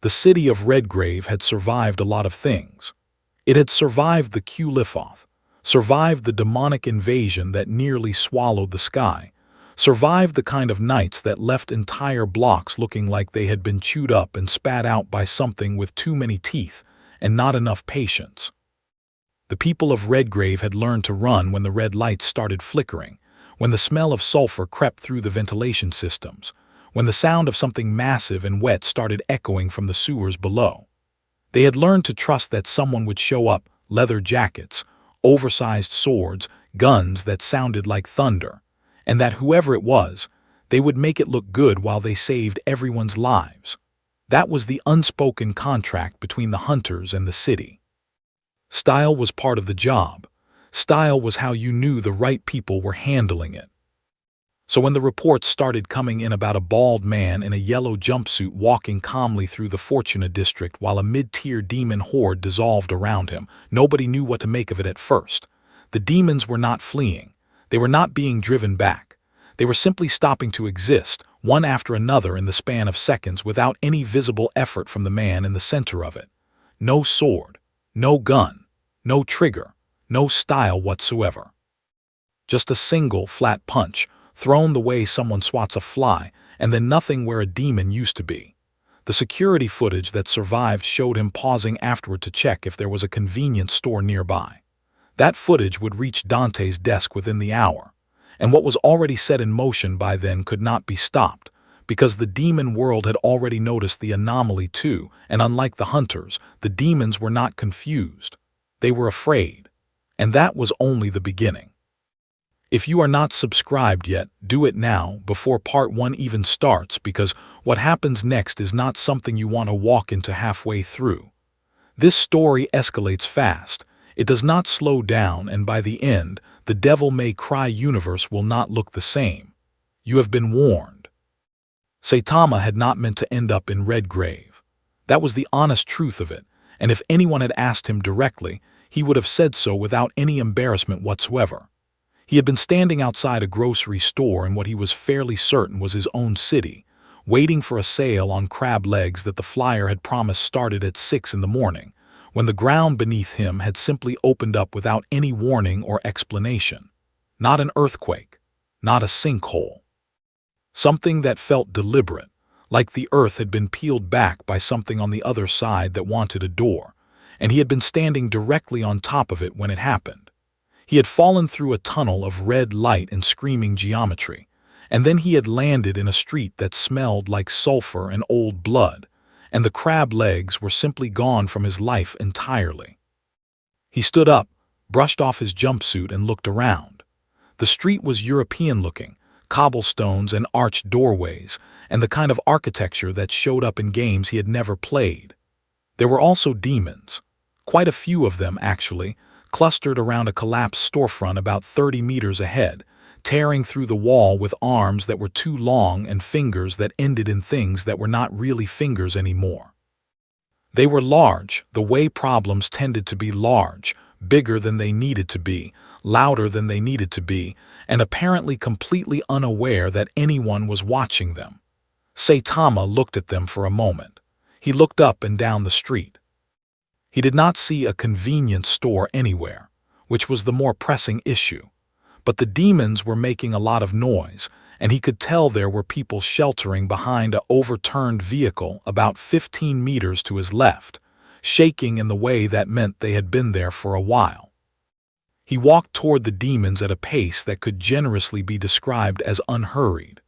The city of Redgrave had survived a lot of things. It had survived the Q-Lithoth, survived the demonic invasion that nearly swallowed the sky, survived the kind of nights that left entire blocks looking like they had been chewed up and spat out by something with too many teeth and not enough patience. The people of Redgrave had learned to run when the red lights started flickering, when the smell of sulfur crept through the ventilation systems, when the sound of something massive and wet started echoing from the sewers below. They had learned to trust that someone would show up, leather jackets, oversized swords, guns that sounded like thunder, and that whoever it was, they would make it look good while they saved everyone's lives. That was the unspoken contract between the hunters and the city. Style was part of the job. Style was how you knew the right people were handling it. So when the reports started coming in about a bald man in a yellow jumpsuit walking calmly through the Fortuna district while a mid-tier demon horde dissolved around him, nobody knew what to make of it at first. The demons were not fleeing. They were not being driven back. They were simply stopping to exist, one after another in the span of seconds without any visible effort from the man in the center of it. No sword, no gun, no trigger, no style whatsoever. Just a single, flat punch, thrown the way someone swats a fly, and then nothing where a demon used to be. The security footage that survived showed him pausing afterward to check if there was a convenience store nearby. That footage would reach Dante's desk within the hour, and what was already set in motion by then could not be stopped, because the demon world had already noticed the anomaly too, and unlike the hunters, the demons were not confused. They were afraid, and that was only the beginning. If you are not subscribed yet, do it now before part 1 even starts, because what happens next is not something you want to walk into halfway through. This story escalates fast. It does not slow down, and by the end, the Devil May Cry universe will not look the same. You have been warned. Saitama had not meant to end up in Redgrave. That was the honest truth of it, and if anyone had asked him directly, he would have said so without any embarrassment whatsoever. He had been standing outside a grocery store in what he was fairly certain was his own city, waiting for a sale on crab legs that the flyer had promised started at 6 in the morning, when the ground beneath him had simply opened up without any warning or explanation. Not an earthquake, not a sinkhole. Something that felt deliberate, like the earth had been peeled back by something on the other side that wanted a door, and he had been standing directly on top of it when it happened. He had fallen through a tunnel of red light and screaming geometry, and then he had landed in a street that smelled like sulfur and old blood, and the crab legs were simply gone from his life entirely. He stood up, brushed off his jumpsuit, and looked around. The street was European-looking, cobblestones and arched doorways, and the kind of architecture that showed up in games he had never played. There were also demons, quite a few of them actually, clustered around a collapsed storefront about 30 meters ahead, tearing through the wall with arms that were too long and fingers that ended in things that were not really fingers anymore. They were large, the way problems tended to be large, bigger than they needed to be, louder than they needed to be, and apparently completely unaware that anyone was watching them. Saitama looked at them for a moment. He looked up and down the street. He did not see a convenience store anywhere, which was the more pressing issue. But the demons were making a lot of noise, and he could tell there were people sheltering behind an overturned vehicle about 15 meters to his left, shaking in the way that meant they had been there for a while. He walked toward the demons at a pace that could generously be described as unhurried.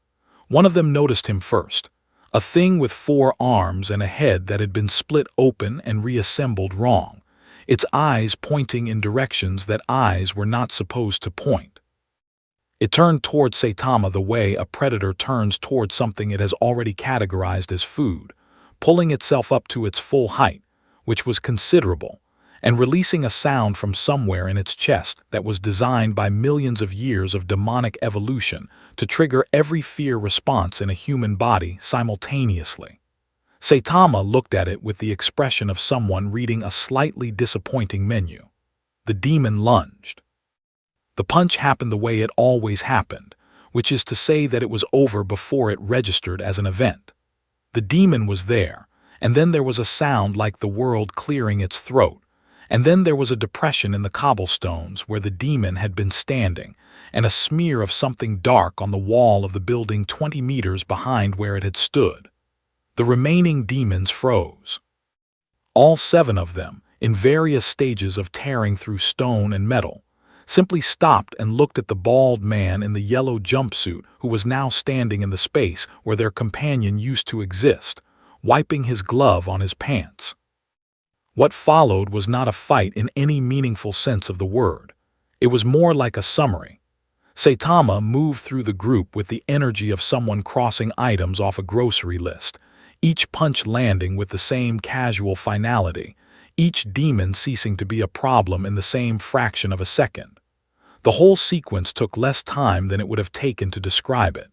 One of them noticed him first. A thing with 4 arms and a head that had been split open and reassembled wrong, its eyes pointing in directions that eyes were not supposed to point. It turned toward Saitama the way a predator turns toward something it has already categorized as food, pulling itself up to its full height, which was considerable, and releasing a sound from somewhere in its chest that was designed by millions of years of demonic evolution to trigger every fear response in a human body simultaneously. Saitama looked at it with the expression of someone reading a slightly disappointing menu. The demon lunged. The punch happened the way it always happened, which is to say that it was over before it registered as an event. The demon was there, and then there was a sound like the world clearing its throat, and then there was a depression in the cobblestones where the demon had been standing, and a smear of something dark on the wall of the building 20 meters behind where it had stood. The remaining demons froze. All 7 of them, in various stages of tearing through stone and metal, simply stopped and looked at the bald man in the yellow jumpsuit who was now standing in the space where their companion used to exist, wiping his glove on his pants. What followed was not a fight in any meaningful sense of the word. It was more like a summary. Saitama moved through the group with the energy of someone crossing items off a grocery list, each punch landing with the same casual finality, each demon ceasing to be a problem in the same fraction of a second. The whole sequence took less time than it would have taken to describe it.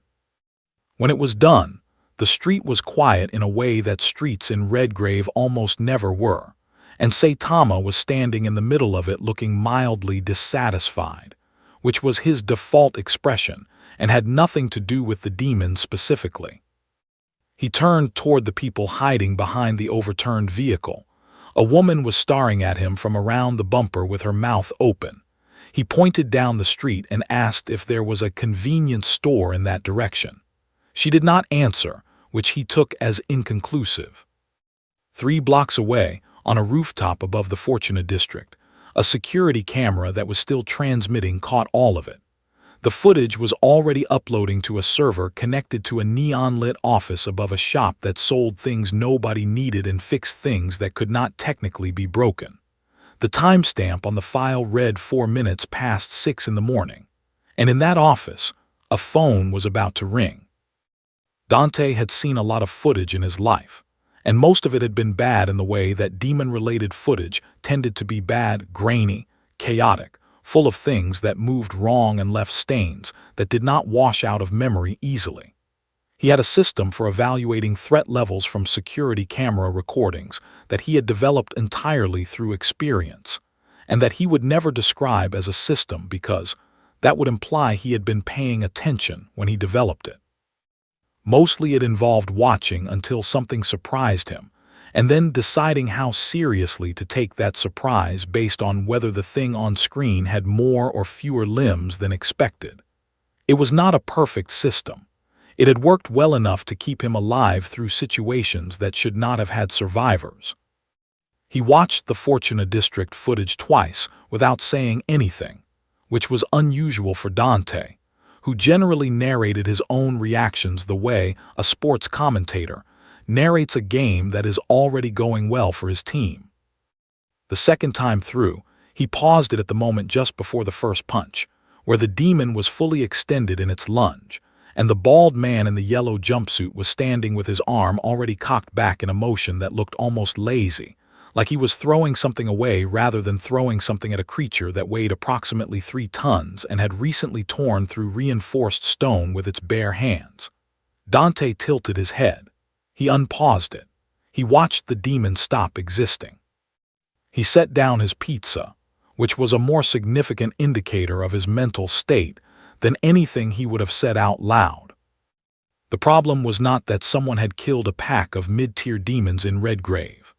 When it was done, the street was quiet in a way that streets in Redgrave almost never were, and Saitama was standing in the middle of it looking mildly dissatisfied, which was his default expression and had nothing to do with the demons specifically. He turned toward the people hiding behind the overturned vehicle. A woman was staring at him from around the bumper with her mouth open. He pointed down the street and asked if there was a convenience store in that direction. She did not answer, which he took as inconclusive. 3 blocks away, on a rooftop above the Fortuna district, a security camera that was still transmitting caught all of it. The footage was already uploading to a server connected to a neon-lit office above a shop that sold things nobody needed and fixed things that could not technically be broken. The timestamp on the file read 4 minutes past 6 in the morning, and in that office, a phone was about to ring. Dante had seen a lot of footage in his life, and most of it had been bad in the way that demon-related footage tended to be bad, grainy, chaotic, full of things that moved wrong and left stains that did not wash out of memory easily. He had a system for evaluating threat levels from security camera recordings that he had developed entirely through experience, and that he would never describe as a system because that would imply he had been paying attention when he developed it. Mostly it involved watching until something surprised him, and then deciding how seriously to take that surprise based on whether the thing on screen had more or fewer limbs than expected. It was not a perfect system. It had worked well enough to keep him alive through situations that should not have had survivors. He watched the Fortuna district footage twice without saying anything, which was unusual for Dante, who generally narrated his own reactions the way a sports commentator narrates a game that is already going well for his team. The second time through, he paused it at the moment just before the first punch, where the demon was fully extended in its lunge, and the bald man in the yellow jumpsuit was standing with his arm already cocked back in a motion that looked almost lazy, like he was throwing something away rather than throwing something at a creature that weighed approximately 3 tons and had recently torn through reinforced stone with its bare hands. Dante tilted his head. He unpaused it. He watched the demon stop existing. He set down his pizza, which was a more significant indicator of his mental state than anything he would have said out loud. The problem was not that someone had killed a pack of mid-tier demons in Redgrave.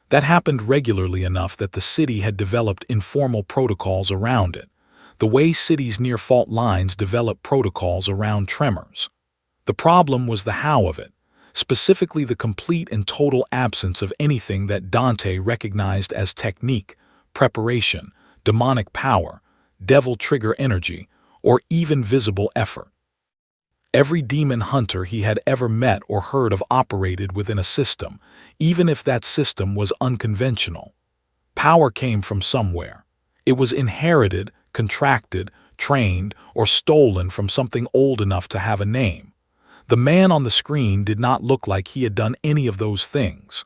That happened regularly enough that the city had developed informal protocols around it, the way cities near fault lines develop protocols around tremors. The problem was the how of it, specifically the complete and total absence of anything that Dante recognized as technique, preparation, demonic power, devil trigger energy, or even visible effort. Every demon hunter he had ever met or heard of operated within a system, even if that system was unconventional. Power came from somewhere. It was inherited, contracted, trained, or stolen from something old enough to have a name. The man on the screen did not look like he had done any of those things.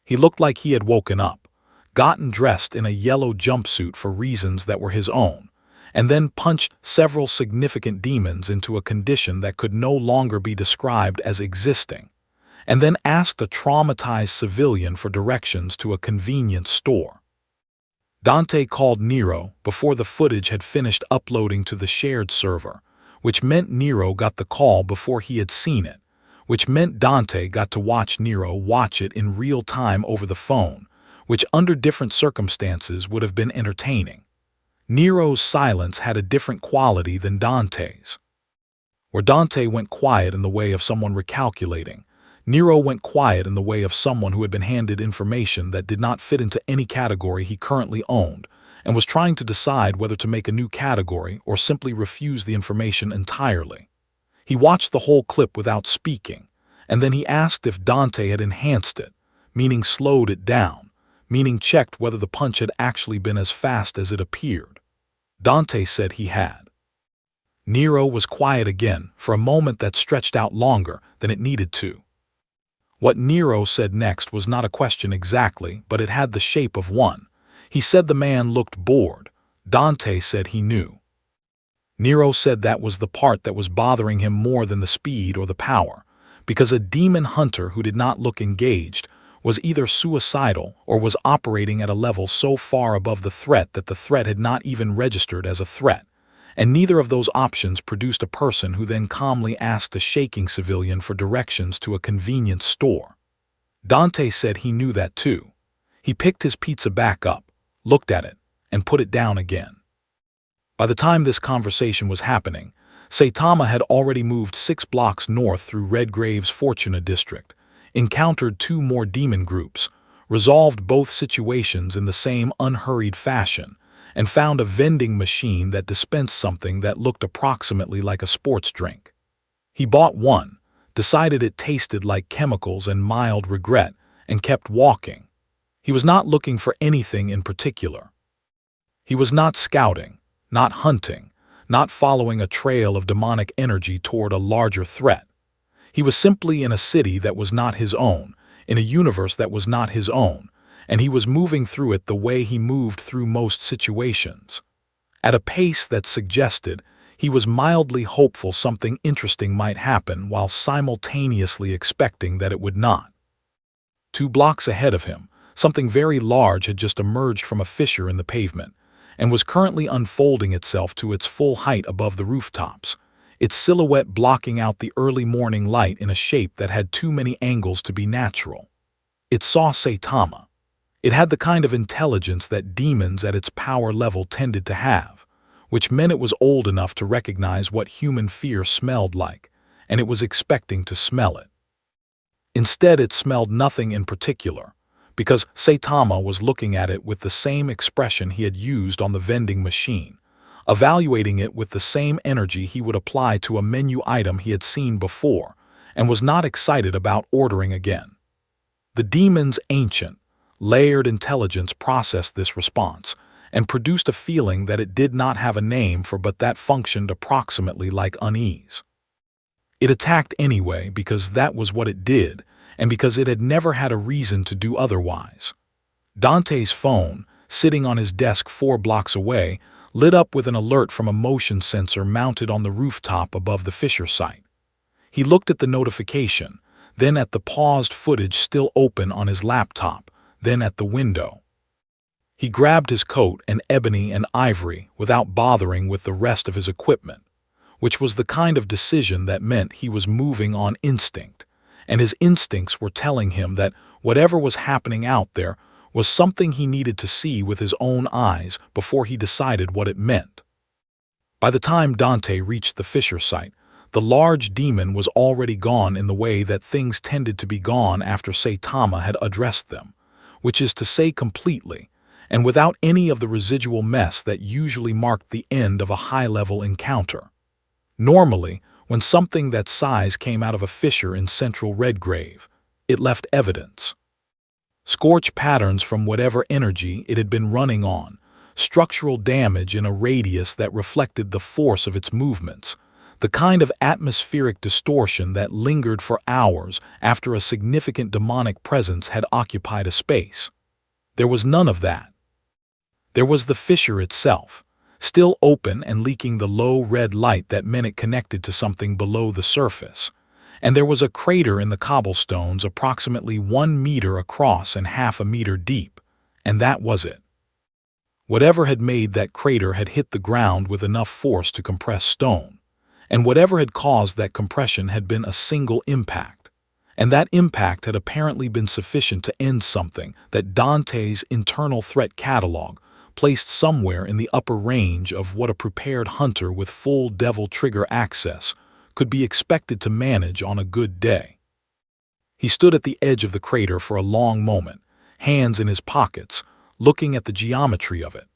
He looked like he had woken up, gotten dressed in a yellow jumpsuit for reasons that were his own, and then punched several significant demons into a condition that could no longer be described as existing, and then asked a traumatized civilian for directions to a convenience store. Dante called Nero before the footage had finished uploading to the shared server, which meant Nero got the call before he had seen it, which meant Dante got to watch Nero watch it in real time over the phone, which under different circumstances would have been entertaining. Nero's silence had a different quality than Dante's. Where Dante went quiet in the way of someone recalculating, Nero went quiet in the way of someone who had been handed information that did not fit into any category he currently owned, and was trying to decide whether to make a new category or simply refuse the information entirely. He watched the whole clip without speaking, and then he asked if Dante had enhanced it, meaning slowed it down, meaning checked whether the punch had actually been as fast as it appeared. Dante said he had. Nero was quiet again for a moment that stretched out longer than it needed to. What Nero said next was not a question exactly, but it had the shape of one. He said the man looked bored. Dante said he knew. Nero said that was the part that was bothering him more than the speed or the power, because a demon hunter who did not look engaged was either suicidal or was operating at a level so far above the threat that the threat had not even registered as a threat, and neither of those options produced a person who then calmly asked a shaking civilian for directions to a convenience store. Dante said he knew that too. He picked his pizza back up, looked at it, and put it down again. By the time this conversation was happening, Saitama had already moved 6 blocks north through Redgrave's Fortuna district, encountered 2 more demon groups, resolved both situations in the same unhurried fashion, and found a vending machine that dispensed something that looked approximately like a sports drink. He bought one, decided it tasted like chemicals and mild regret, and kept walking. He was not looking for anything in particular. He was not scouting, not hunting, not following a trail of demonic energy toward a larger threat. He was simply in a city that was not his own, in a universe that was not his own, and he was moving through it the way he moved through most situations. At a pace that suggested he was mildly hopeful something interesting might happen while simultaneously expecting that it would not. 2 blocks ahead of him, something very large had just emerged from a fissure in the pavement, and was currently unfolding itself to its full height above the rooftops, its silhouette blocking out the early morning light in a shape that had too many angles to be natural. It saw Saitama. It had the kind of intelligence that demons at its power level tended to have, which meant it was old enough to recognize what human fear smelled like, and it was expecting to smell it. Instead, it smelled nothing in particular, because Saitama was looking at it with the same expression he had used on the vending machine, evaluating it with the same energy he would apply to a menu item he had seen before, and was not excited about ordering again. The demon's ancient, layered intelligence processed this response and produced a feeling that it did not have a name for but that functioned approximately like unease. It attacked anyway because that was what it did and because it had never had a reason to do otherwise. Dante's phone, sitting on his desk 4 blocks away, lit up with an alert from a motion sensor mounted on the rooftop above the fissure site. He looked at the notification, then at the paused footage still open on his laptop, then at the window. He grabbed his coat and ebony and ivory without bothering with the rest of his equipment, which was the kind of decision that meant he was moving on instinct, and his instincts were telling him that whatever was happening out there was something he needed to see with his own eyes before he decided what it meant. By the time Dante reached the fissure site, the large demon was already gone in the way that things tended to be gone after Saitama had addressed them, which is to say completely, and without any of the residual mess that usually marked the end of a high-level encounter. Normally, when something that size came out of a fissure in central Redgrave, it left evidence. Scorch patterns from whatever energy it had been running on, structural damage in a radius that reflected the force of its movements, the kind of atmospheric distortion that lingered for hours after a significant demonic presence had occupied a space. There was none of that. There was the fissure itself, still open and leaking the low red light that meant it connected to something below the surface, and there was a crater in the cobblestones approximately 1 meter across and half a meter deep, and that was it. Whatever had made that crater had hit the ground with enough force to compress stone, and whatever had caused that compression had been a single impact. And that impact had apparently been sufficient to end something that Dante's internal threat catalog placed somewhere in the upper range of what a prepared hunter with full devil trigger access could be expected to manage on a good day. He stood at the edge of the crater for a long moment, hands in his pockets, looking at the geometry of it.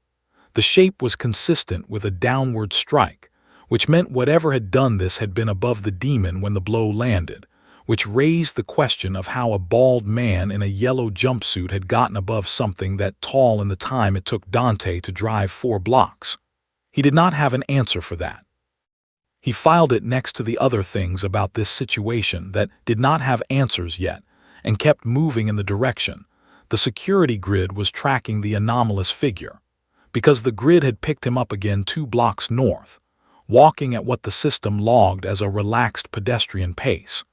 The shape was consistent with a downward strike, which meant whatever had done this had been above the demon when the blow landed, which raised the question of how a bald man in a yellow jumpsuit had gotten above something that tall in the time it took Dante to drive 4 blocks. He did not have an answer for that. He filed it next to the other things about this situation that did not have answers yet, and kept moving in the direction. The security grid was tracking the anomalous figure, because the grid had picked him up again 2 blocks north, walking at what the system logged as a relaxed pedestrian pace,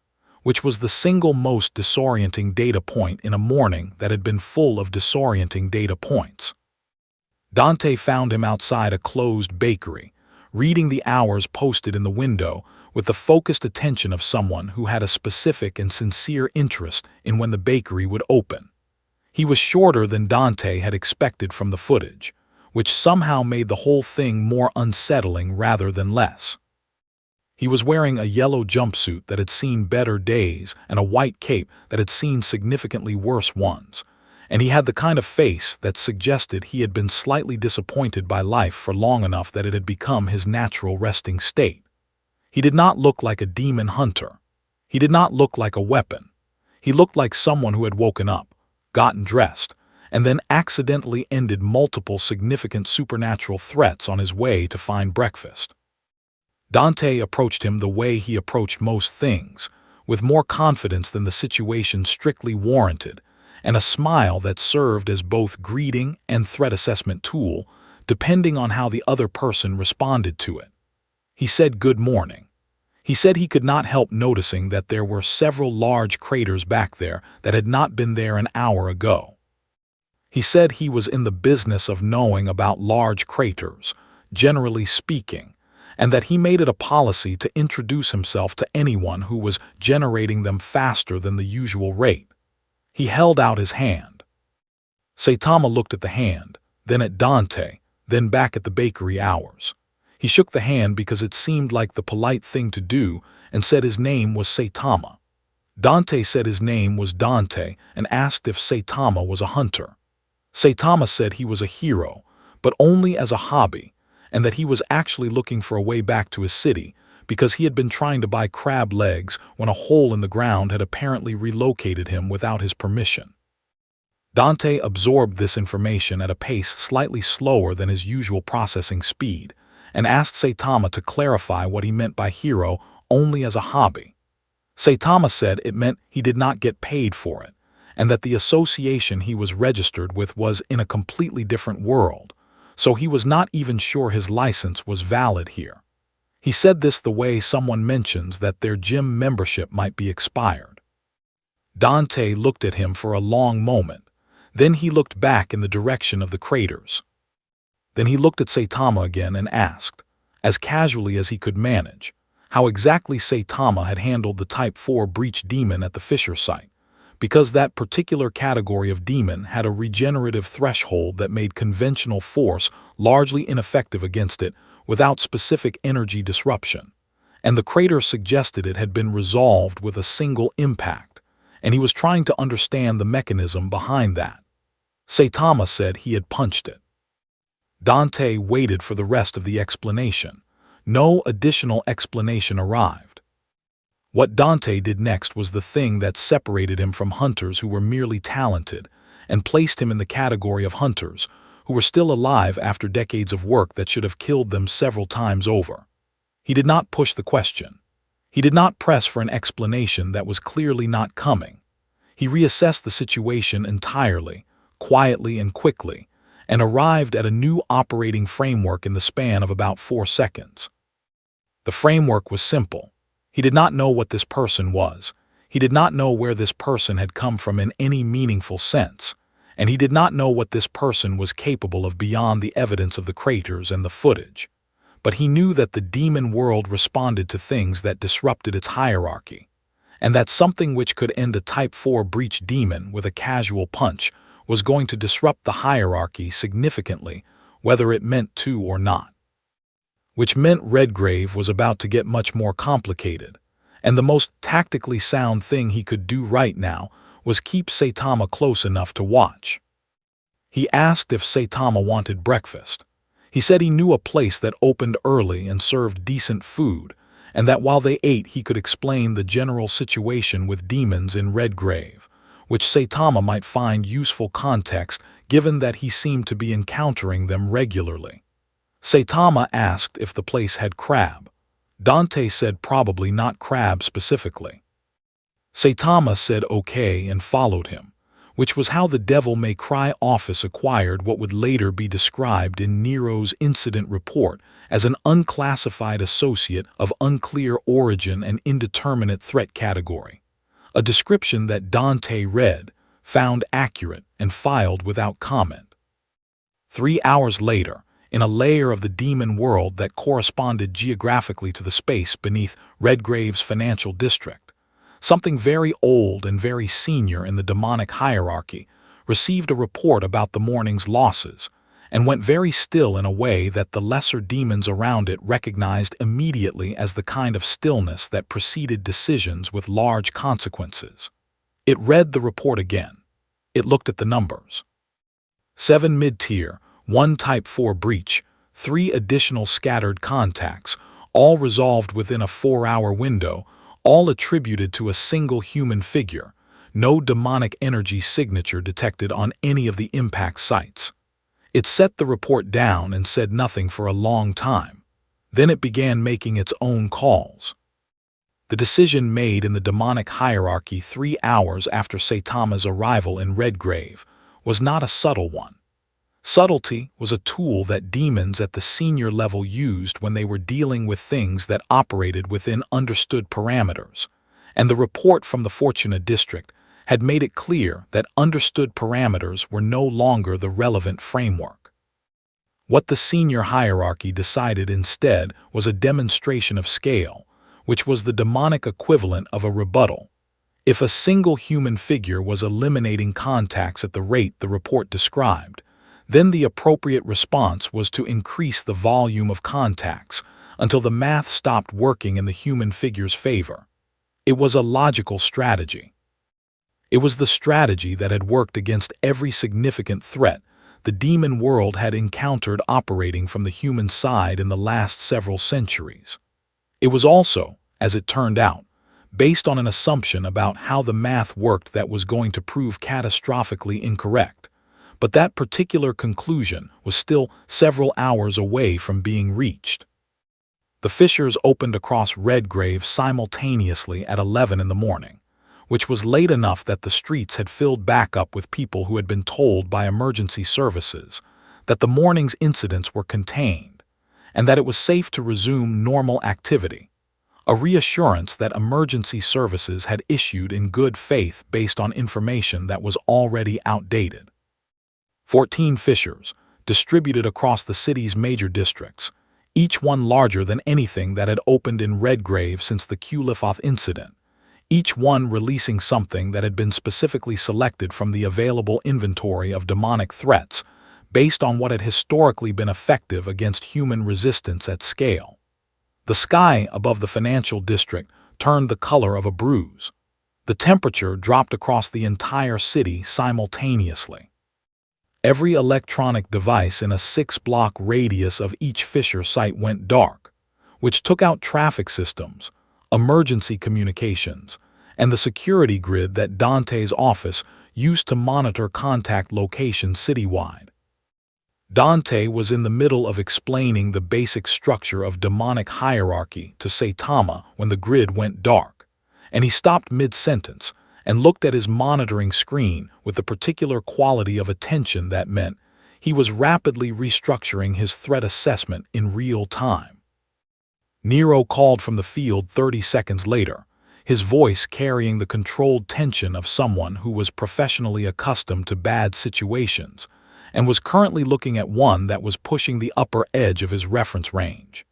which was the single most disorienting data point in a morning that had been full of disorienting data points. Dante found him outside a closed bakery, reading the hours posted in the window with the focused attention of someone who had a specific and sincere interest in when the bakery would open. He was shorter than Dante had expected from the footage, which somehow made the whole thing more unsettling rather than less. He was wearing a yellow jumpsuit that had seen better days and a white cape that had seen significantly worse ones, and he had the kind of face that suggested he had been slightly disappointed by life for long enough that it had become his natural resting state. He did not look like a demon hunter. He did not look like a weapon. He looked like someone who had woken up, gotten dressed, and then accidentally ended multiple significant supernatural threats on his way to find breakfast. Dante approached him the way he approached most things, with more confidence than the situation strictly warranted, and a smile that served as both greeting and threat assessment tool, depending on how the other person responded to it. He said good morning. He said he could not help noticing that there were several large craters back there that had not been there an hour ago. He said he was in the business of knowing about large craters, generally speaking, and that he made it a policy to introduce himself to anyone who was generating them faster than the usual rate. He held out his hand. Saitama looked at the hand, then at Dante, then back at the bakery hours. He shook the hand because it seemed like the polite thing to do and said his name was Saitama. Dante said his name was Dante and asked if Saitama was a hunter. Saitama said he was a hero, but only as a hobby, and that he was actually looking for a way back to his city because he had been trying to buy crab legs when a hole in the ground had apparently relocated him without his permission. Dante absorbed this information at a pace slightly slower than his usual processing speed, and asked Saitama to clarify what he meant by hero only as a hobby. Saitama said it meant he did not get paid for it, and that the association he was registered with was in a completely different world, so he was not even sure his license was valid here. He said this the way someone mentions that their gym membership might be expired. Dante looked at him for a long moment. Then he looked back in the direction of the craters. Then he looked at Saitama again and asked, as casually as he could manage, how exactly Saitama had handled the Type 4 breach demon at the Fisher site, because that particular category of demon had a regenerative threshold that made conventional force largely ineffective against it without specific energy disruption, and the crater suggested it had been resolved with a single impact, and he was trying to understand the mechanism behind that. Saitama said he had punched it. Dante waited for the rest of the explanation. No additional explanation arrived. What Dante did next was the thing that separated him from hunters who were merely talented and placed him in the category of hunters who were still alive after decades of work that should have killed them several times over. He did not push the question. He did not press for an explanation that was clearly not coming. He reassessed the situation entirely, quietly and quickly, and arrived at a new operating framework in the span of about 4 seconds. The framework was simple. He did not know what this person was. He did not know where this person had come from in any meaningful sense, and he did not know what this person was capable of beyond the evidence of the craters and the footage. but he knew that the demon world responded to things that disrupted its hierarchy, and that something which could end a Type 4 breach demon with a casual punch was going to disrupt the hierarchy significantly, whether it meant to or not. Which meant Redgrave was about to get much more complicated, and the most tactically sound thing he could do right now was keep Saitama close enough to watch. He asked if Saitama wanted breakfast. He said he knew a place that opened early and served decent food, and that while they ate he could explain the general situation with demons in Redgrave, which Saitama might find useful context given that he seemed to be encountering them regularly. Saitama asked if the place had crab. Dante said probably not crab specifically. Saitama said okay and followed him, which was how the Devil May Cry office acquired what would later be described in Nero's incident report as an unclassified associate of unclear origin and indeterminate threat category, a description that Dante read, found accurate, and filed without comment. 3 hours later, in a layer of the demon world that corresponded geographically to the space beneath Redgrave's financial district, something very old and very senior in the demonic hierarchy received a report about the morning's losses and went very still in a way that the lesser demons around it recognized immediately as the kind of stillness that preceded decisions with large consequences. It read the report again. It looked at the numbers. 7 mid-tier, 1 Type 4 breach, 3 additional scattered contacts, all resolved within a 4-hour window, all attributed to a single human figure, no demonic energy signature detected on any of the impact sites. It set the report down and said nothing for a long time. Then it began making its own calls. The decision made in the demonic hierarchy 3 hours after Saitama's arrival in Redgrave was not a subtle one. Subtlety was a tool that demons at the senior level used when they were dealing with things that operated within understood parameters, and the report from the Fortuna district had made it clear that understood parameters were no longer the relevant framework. What the senior hierarchy decided instead was a demonstration of scale, which was the demonic equivalent of a rebuttal. If a single human figure was eliminating contacts at the rate the report described, then the appropriate response was to increase the volume of contacts until the math stopped working in the human figure's favor. It was a logical strategy. It was the strategy that had worked against every significant threat the demon world had encountered operating from the human side in the last several centuries. It was also, as it turned out, based on an assumption about how the math worked that was going to prove catastrophically incorrect. But that particular conclusion was still several hours away from being reached. The fissures opened across Redgrave simultaneously at 11 in the morning, which was late enough that the streets had filled back up with people who had been told by emergency services that the morning's incidents were contained and that it was safe to resume normal activity, a reassurance that emergency services had issued in good faith based on information that was already outdated. 14 fissures, distributed across the city's major districts, each one larger than anything that had opened in Redgrave since the Qlifoth incident, each one releasing something that had been specifically selected from the available inventory of demonic threats based on what had historically been effective against human resistance at scale. The sky above the financial district turned the color of a bruise. The temperature dropped across the entire city simultaneously. Every electronic device in a 6-block radius of each fissure site went dark, which took out traffic systems, emergency communications, and the security grid that Dante's office used to monitor contact locations citywide. Dante was in the middle of explaining the basic structure of demonic hierarchy to Saitama when the grid went dark, and he stopped mid-sentence and looked at his monitoring screen with the particular quality of attention that meant he was rapidly restructuring his threat assessment in real time. Nero called from the field 30 seconds later, his voice carrying the controlled tension of someone who was professionally accustomed to bad situations and was currently looking at one that was pushing the upper edge of his reference range.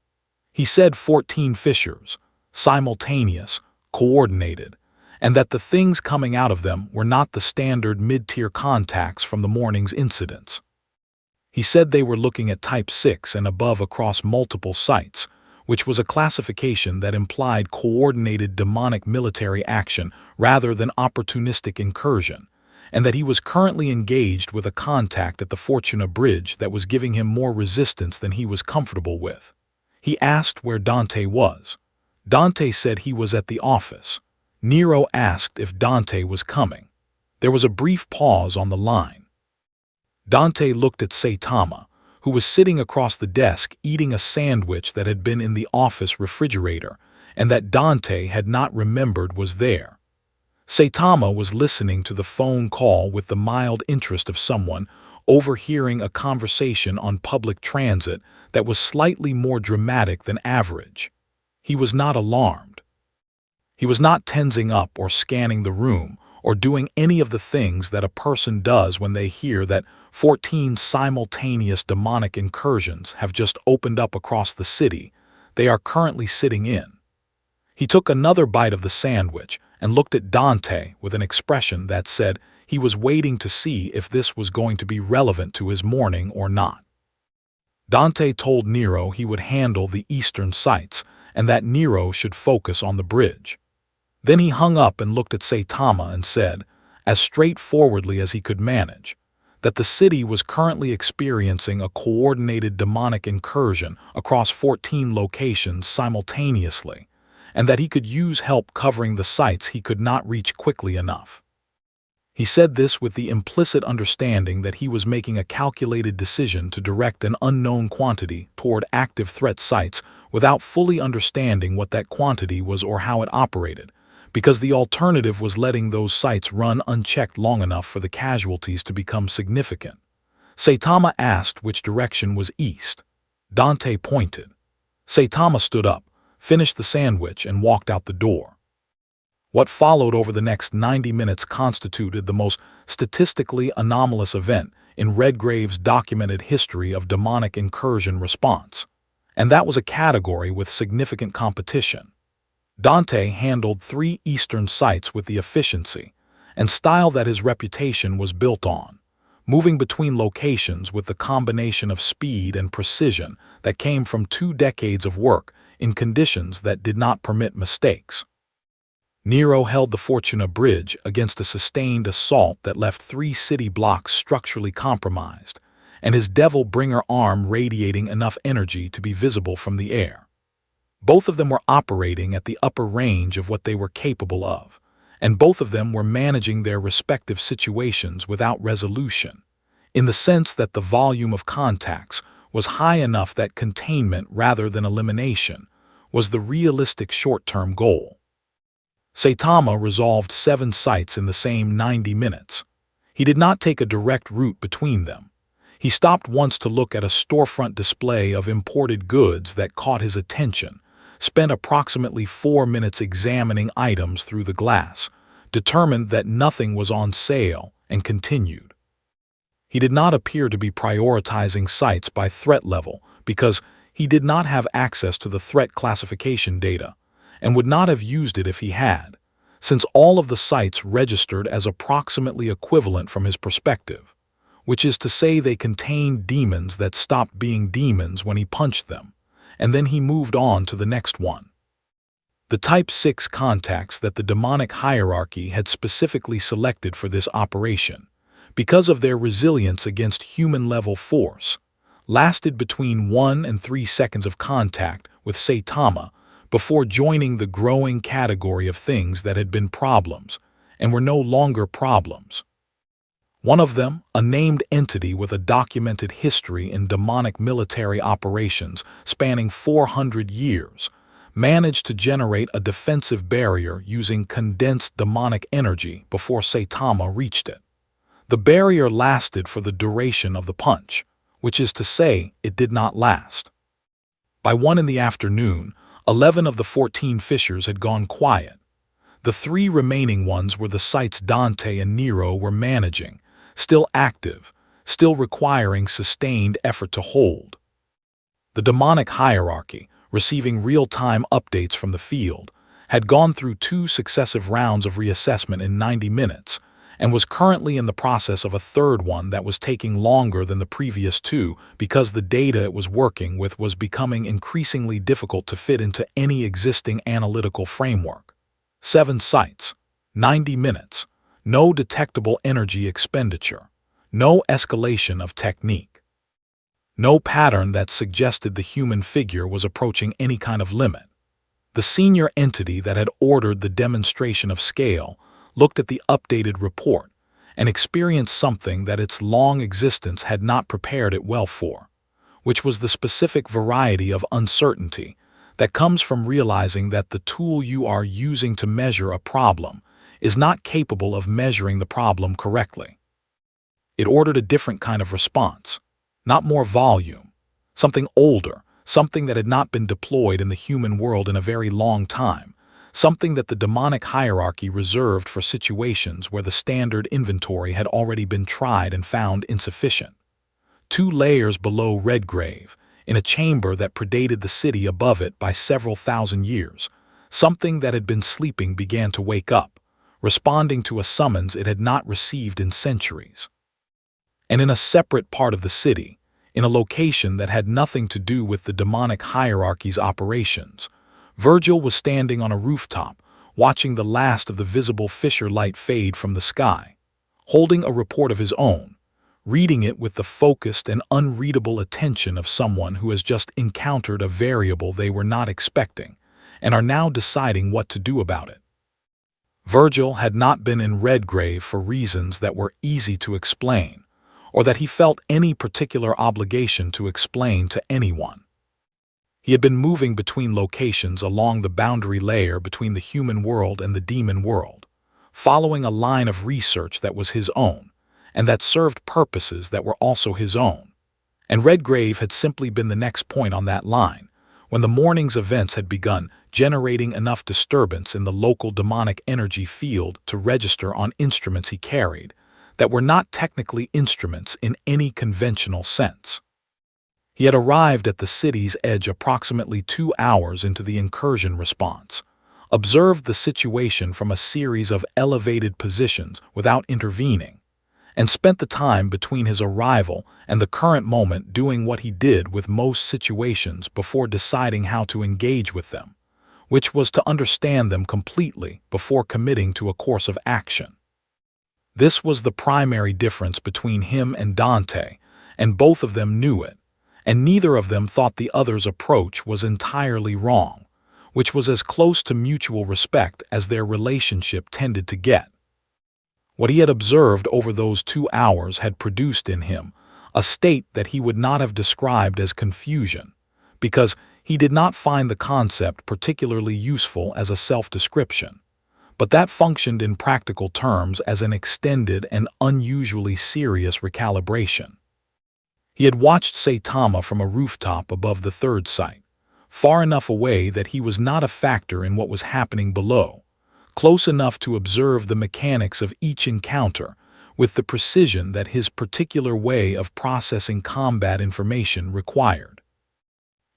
He said 14 fissures, simultaneous, coordinated, and that the things coming out of them were not the standard mid-tier contacts from the morning's incidents. He said they were looking at Type 6 and above across multiple sites, which was a classification that implied coordinated demonic military action rather than opportunistic incursion, and that he was currently engaged with a contact at the Fortuna Bridge that was giving him more resistance than he was comfortable with. He asked where Dante was. Dante said he was at the office. Nero asked if Dante was coming. There was a brief pause on the line. Dante looked at Saitama, who was sitting across the desk eating a sandwich that had been in the office refrigerator and that Dante had not remembered was there. Saitama was listening to the phone call with the mild interest of someone overhearing a conversation on public transit that was slightly more dramatic than average. He was not alarmed. He was not tensing up or scanning the room or doing any of the things that a person does when they hear that 14 simultaneous demonic incursions have just opened up across the city they are currently sitting in. He took another bite of the sandwich and looked at Dante with an expression that said he was waiting to see if this was going to be relevant to his morning or not. Dante told Nero he would handle the eastern sites and that Nero should focus on the bridge. Then he hung up and looked at Saitama and said, as straightforwardly as he could manage, that the city was currently experiencing a coordinated demonic incursion across 14 locations simultaneously, and that he could use help covering the sites he could not reach quickly enough. He said this with the implicit understanding that he was making a calculated decision to direct an unknown quantity toward active threat sites without fully understanding what that quantity was or how it operated, because the alternative was letting those sites run unchecked long enough for the casualties to become significant. Saitama asked which direction was east. Dante pointed. Saitama stood up, finished the sandwich, and walked out the door. What followed over the next 90 minutes constituted the most statistically anomalous event in Redgrave's documented history of demonic incursion response, and that was a category with significant competition. Dante handled 3 eastern sites with the efficiency and style that his reputation was built on, moving between locations with the combination of speed and precision that came from 2 decades of work in conditions that did not permit mistakes. Nero held the Fortuna Bridge against a sustained assault that left 3 city blocks structurally compromised, and his devil-bringer arm radiating enough energy to be visible from the air. Both of them were operating at the upper range of what they were capable of, and both of them were managing their respective situations without resolution, in the sense that the volume of contacts was high enough that containment rather than elimination was the realistic short-term goal. Saitama resolved 7 sites in the same 90 minutes. He did not take a direct route between them. He stopped once to look at a storefront display of imported goods that caught his attention, spent approximately 4 minutes examining items through the glass, determined that nothing was on sale, and continued. He did not appear to be prioritizing sites by threat level because he did not have access to the threat classification data, and would not have used it if he had, since all of the sites registered as approximately equivalent from his perspective, which is to say they contained demons that stopped being demons when he punched them, and then he moved on to the next one. The Type 6 contacts that the demonic hierarchy had specifically selected for this operation, because of their resilience against human-level force, lasted between 1 and 3 seconds of contact with Saitama before joining the growing category of things that had been problems and were no longer problems. One of them, a named entity with a documented history in demonic military operations spanning 400 years, managed to generate a defensive barrier using condensed demonic energy before Saitama reached it. The barrier lasted for the duration of the punch, which is to say it did not last. By 1 in the afternoon, 11 of the 14 fissures had gone quiet. The 3 remaining ones were the sites Dante and Nero were managing, still active, still requiring sustained effort to hold. The demonic hierarchy, receiving real-time updates from the field, had gone through 2 successive rounds of reassessment in 90 minutes, and was currently in the process of a third one that was taking longer than the previous 2 because the data it was working with was becoming increasingly difficult to fit into any existing analytical framework. 7 sites, 90 minutes, no detectable energy expenditure, no escalation of technique. No pattern that suggested the human figure was approaching any kind of limit. The senior entity that had ordered the demonstration of scale looked at the updated report and experienced something that its long existence had not prepared it well for, which was the specific variety of uncertainty that comes from realizing that the tool you are using to measure a problem is not capable of measuring the problem correctly. It ordered a different kind of response, not more volume, something older, something that had not been deployed in the human world in a very long time, something that the demonic hierarchy reserved for situations where the standard inventory had already been tried and found insufficient. 2 layers below Redgrave, in a chamber that predated the city above it by several thousand years, something that had been sleeping began to wake up, responding to a summons it had not received in centuries. And in a separate part of the city, in a location that had nothing to do with the demonic hierarchy's operations, Virgil was standing on a rooftop, watching the last of the visible fissure light fade from the sky, holding a report of his own, reading it with the focused and unreadable attention of someone who has just encountered a variable they were not expecting and are now deciding what to do about it. Virgil had not been in Redgrave for reasons that were easy to explain, or that he felt any particular obligation to explain to anyone. He had been moving between locations along the boundary layer between the human world and the demon world, following a line of research that was his own, and that served purposes that were also his own. And Redgrave had simply been the next point on that line, when the morning's events had begun generating enough disturbance in the local demonic energy field to register on instruments he carried, that were not technically instruments in any conventional sense. He had arrived at the city's edge approximately 2 hours into the incursion response, observed the situation from a series of elevated positions without intervening, and spent the time between his arrival and the current moment doing what he did with most situations before deciding how to engage with them, which was to understand them completely before committing to a course of action. This was the primary difference between him and Dante, and both of them knew it, and neither of them thought the other's approach was entirely wrong, which was as close to mutual respect as their relationship tended to get. What he had observed over those 2 hours had produced in him a state that he would not have described as confusion, because he did not find the concept particularly useful as a self-description, but that functioned in practical terms as an extended and unusually serious recalibration. He had watched Saitama from a rooftop above the 3rd site, far enough away that he was not a factor in what was happening below, close enough to observe the mechanics of each encounter with the precision that his particular way of processing combat information required.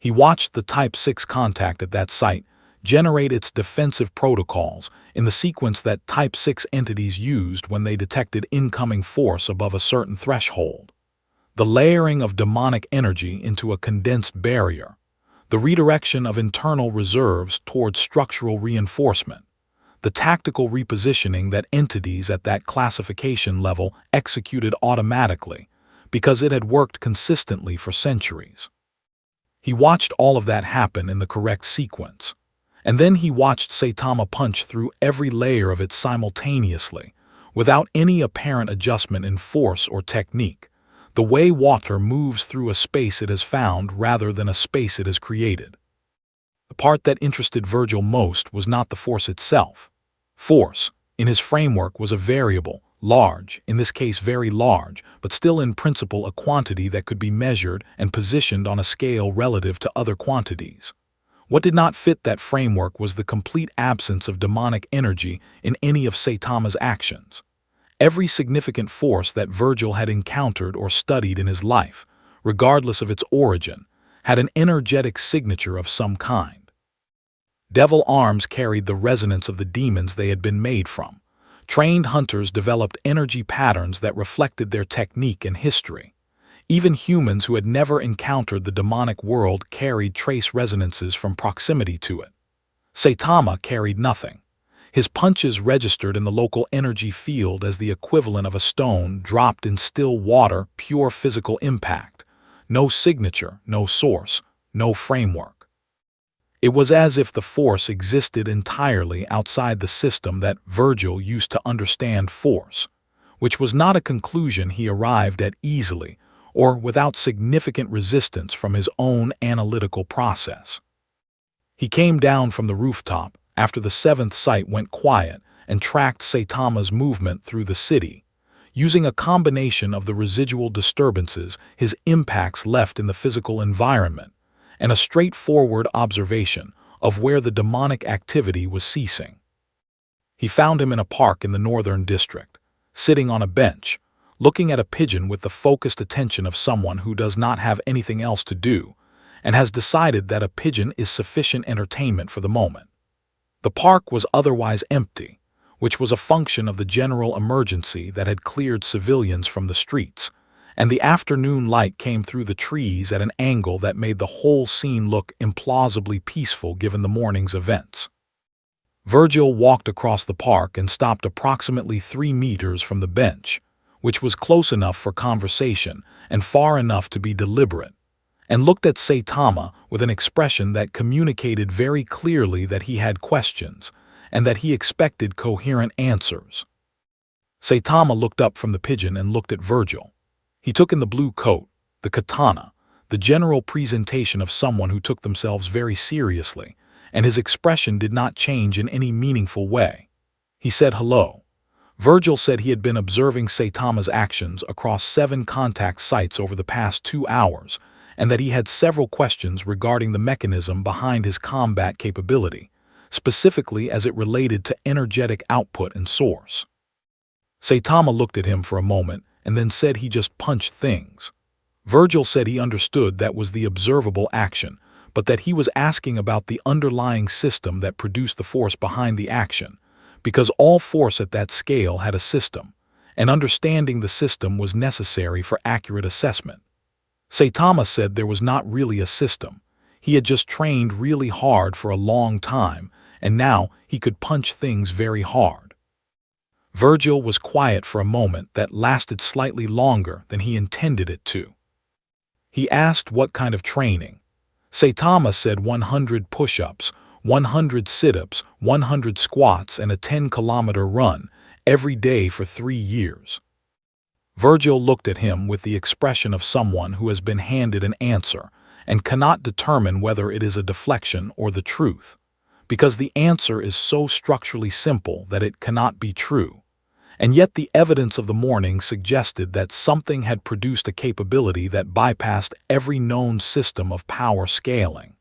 He watched the Type 6 contact at that site generate its defensive protocols in the sequence that Type 6 entities used when they detected incoming force above a certain threshold. The layering of demonic energy into a condensed barrier, the redirection of internal reserves towards structural reinforcement, the tactical repositioning that entities at that classification level executed automatically because it had worked consistently for centuries. He watched all of that happen in the correct sequence, and then he watched Saitama punch through every layer of it simultaneously, without any apparent adjustment in force or technique, the way water moves through a space it has found rather than a space it has created. The part that interested Virgil most was not the force itself. Force, in his framework, was a variable, large, in this case very large, but still in principle a quantity that could be measured and positioned on a scale relative to other quantities. What did not fit that framework was the complete absence of demonic energy in any of Saitama's actions. Every significant force that Virgil had encountered or studied in his life, regardless of its origin, had an energetic signature of some kind. Devil arms carried the resonance of the demons they had been made from. Trained hunters developed energy patterns that reflected their technique and history. Even humans who had never encountered the demonic world carried trace resonances from proximity to it. Saitama carried nothing. His punches registered in the local energy field as the equivalent of a stone dropped in still water, pure physical impact. No signature, no source, no framework. It was as if the force existed entirely outside the system that Virgil used to understand force, which was not a conclusion he arrived at easily or without significant resistance from his own analytical process. He came down from the rooftop after the seventh sight went quiet and tracked Saitama's movement through the city, using a combination of the residual disturbances his impacts left in the physical environment and a straightforward observation of where the demonic activity was ceasing. He found him in a park in the northern district, sitting on a bench, looking at a pigeon with the focused attention of someone who does not have anything else to do and has decided that a pigeon is sufficient entertainment for the moment. The park was otherwise empty, which was a function of the general emergency that had cleared civilians from the streets, and the afternoon light came through the trees at an angle that made the whole scene look implausibly peaceful given the morning's events. Virgil walked across the park and stopped approximately 3 meters from the bench, which was close enough for conversation and far enough to be deliberate, and looked at Saitama with an expression that communicated very clearly that he had questions and that he expected coherent answers. Saitama looked up from the pigeon and looked at Virgil. He took in the blue coat, the katana, the general presentation of someone who took themselves very seriously, and his expression did not change in any meaningful way. He said hello. Virgil said he had been observing Saitama's actions across 7 contact sites over the past 2 hours, and that he had several questions regarding the mechanism behind his combat capability, specifically as it related to energetic output and source. Saitama looked at him for a moment and then said he just punched things. Virgil said he understood that was the observable action, but that he was asking about the underlying system that produced the force behind the action, because all force at that scale had a system, and understanding the system was necessary for accurate assessment. Saitama said there was not really a system. He had just trained really hard for a long time, and now he could punch things very hard. Virgil was quiet for a moment that lasted slightly longer than he intended it to. He asked what kind of training. Saitama said 100 push-ups, 100 sit-ups, 100 squats, and a 10-kilometer run every day for 3 years. Virgil looked at him with the expression of someone who has been handed an answer and cannot determine whether it is a deflection or the truth, because the answer is so structurally simple that it cannot be true. And yet the evidence of the morning suggested that something had produced a capability that bypassed every known system of power scaling.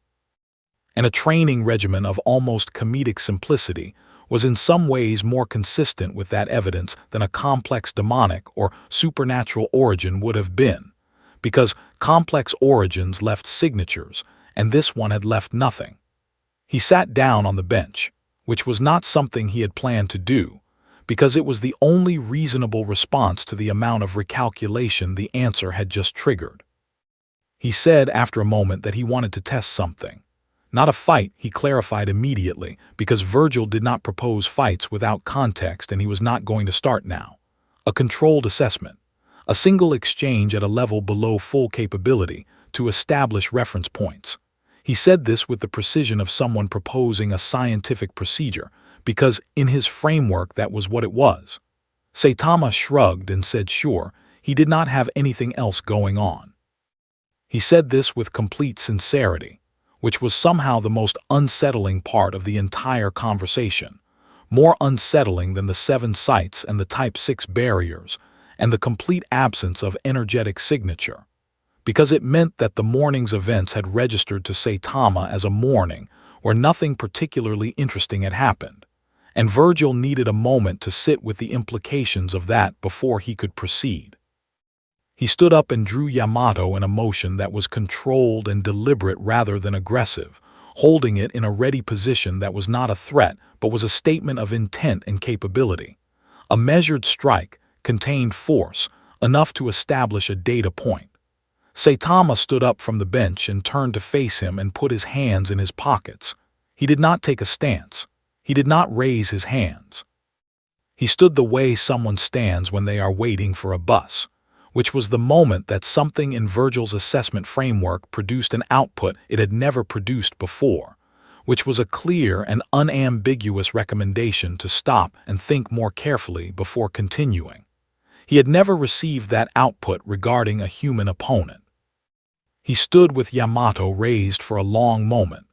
And a training regimen of almost comedic simplicity was in some ways more consistent with that evidence than a complex demonic or supernatural origin would have been, because complex origins left signatures, and this one had left nothing. He sat down on the bench, which was not something he had planned to do, because it was the only reasonable response to the amount of recalculation the answer had just triggered. He said after a moment that he wanted to test something. Not a fight, he clarified immediately, because Virgil did not propose fights without context and he was not going to start now. A controlled assessment. A single exchange at a level below full capability to establish reference points. He said this with the precision of someone proposing a scientific procedure, because in his framework that was what it was. Saitama shrugged and said sure, he did not have anything else going on. He said this with complete sincerity, which was somehow the most unsettling part of the entire conversation, more unsettling than the 7 sites and the Type 6 barriers, and the complete absence of energetic signature, because it meant that the morning's events had registered to Saitama as a morning where nothing particularly interesting had happened, and Virgil needed a moment to sit with the implications of that before he could proceed. He stood up and drew Yamato in a motion that was controlled and deliberate rather than aggressive, holding it in a ready position that was not a threat but was a statement of intent and capability. A measured strike, contained force, enough to establish a data point. Saitama stood up from the bench and turned to face him and put his hands in his pockets. He did not take a stance. He did not raise his hands. He stood the way someone stands when they are waiting for a bus, which was the moment that something in Virgil's assessment framework produced an output it had never produced before, which was a clear and unambiguous recommendation to stop and think more carefully before continuing. He had never received that output regarding a human opponent. He stood with Yamato raised for a long moment,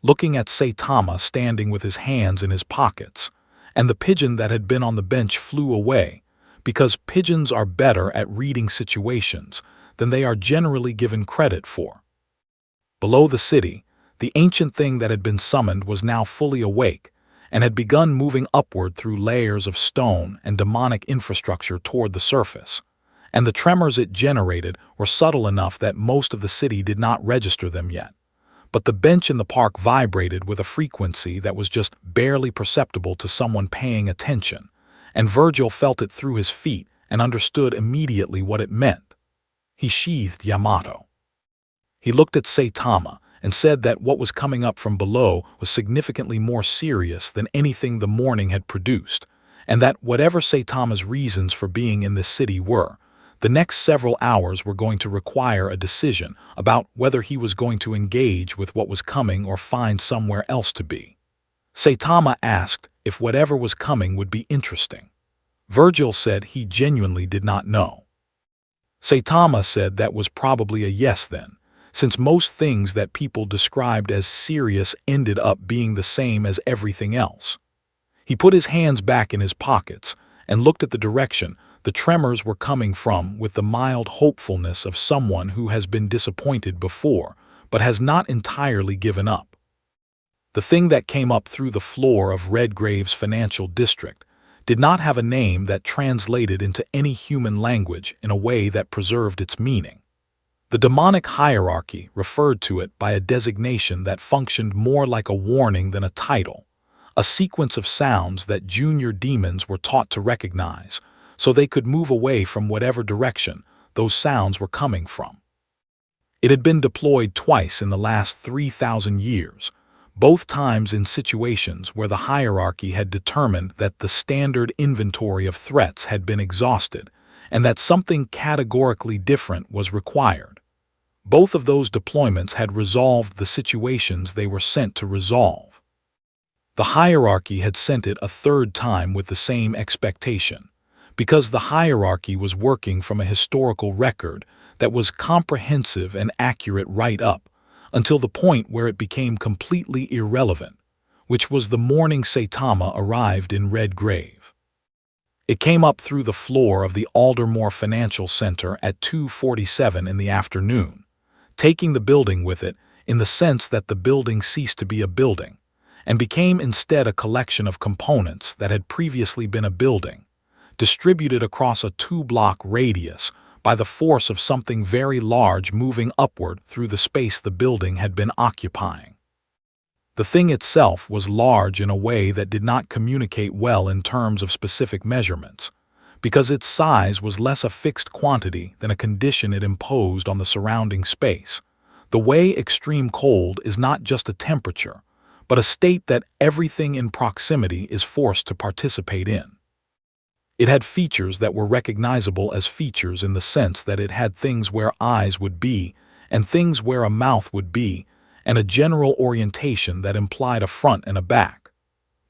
looking at Saitama standing with his hands in his pockets, and the pigeon that had been on the bench flew away, because pigeons are better at reading situations than they are generally given credit for. Below the city, the ancient thing that had been summoned was now fully awake and had begun moving upward through layers of stone and demonic infrastructure toward the surface, and the tremors it generated were subtle enough that most of the city did not register them yet. But the bench in the park vibrated with a frequency that was just barely perceptible to someone paying attention, and Virgil felt it through his feet and understood immediately what it meant. He sheathed Yamato. He looked at Saitama and said that what was coming up from below was significantly more serious than anything the morning had produced, and that whatever Saitama's reasons for being in this city were, the next several hours were going to require a decision about whether he was going to engage with what was coming or find somewhere else to be. Saitama asked if whatever was coming would be interesting. Virgil said he genuinely did not know. Saitama said that was probably a yes then, since most things that people described as serious ended up being the same as everything else. He put his hands back in his pockets and looked at the direction the tremors were coming from with the mild hopefulness of someone who has been disappointed before but has not entirely given up. The thing that came up through the floor of Redgrave's financial district did not have a name that translated into any human language in a way that preserved its meaning. The demonic hierarchy referred to it by a designation that functioned more like a warning than a title, a sequence of sounds that junior demons were taught to recognize, so they could move away from whatever direction those sounds were coming from. It had been deployed twice in the last 3,000 years, both times in situations where the hierarchy had determined that the standard inventory of threats had been exhausted and that something categorically different was required. Both of those deployments had resolved the situations they were sent to resolve. The hierarchy had sent it a third time with the same expectation, because the hierarchy was working from a historical record that was comprehensive and accurate right up until the point where it became completely irrelevant, which was the morning Saitama arrived in Redgrave. It came up through the floor of the Aldermore Financial Center at 2:47 in the afternoon, taking the building with it in the sense that the building ceased to be a building and became instead a collection of components that had previously been a building, distributed across a 2-block radius by the force of something very large moving upward through the space the building had been occupying. The thing itself was large in a way that did not communicate well in terms of specific measurements, because its size was less a fixed quantity than a condition it imposed on the surrounding space, the way extreme cold is not just a temperature, but a state that everything in proximity is forced to participate in. It had features that were recognizable as features in the sense that it had things where eyes would be and things where a mouth would be, and a general orientation that implied a front and a back.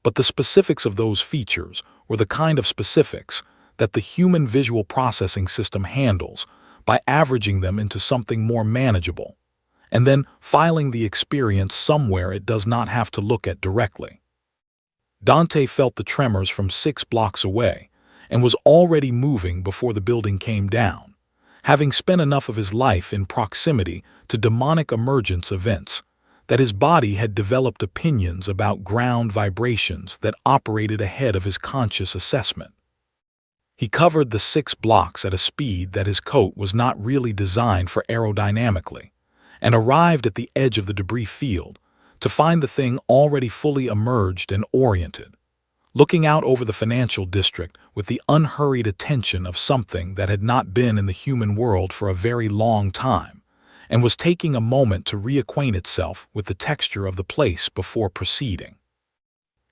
But the specifics of those features were the kind of specifics that the human visual processing system handles by averaging them into something more manageable, and then filing the experience somewhere it does not have to look at directly. Dante felt the tremors from 6 blocks away, and was already moving before the building came down, having spent enough of his life in proximity to demonic emergence events that his body had developed opinions about ground vibrations that operated ahead of his conscious assessment. He covered the 6 blocks at a speed that his coat was not really designed for aerodynamically, and arrived at the edge of the debris field to find the thing already fully emerged and oriented, looking out over the financial district with the unhurried attention of something that had not been in the human world for a very long time, and was taking a moment to reacquaint itself with the texture of the place before proceeding.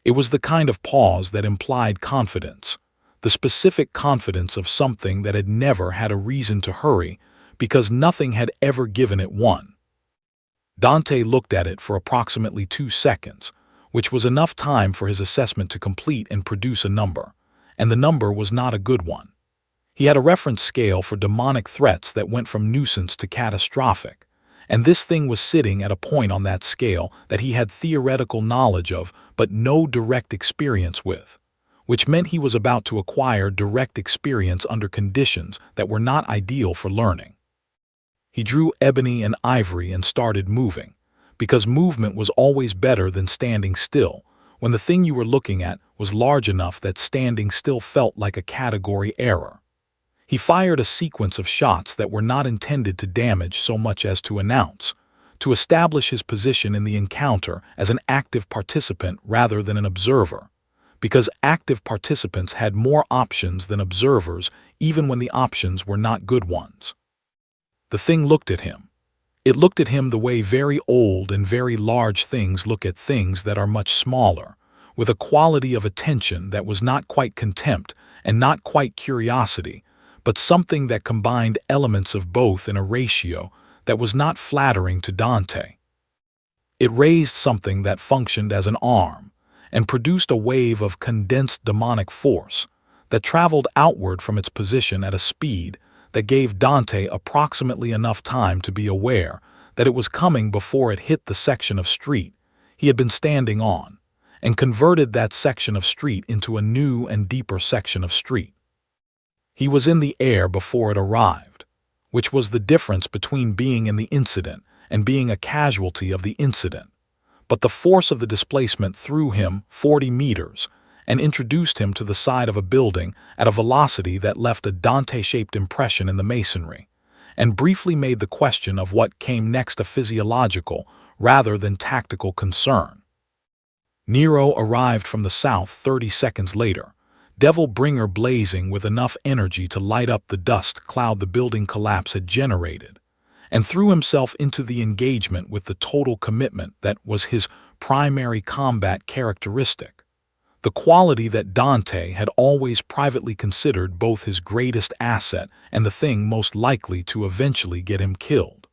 It was the kind of pause that implied confidence, the specific confidence of something that had never had a reason to hurry because nothing had ever given it one. Dante looked at it for approximately 2 seconds, which was enough time for his assessment to complete and produce a number, and the number was not a good one. He had a reference scale for demonic threats that went from nuisance to catastrophic, and this thing was sitting at a point on that scale that he had theoretical knowledge of but no direct experience with, which meant he was about to acquire direct experience under conditions that were not ideal for learning. He drew ebony and ivory and started moving, because movement was always better than standing still when the thing you were looking at was large enough that standing still felt like a category error. He fired a sequence of shots that were not intended to damage so much as to announce, to establish his position in the encounter as an active participant rather than an observer, because active participants had more options than observers even when the options were not good ones. The thing looked at him. It looked at him the way very old and very large things look at things that are much smaller, with a quality of attention that was not quite contempt and not quite curiosity, but something that combined elements of both in a ratio that was not flattering to Dante. It raised something that functioned as an arm and produced a wave of condensed demonic force that traveled outward from its position at a speed that gave Dante approximately enough time to be aware that it was coming before it hit the section of street he had been standing on, and converted that section of street into a new and deeper section of street. He was in the air before it arrived, which was the difference between being in the incident and being a casualty of the incident, but the force of the displacement threw him 40 meters and introduced him to the side of a building at a velocity that left a Dante-shaped impression in the masonry, and briefly made the question of what came next a physiological rather than tactical concern. Nero arrived from the south 30 seconds later, Devil Bringer blazing with enough energy to light up the dust cloud the building collapse had generated, and threw himself into the engagement with the total commitment that was his primary combat characteristic, the quality that Dante had always privately considered both his greatest asset and the thing most likely to eventually get him killed.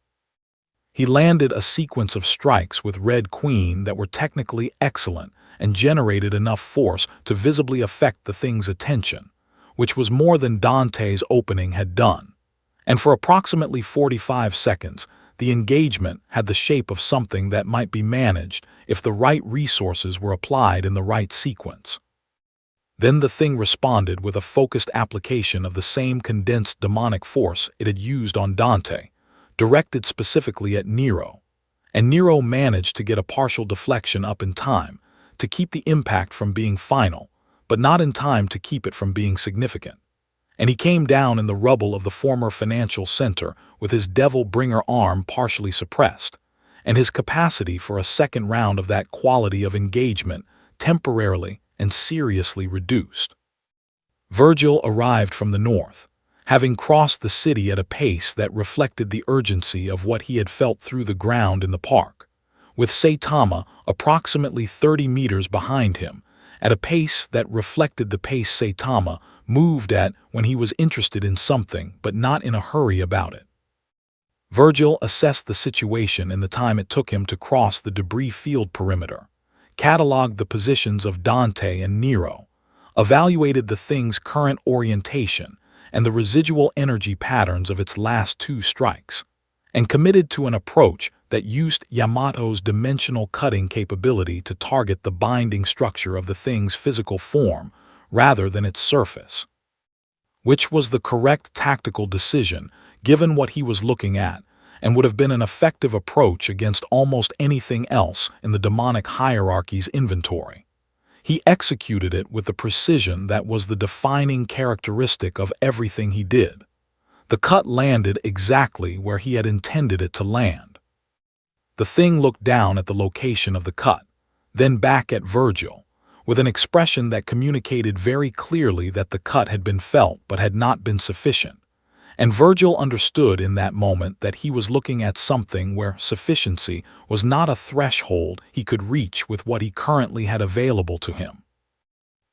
He landed a sequence of strikes with Red Queen that were technically excellent and generated enough force to visibly affect the thing's attention, which was more than Dante's opening had done, and for approximately 45 seconds, the engagement had the shape of something that might be managed if the right resources were applied in the right sequence. Then the thing responded with a focused application of the same condensed demonic force it had used on Dante, directed specifically at Nero, and Nero managed to get a partial deflection up in time to keep the impact from being final, but not in time to keep it from being significant. And he came down in the rubble of the former financial center with his Devil Bringer arm partially suppressed, and his capacity for a second round of that quality of engagement temporarily and seriously reduced. Virgil arrived from the north, having crossed the city at a pace that reflected the urgency of what he had felt through the ground in the park, with Saitama approximately 30 meters behind him, at a pace that reflected the pace Saitama moved at when he was interested in something but not in a hurry about it. Virgil assessed the situation in the time it took him to cross the debris field perimeter, cataloged the positions of Dante and Nero, evaluated the thing's current orientation and the residual energy patterns of its last 2 strikes, and committed to an approach that used Yamato's dimensional cutting capability to target the binding structure of the thing's physical form rather than its surface, which was the correct tactical decision given what he was looking at, and would have been an effective approach against almost anything else in the demonic hierarchy's inventory. He executed it with the precision that was the defining characteristic of everything he did. The cut landed exactly where he had intended it to land. The thing looked down at the location of the cut, then back at Virgil, with an expression that communicated very clearly that the cut had been felt but had not been sufficient. And Virgil understood in that moment that he was looking at something where sufficiency was not a threshold he could reach with what he currently had available to him.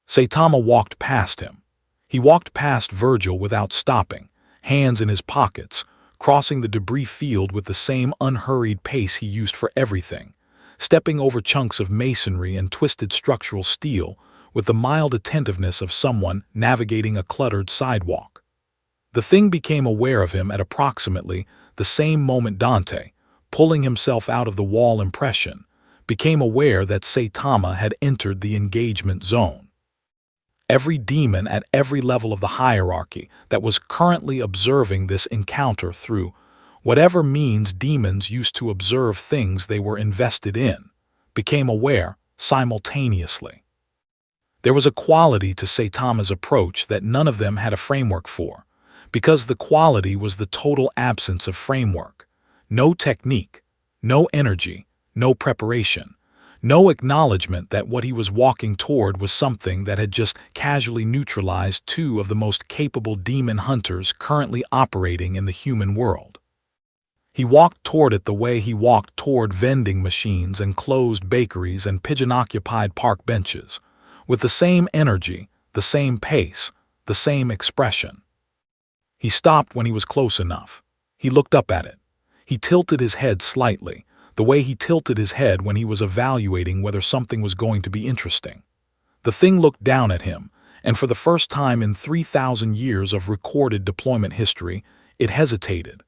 Saitama walked past him. He walked past Virgil without stopping, hands in his pockets, crossing the debris field with the same unhurried pace he used for everything, stepping over chunks of masonry and twisted structural steel with the mild attentiveness of someone navigating a cluttered sidewalk. The thing became aware of him at approximately the same moment Dante, pulling himself out of the wall impression, became aware that Saitama had entered the engagement zone. Every demon at every level of the hierarchy that was currently observing this encounter through whatever means demons used to observe things they were invested in, became aware simultaneously. There was a quality to Saitama's approach that none of them had a framework for, because the quality was the total absence of framework. No technique, no energy, no preparation, no acknowledgement that what he was walking toward was something that had just casually neutralized two of the most capable demon hunters currently operating in the human world. He walked toward it the way he walked toward vending machines and closed bakeries and pigeon-occupied park benches, with the same energy, the same pace, the same expression. He stopped when he was close enough. He looked up at it. He tilted his head slightly, the way he tilted his head when he was evaluating whether something was going to be interesting. The thing looked down at him, and for the first time in 3,000 years of recorded deployment history, it hesitated.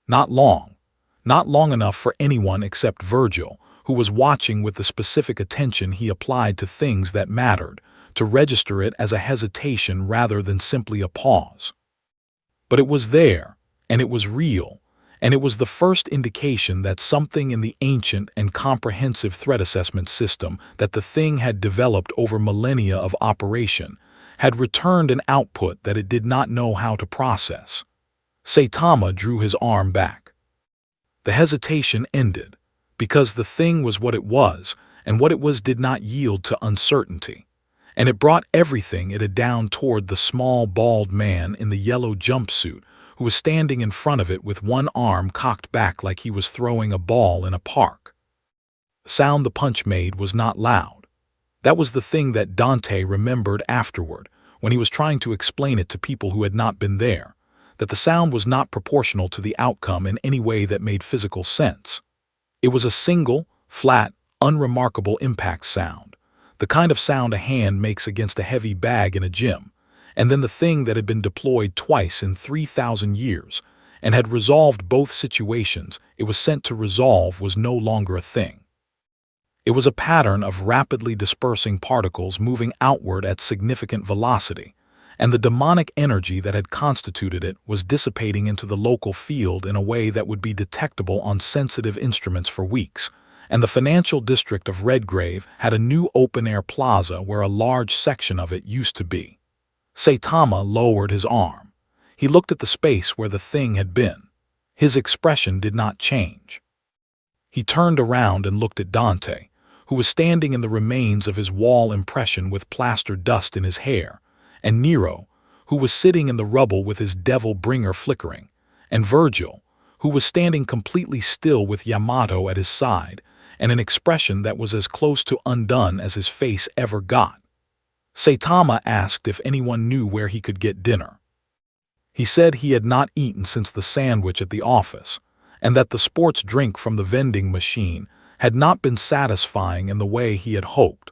Not long. Not long enough for anyone except Virgil, who was watching with the specific attention he applied to things that mattered, to register it as a hesitation rather than simply a pause. But it was there, and it was real, and it was the first indication that something in the ancient and comprehensive threat assessment system that the thing had developed over millennia of operation had returned an output that it did not know how to process. Saitama drew his arm back. The hesitation ended, because the thing was what it was, and what it was did not yield to uncertainty. And it brought everything it had down toward the small, bald man in the yellow jumpsuit who was standing in front of it with one arm cocked back like he was throwing a ball in a park. The sound the punch made was not loud. That was the thing that Dante remembered afterward, when he was trying to explain it to people who had not been there, that the sound was not proportional to the outcome in any way that made physical sense. It was a single, flat, unremarkable impact sound, the kind of sound a hand makes against a heavy bag in a gym, and then the thing that had been deployed twice in 3,000 years and had resolved both situations it was sent to resolve was no longer a thing. It was a pattern of rapidly dispersing particles moving outward at significant velocity, and the demonic energy that had constituted it was dissipating into the local field in a way that would be detectable on sensitive instruments for weeks, and the financial district of Redgrave had a new open-air plaza where a large section of it used to be. Saitama lowered his arm. He looked at the space where the thing had been. His expression did not change. He turned around and looked at Dante, who was standing in the remains of his wall impression with plaster dust in his hair, and Nero, who was sitting in the rubble with his devil bringer flickering, and Virgil, who was standing completely still with Yamato at his side, and an expression that was as close to undone as his face ever got. Saitama asked if anyone knew where he could get dinner. He said he had not eaten since the sandwich at the office, and that the sports drink from the vending machine had not been satisfying in the way he had hoped.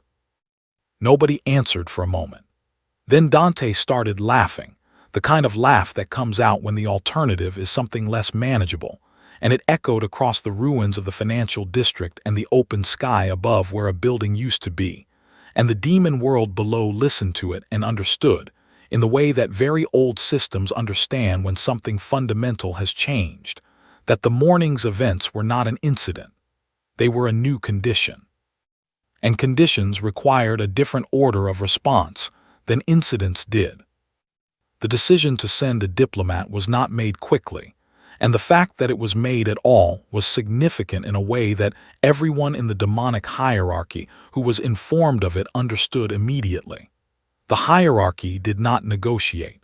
Nobody answered for a moment. Then Dante started laughing, the kind of laugh that comes out when the alternative is something less manageable, and it echoed across the ruins of the financial district and the open sky above where a building used to be, and the demon world below listened to it and understood, in the way that very old systems understand when something fundamental has changed, that the morning's events were not an incident. They were a new condition. and conditions required a different order of response than incidents did. The decision to send a diplomat was not made quickly, and the fact that it was made at all was significant in a way that everyone in the demonic hierarchy who was informed of it understood immediately. The hierarchy did not negotiate.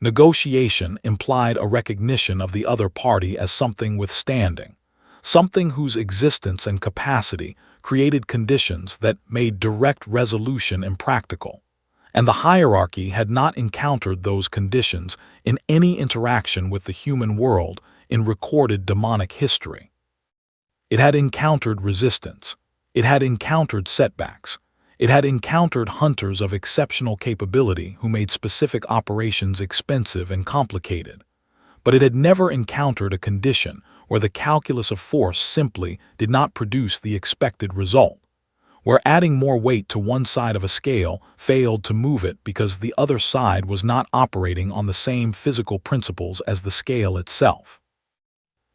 Negotiation implied a recognition of the other party as something with standing, something whose existence and capacity created conditions that made direct resolution impractical. And the hierarchy had not encountered those conditions in any interaction with the human world in recorded demonic history. It had encountered resistance. It had encountered setbacks. It had encountered hunters of exceptional capability who made specific operations expensive and complicated. But it had never encountered a condition where the calculus of force simply did not produce the expected result, where adding more weight to one side of a scale failed to move it because the other side was not operating on the same physical principles as the scale itself.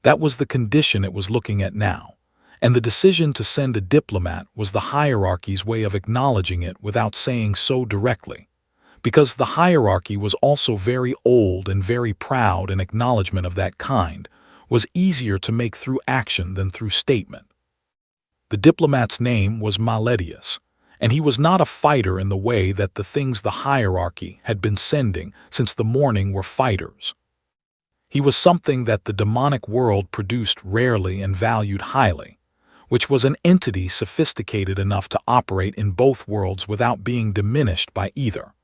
That was the condition it was looking at now, and the decision to send a diplomat was the hierarchy's way of acknowledging it without saying so directly, because the hierarchy was also very old and very proud. An acknowledgement of that kind was easier to make through action than through statement. The diplomat's name was Malletius, and he was not a fighter in the way that the things the hierarchy had been sending since the morning were fighters. He was something that the demonic world produced rarely and valued highly, which was an entity sophisticated enough to operate in both worlds without being diminished by either,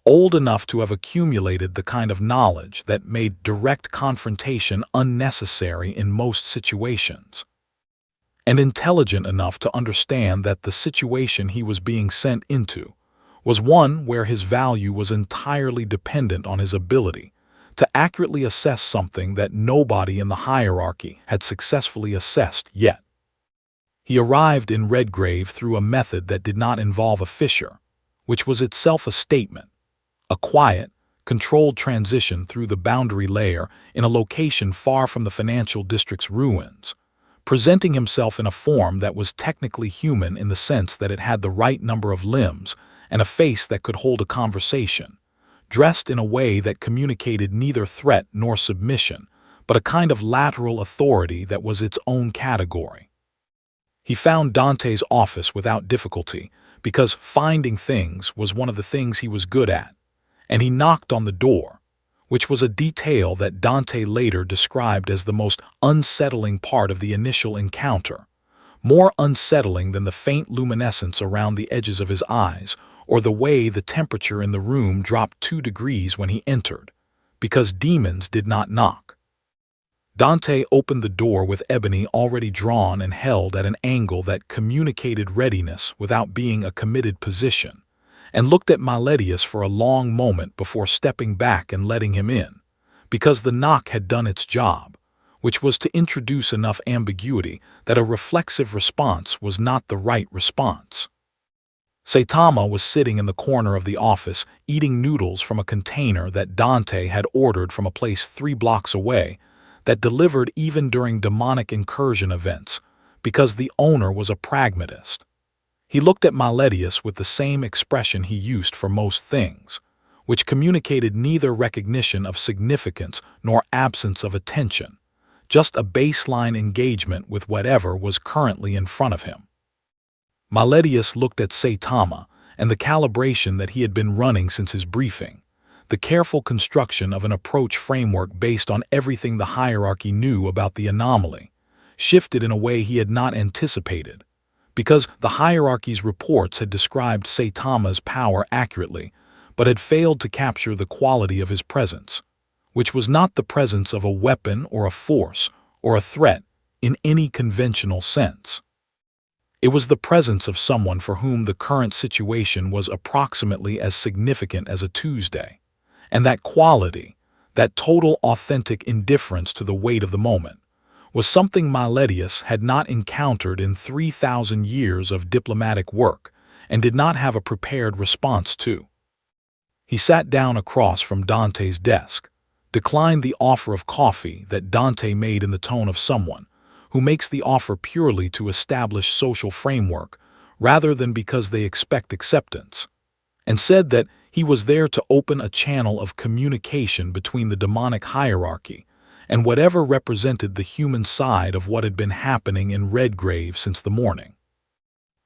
old enough to have accumulated the kind of knowledge that made direct confrontation unnecessary in most situations, and intelligent enough to understand that the situation he was being sent into was one where his value was entirely dependent on his ability to accurately assess something that nobody in the hierarchy had successfully assessed yet. He arrived in Redgrave through a method that did not involve a fissure, which was itself a statement, a quiet, controlled transition through the boundary layer in a location far from the financial district's ruins, presenting himself in a form that was technically human in the sense that it had the right number of limbs and a face that could hold a conversation, dressed in a way that communicated neither threat nor submission, but a kind of lateral authority that was its own category. He found Dante's office without difficulty because finding things was one of the things he was good at, and he knocked on the door, which was a detail that Dante later described as the most unsettling part of the initial encounter, more unsettling than the faint luminescence around the edges of his eyes or the way the temperature in the room dropped 2 degrees when he entered, because demons did not knock. Dante opened the door with ebony already drawn and held at an angle that communicated readiness without being a committed position, and looked at Malletius for a long moment before stepping back and letting him in, because the knock had done its job, which was to introduce enough ambiguity that a reflexive response was not the right response. Saitama was sitting in the corner of the office eating noodles from a container that Dante had ordered from a place 3 blocks away that delivered even during demonic incursion events, because the owner was a pragmatist. He looked at Malletius with the same expression he used for most things, which communicated neither recognition of significance nor absence of attention, just a baseline engagement with whatever was currently in front of him. Malletius looked at Saitama and the calibration that he had been running since his briefing, the careful construction of an approach framework based on everything the hierarchy knew about the anomaly, shifted in a way he had not anticipated, because the hierarchy's reports had described Saitama's power accurately, but had failed to capture the quality of his presence, which was not the presence of a weapon or a force or a threat in any conventional sense. It was the presence of someone for whom the current situation was approximately as significant as a Tuesday, and that quality, that total authentic indifference to the weight of the moment, was something Malletius had not encountered in 3,000 years of diplomatic work and did not have a prepared response to. He sat down across from Dante's desk, declined the offer of coffee that Dante made in the tone of someone who makes the offer purely to establish social framework rather than because they expect acceptance, and said that he was there to open a channel of communication between the demonic hierarchy and whatever represented the human side of what had been happening in Redgrave since the morning.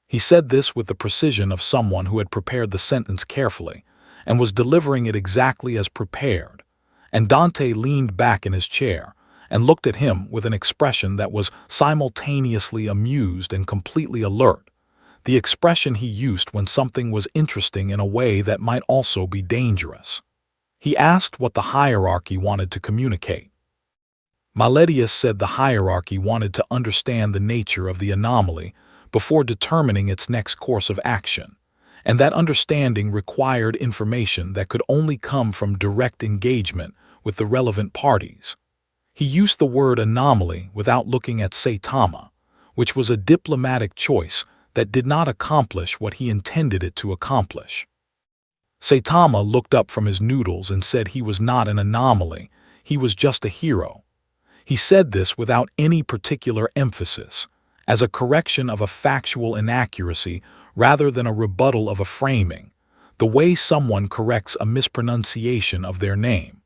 He said this with the precision of someone who had prepared the sentence carefully and was delivering it exactly as prepared, and Dante leaned back in his chair and looked at him with an expression that was simultaneously amused and completely alert, the expression he used when something was interesting in a way that might also be dangerous. He asked what the hierarchy wanted to communicate. Malletius said the hierarchy wanted to understand the nature of the anomaly before determining its next course of action, and that understanding required information that could only come from direct engagement with the relevant parties. He used the word anomaly without looking at Saitama, which was a diplomatic choice that did not accomplish what he intended it to accomplish. Saitama looked up from his noodles and said he was not an anomaly, he was just a hero. He said this without any particular emphasis, as a correction of a factual inaccuracy rather than a rebuttal of a framing, the way someone corrects a mispronunciation of their name.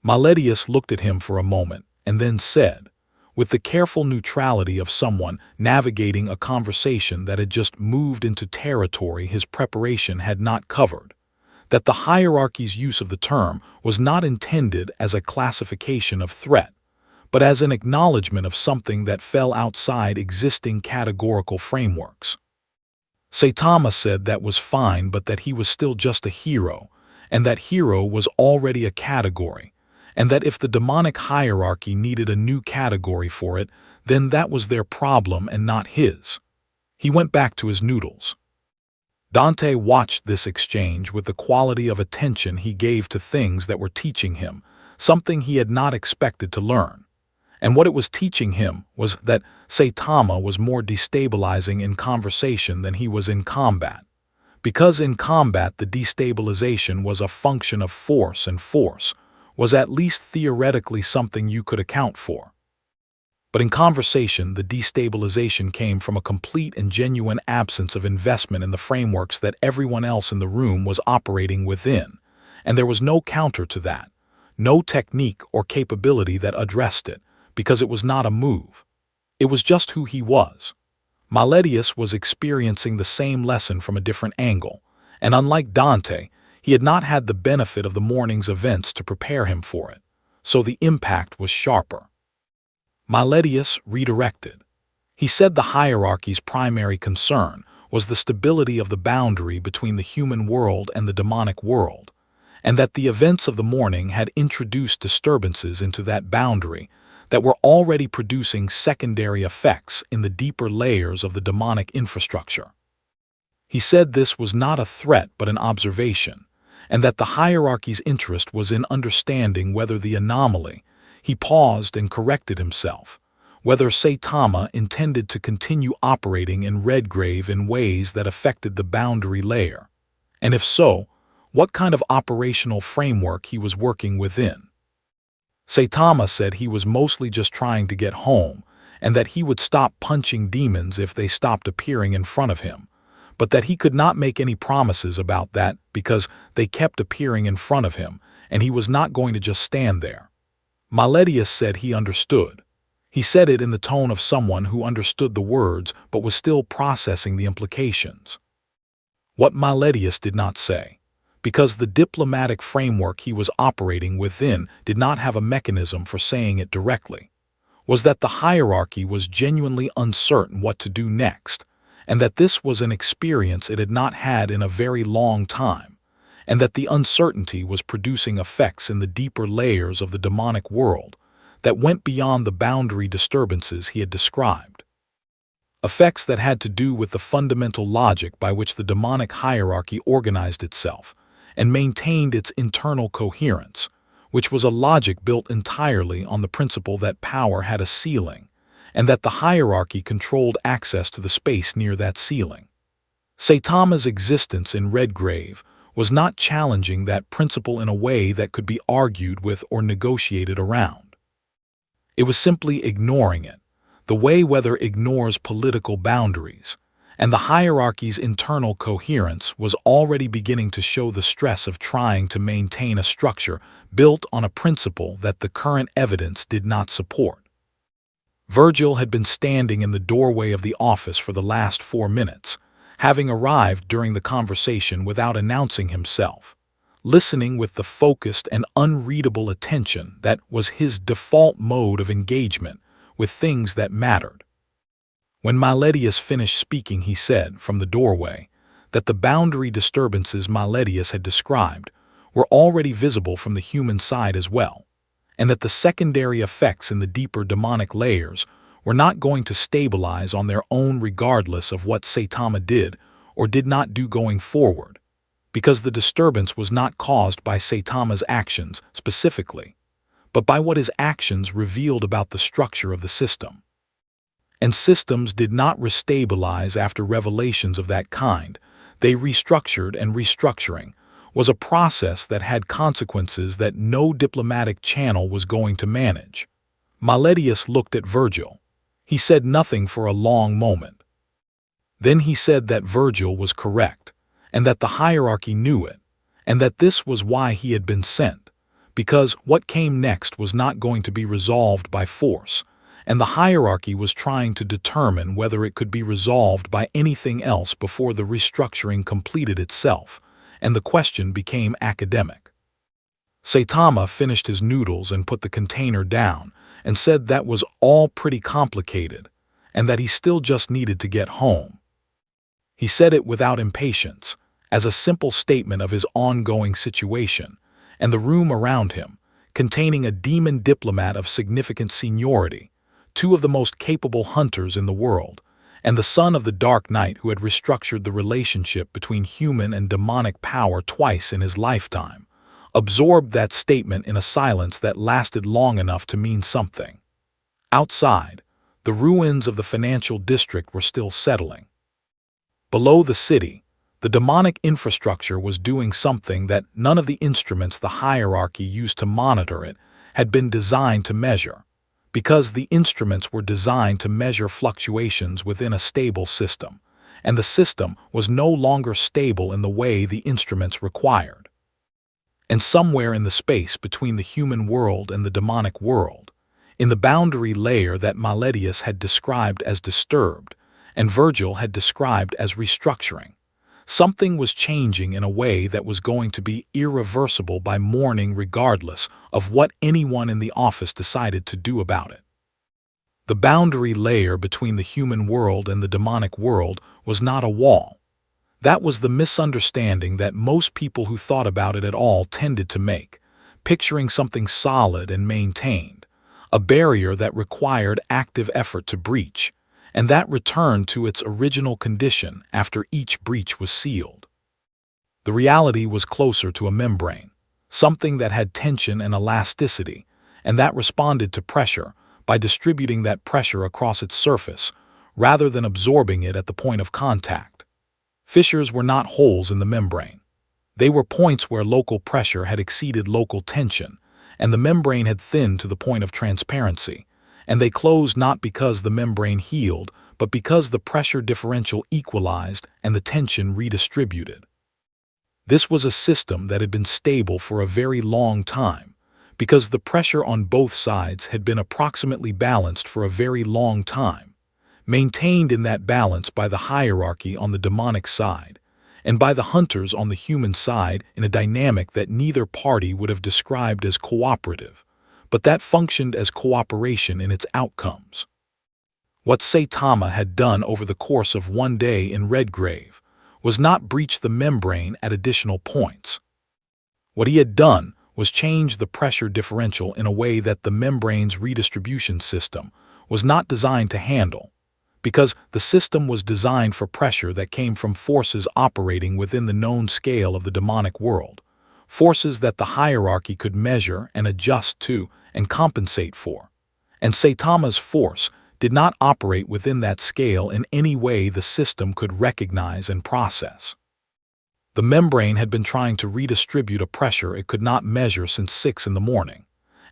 Malletius looked at him for a moment and then said, with the careful neutrality of someone navigating a conversation that had just moved into territory his preparation had not covered, that the hierarchy's use of the term was not intended as a classification of threat, but as an acknowledgement of something that fell outside existing categorical frameworks. Saitama said that was fine, but that he was still just a hero, and that hero was already a category, and that if the demonic hierarchy needed a new category for it, then that was their problem and not his. He went back to his noodles. Dante watched this exchange with the quality of attention he gave to things that were teaching him, something he had not expected to learn. And what it was teaching him was that Saitama was more destabilizing in conversation than he was in combat, because in combat the destabilization was a function of force, and force was at least theoretically something you could account for. But in conversation, the destabilization came from a complete and genuine absence of investment in the frameworks that everyone else in the room was operating within, and there was no counter to that, no technique or capability that addressed it, because it was not a move. It was just who he was. Malletius was experiencing the same lesson from a different angle, and unlike Dante, he had not had the benefit of the morning's events to prepare him for it, so the impact was sharper. Malletius redirected. He said the hierarchy's primary concern was the stability of the boundary between the human world and the demonic world, and that the events of the morning had introduced disturbances into that boundary that were already producing secondary effects in the deeper layers of the demonic infrastructure. He said this was not a threat but an observation, and that the hierarchy's interest was in understanding whether the anomaly, he paused and corrected himself, whether Saitama intended to continue operating in Redgrave in ways that affected the boundary layer, and if so, what kind of operational framework he was working within. Saitama said he was mostly just trying to get home, and that he would stop punching demons if they stopped appearing in front of him, but that he could not make any promises about that because they kept appearing in front of him, and he was not going to just stand there. Malletius said he understood. He said it in the tone of someone who understood the words but was still processing the implications. What Malletius did not say, because the diplomatic framework he was operating within did not have a mechanism for saying it directly, was that the hierarchy was genuinely uncertain what to do next, and that this was an experience it had not had in a very long time, and that the uncertainty was producing effects in the deeper layers of the demonic world that went beyond the boundary disturbances he had described. Effects that had to do with the fundamental logic by which the demonic hierarchy organized itself and maintained its internal coherence, which was a logic built entirely on the principle that power had a ceiling, and that the hierarchy controlled access to the space near that ceiling. Saitama's existence in Redgrave was not challenging that principle in a way that could be argued with or negotiated around. It was simply ignoring it, the way weather ignores political boundaries, and the hierarchy's internal coherence was already beginning to show the stress of trying to maintain a structure built on a principle that the current evidence did not support. Virgil had been standing in the doorway of the office for the last 4 minutes, having arrived during the conversation without announcing himself, listening with the focused and unreadable attention that was his default mode of engagement with things that mattered. When Malletius finished speaking, he said, from the doorway, that the boundary disturbances Malletius had described were already visible from the human side as well, and that the secondary effects in the deeper demonic layers were not going to stabilize on their own regardless of what Saitama did or did not do going forward, because the disturbance was not caused by Saitama's actions specifically, but by what his actions revealed about the structure of the system. And systems did not restabilize after revelations of that kind. They restructured, and restructuring was a process that had consequences that no diplomatic channel was going to manage. Malletius looked at Virgil. He said nothing for a long moment. Then he said that Virgil was correct, and that the hierarchy knew it, and that this was why he had been sent, because what came next was not going to be resolved by force, and the hierarchy was trying to determine whether it could be resolved by anything else before the restructuring completed itself, and the question became academic. Saitama finished his noodles and put the container down, and said that was all pretty complicated, and that he still just needed to get home. He said it without impatience, as a simple statement of his ongoing situation, and the room around him, containing a demon diplomat of significant seniority, 2 of the most capable hunters in the world, and the son of the Dark Knight who had restructured the relationship between human and demonic power twice in his lifetime, absorbed that statement in a silence that lasted long enough to mean something. Outside, the ruins of the financial district were still settling. Below the city, the demonic infrastructure was doing something that none of the instruments the hierarchy used to monitor it had been designed to measure, because the instruments were designed to measure fluctuations within a stable system, and the system was no longer stable in the way the instruments required. And somewhere in the space between the human world and the demonic world, in the boundary layer that Malletius had described as disturbed, and Virgil had described as restructuring, something was changing in a way that was going to be irreversible by morning regardless of what anyone in the office decided to do about it. The boundary layer between the human world and the demonic world was not a wall. That was the misunderstanding that most people who thought about it at all tended to make, picturing something solid and maintained, a barrier that required active effort to breach, and that returned to its original condition after each breach was sealed. The reality was closer to a membrane, something that had tension and elasticity, and that responded to pressure by distributing that pressure across its surface, rather than absorbing it at the point of contact. Fissures were not holes in the membrane. They were points where local pressure had exceeded local tension, and the membrane had thinned to the point of transparency, and they closed not because the membrane healed, but because the pressure differential equalized and the tension redistributed. This was a system that had been stable for a very long time, because the pressure on both sides had been approximately balanced for a very long time, maintained in that balance by the hierarchy on the demonic side, and by the hunters on the human side in a dynamic that neither party would have described as cooperative, but that functioned as cooperation in its outcomes. What Saitama had done over the course of one day in Redgrave was not breach the membrane at additional points. What he had done was change the pressure differential in a way that the membrane's redistribution system was not designed to handle, because the system was designed for pressure that came from forces operating within the known scale of the demonic world, forces that the hierarchy could measure and adjust to and compensate for, and Saitama's force did not operate within that scale in any way the system could recognize and process. The membrane had been trying to redistribute a pressure it could not measure since 6 in the morning,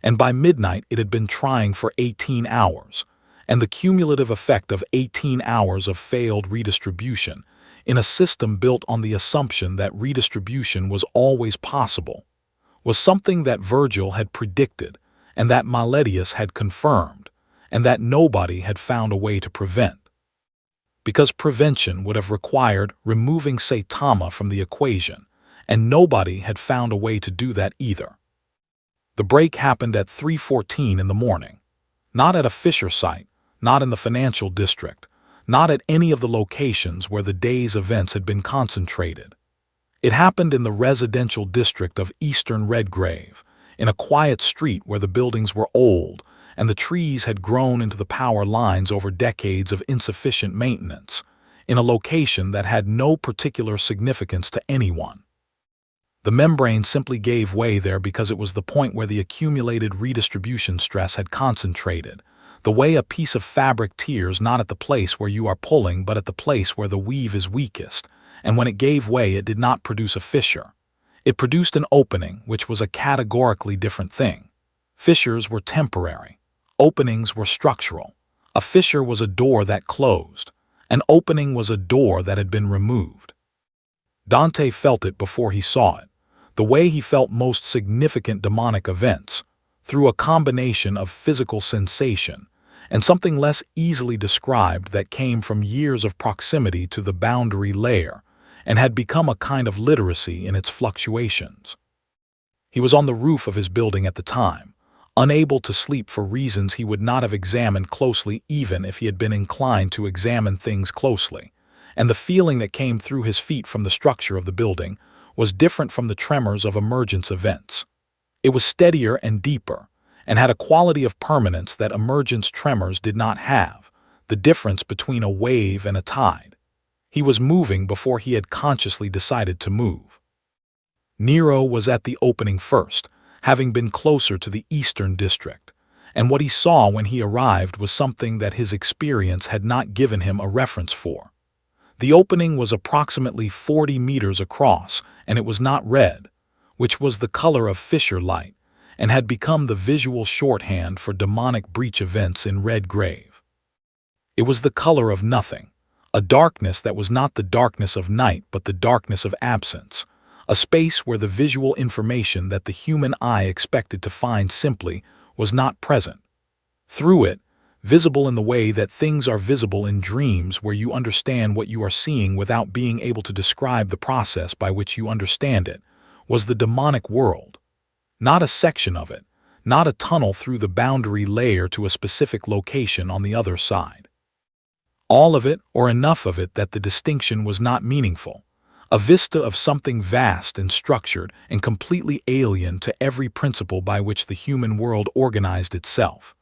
and by midnight it had been trying for 18 hours, and the cumulative effect of 18 hours of failed redistribution in a system built on the assumption that redistribution was always possible was something that Virgil had predicted and that Malletius had confirmed, and that nobody had found a way to prevent. Because prevention would have required removing Saitama from the equation, and nobody had found a way to do that either. The break happened at 3:14 in the morning, not at a Fisher site, not in the financial district, not at any of the locations where the day's events had been concentrated. It happened in the residential district of Eastern Redgrave, in a quiet street where the buildings were old and the trees had grown into the power lines over decades of insufficient maintenance, in a location that had no particular significance to anyone. The membrane simply gave way there because it was the point where the accumulated redistribution stress had concentrated, the way a piece of fabric tears not at the place where you are pulling but at the place where the weave is weakest, and when it gave way it did not produce a fissure. It produced an opening, which was a categorically different thing. Fissures were temporary. Openings were structural. A fissure was a door that closed. An opening was a door that had been removed. Dante felt it before he saw it, the way he felt most significant demonic events, through a combination of physical sensation and something less easily described that came from years of proximity to the boundary layer and had become a kind of literacy in its fluctuations. He was on the roof of his building at the time, unable to sleep for reasons he would not have examined closely even if he had been inclined to examine things closely, and the feeling that came through his feet from the structure of the building was different from the tremors of emergence events. It was steadier and deeper, and had a quality of permanence that emergence tremors did not have, the difference between a wave and a tide. He was moving before he had consciously decided to move. Nero was at the opening first, having been closer to the Eastern District, and what he saw when he arrived was something that his experience had not given him a reference for. The opening was approximately 40 meters across, and it was not red, which was the color of fissure light, and had become the visual shorthand for demonic breach events in Redgrave. It was the color of nothing, a darkness that was not the darkness of night but the darkness of absence, a space where the visual information that the human eye expected to find simply was not present. Through it, visible in the way that things are visible in dreams where you understand what you are seeing without being able to describe the process by which you understand it, was the demonic world. Not a section of it, not a tunnel through the boundary layer to a specific location on the other side. All of it or enough of it that the distinction was not meaningful, a vista of something vast and structured and completely alien to every principle by which the human world organized itself,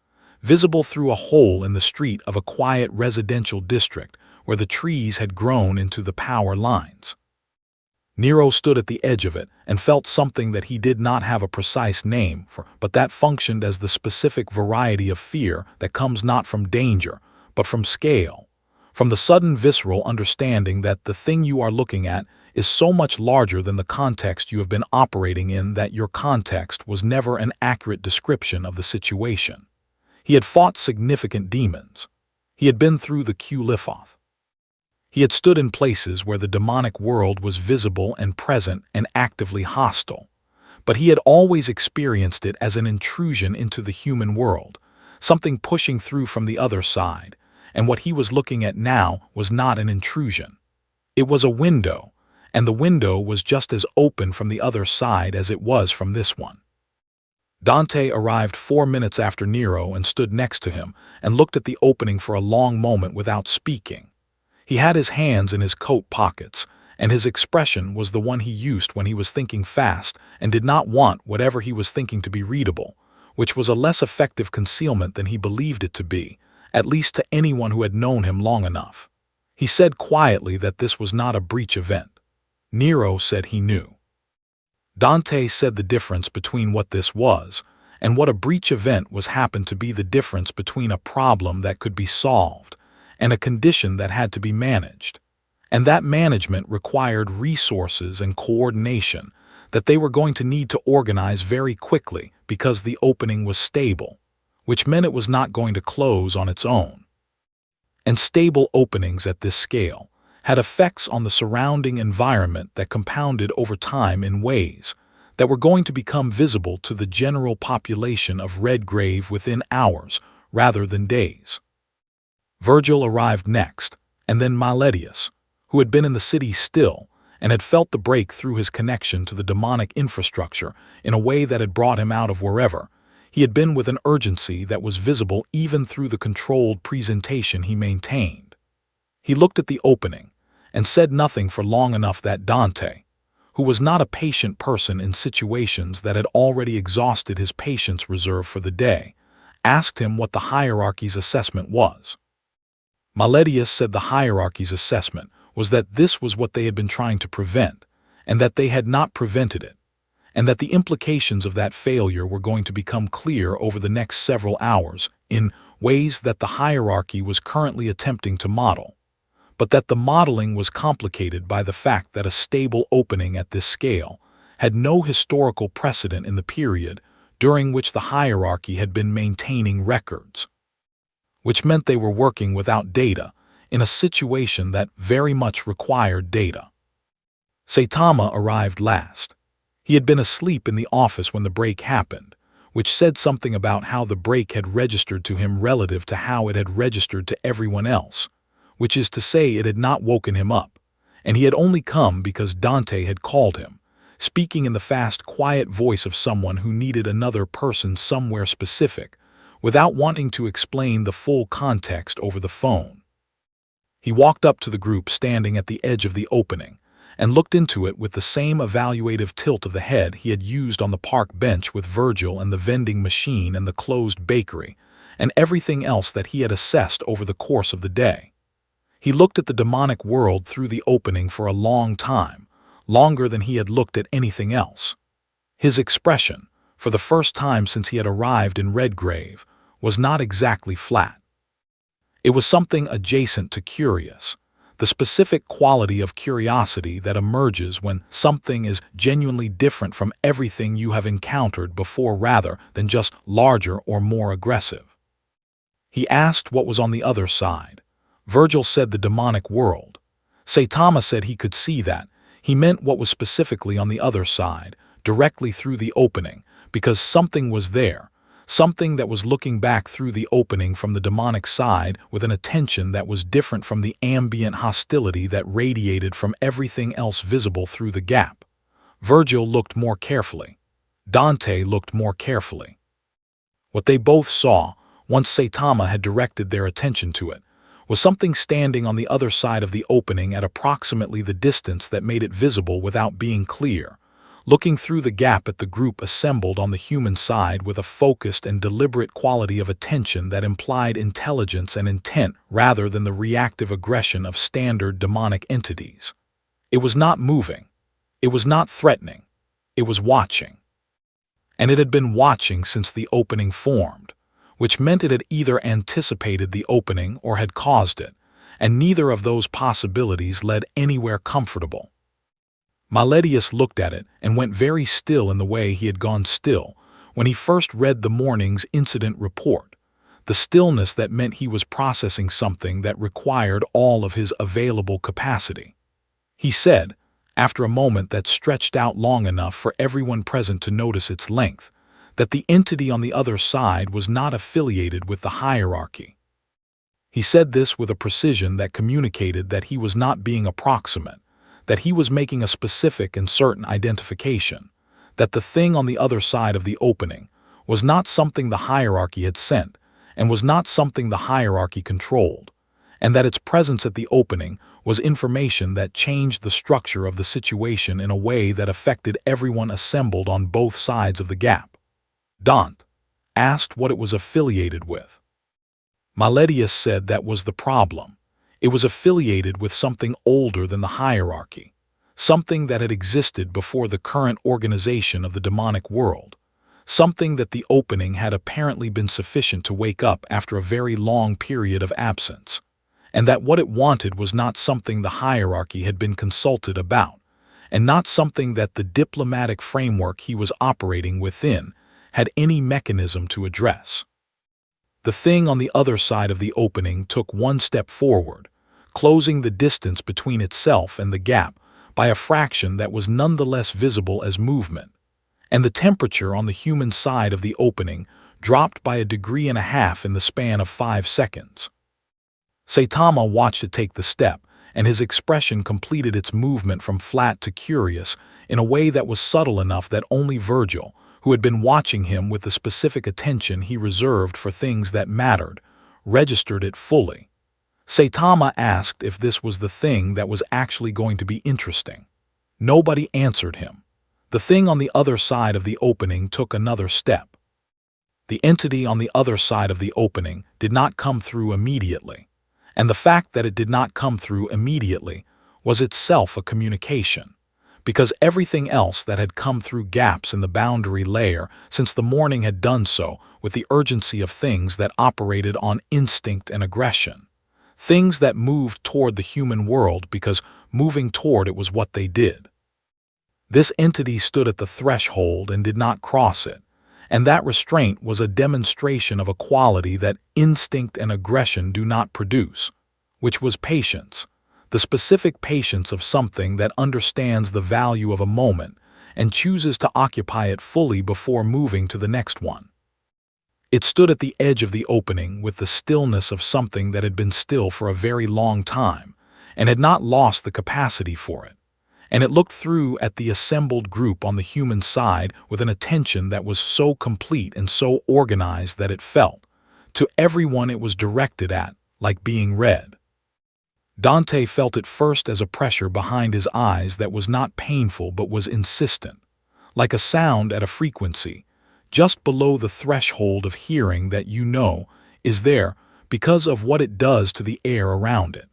visible through a hole in the street of a quiet residential district where the trees had grown into the power lines. Nero stood at the edge of it and felt something that he did not have a precise name for, but that functioned as the specific variety of fear that comes not from danger, but from scale, from the sudden visceral understanding that the thing you are looking at is so much larger than the context you have been operating in that your context was never an accurate description of the situation. He had fought significant demons. He had been through the Qlifoth. He had stood in places where the demonic world was visible and present and actively hostile, but he had always experienced it as an intrusion into the human world, something pushing through from the other side, and what he was looking at now was not an intrusion. It was a window, and the window was just as open from the other side as it was from this one. Dante arrived 4 minutes after Nero and stood next to him and looked at the opening for a long moment without speaking. He had his hands in his coat pockets, and his expression was the one he used when he was thinking fast and did not want whatever he was thinking to be readable, which was a less effective concealment than he believed it to be, at least to anyone who had known him long enough. He said quietly that this was not a breach event. Nero said he knew. Dante said the difference between what this was and what a breach event was happened to be the difference between a problem that could be solved and a condition that had to be managed, and that management required resources and coordination that they were going to need to organize very quickly because the opening was stable, which meant it was not going to close on its own. And stable openings at this scale had effects on the surrounding environment that compounded over time in ways that were going to become visible to the general population of Redgrave within hours rather than days. Virgil arrived next, and then Malletius, who had been in the city still and had felt the break through his connection to the demonic infrastructure in a way that had brought him out of wherever he had been with an urgency that was visible even through the controlled presentation he maintained. He looked at the opening and said nothing for long enough that Dante, who was not a patient person in situations that had already exhausted his patience reserve for the day, asked him what the hierarchy's assessment was. Malletius said the hierarchy's assessment was that this was what they had been trying to prevent, and that they had not prevented it, and that the implications of that failure were going to become clear over the next several hours in ways that the hierarchy was currently attempting to model, but that the modeling was complicated by the fact that a stable opening at this scale had no historical precedent in the period during which the hierarchy had been maintaining records, which meant they were working without data in a situation that very much required data. Saitama arrived last. He had been asleep in the office when the break happened, which said something about how the break had registered to him relative to how it had registered to everyone else, which is to say it had not woken him up, and he had only come because Dante had called him, speaking in the fast, quiet voice of someone who needed another person somewhere specific, without wanting to explain the full context over the phone. He walked up to the group standing at the edge of the opening, and looked into it with the same evaluative tilt of the head he had used on the park bench with Virgil and the vending machine and the closed bakery, and everything else that he had assessed over the course of the day. He looked at the demonic world through the opening for a long time, longer than he had looked at anything else. His expression, for the first time since he had arrived in Redgrave, was not exactly flat. It was something adjacent to curious, the specific quality of curiosity that emerges when something is genuinely different from everything you have encountered before rather than just larger or more aggressive. He asked what was on the other side. Virgil said the demonic world. Saitama said he could see that. He meant what was specifically on the other side, directly through the opening, because something was there, something that was looking back through the opening from the demonic side with an attention that was different from the ambient hostility that radiated from everything else visible through the gap. Virgil looked more carefully. Dante looked more carefully. What they both saw, once Saitama had directed their attention to it, was something standing on the other side of the opening at approximately the distance that made it visible without being clear, looking through the gap at the group assembled on the human side with a focused and deliberate quality of attention that implied intelligence and intent rather than the reactive aggression of standard demonic entities. It was not moving. It was not threatening. It was watching. And it had been watching since the opening formed, which meant it had either anticipated the opening or had caused it, and neither of those possibilities led anywhere comfortable. Malletius looked at it and went very still in the way he had gone still when he first read the morning's incident report, the stillness that meant he was processing something that required all of his available capacity. He said, after a moment that stretched out long enough for everyone present to notice its length, that the entity on the other side was not affiliated with the hierarchy. He said this with a precision that communicated that he was not being approximate, that he was making a specific and certain identification, that the thing on the other side of the opening was not something the hierarchy had sent, and was not something the hierarchy controlled, and that its presence at the opening was information that changed the structure of the situation in a way that affected everyone assembled on both sides of the gap. Dante asked what it was affiliated with. Malletius said that was the problem. It was affiliated with something older than the hierarchy, something that had existed before the current organization of the demonic world, something that the opening had apparently been sufficient to wake up after a very long period of absence, and that what it wanted was not something the hierarchy had been consulted about, and not something that the diplomatic framework he was operating within had any mechanism to address. The thing on the other side of the opening took one step forward, closing the distance between itself and the gap by a fraction that was nonetheless visible as movement, and the temperature on the human side of the opening dropped by 1.5 degrees in the span of 5 seconds. Saitama watched it take the step, and his expression completed its movement from flat to curious in a way that was subtle enough that only Virgil, who had been watching him with the specific attention he reserved for things that mattered, registered it fully. Saitama asked if this was the thing that was actually going to be interesting. Nobody answered him. The thing on the other side of the opening took another step. The entity on the other side of the opening did not come through immediately, and the fact that it did not come through immediately was itself a communication, because everything else that had come through gaps in the boundary layer since the morning had done so with the urgency of things that operated on instinct and aggression, things that moved toward the human world because moving toward it was what they did. This entity stood at the threshold and did not cross it, and that restraint was a demonstration of a quality that instinct and aggression do not produce, which was patience, the specific patience of something that understands the value of a moment and chooses to occupy it fully before moving to the next one. It stood at the edge of the opening with the stillness of something that had been still for a very long time and had not lost the capacity for it. And it looked through at the assembled group on the human side with an attention that was so complete and so organized that it felt, to everyone it was directed at, like being read. Dante felt it first as a pressure behind his eyes that was not painful but was insistent, like a sound at a frequency, just below the threshold of hearing that is there because of what it does to the air around it.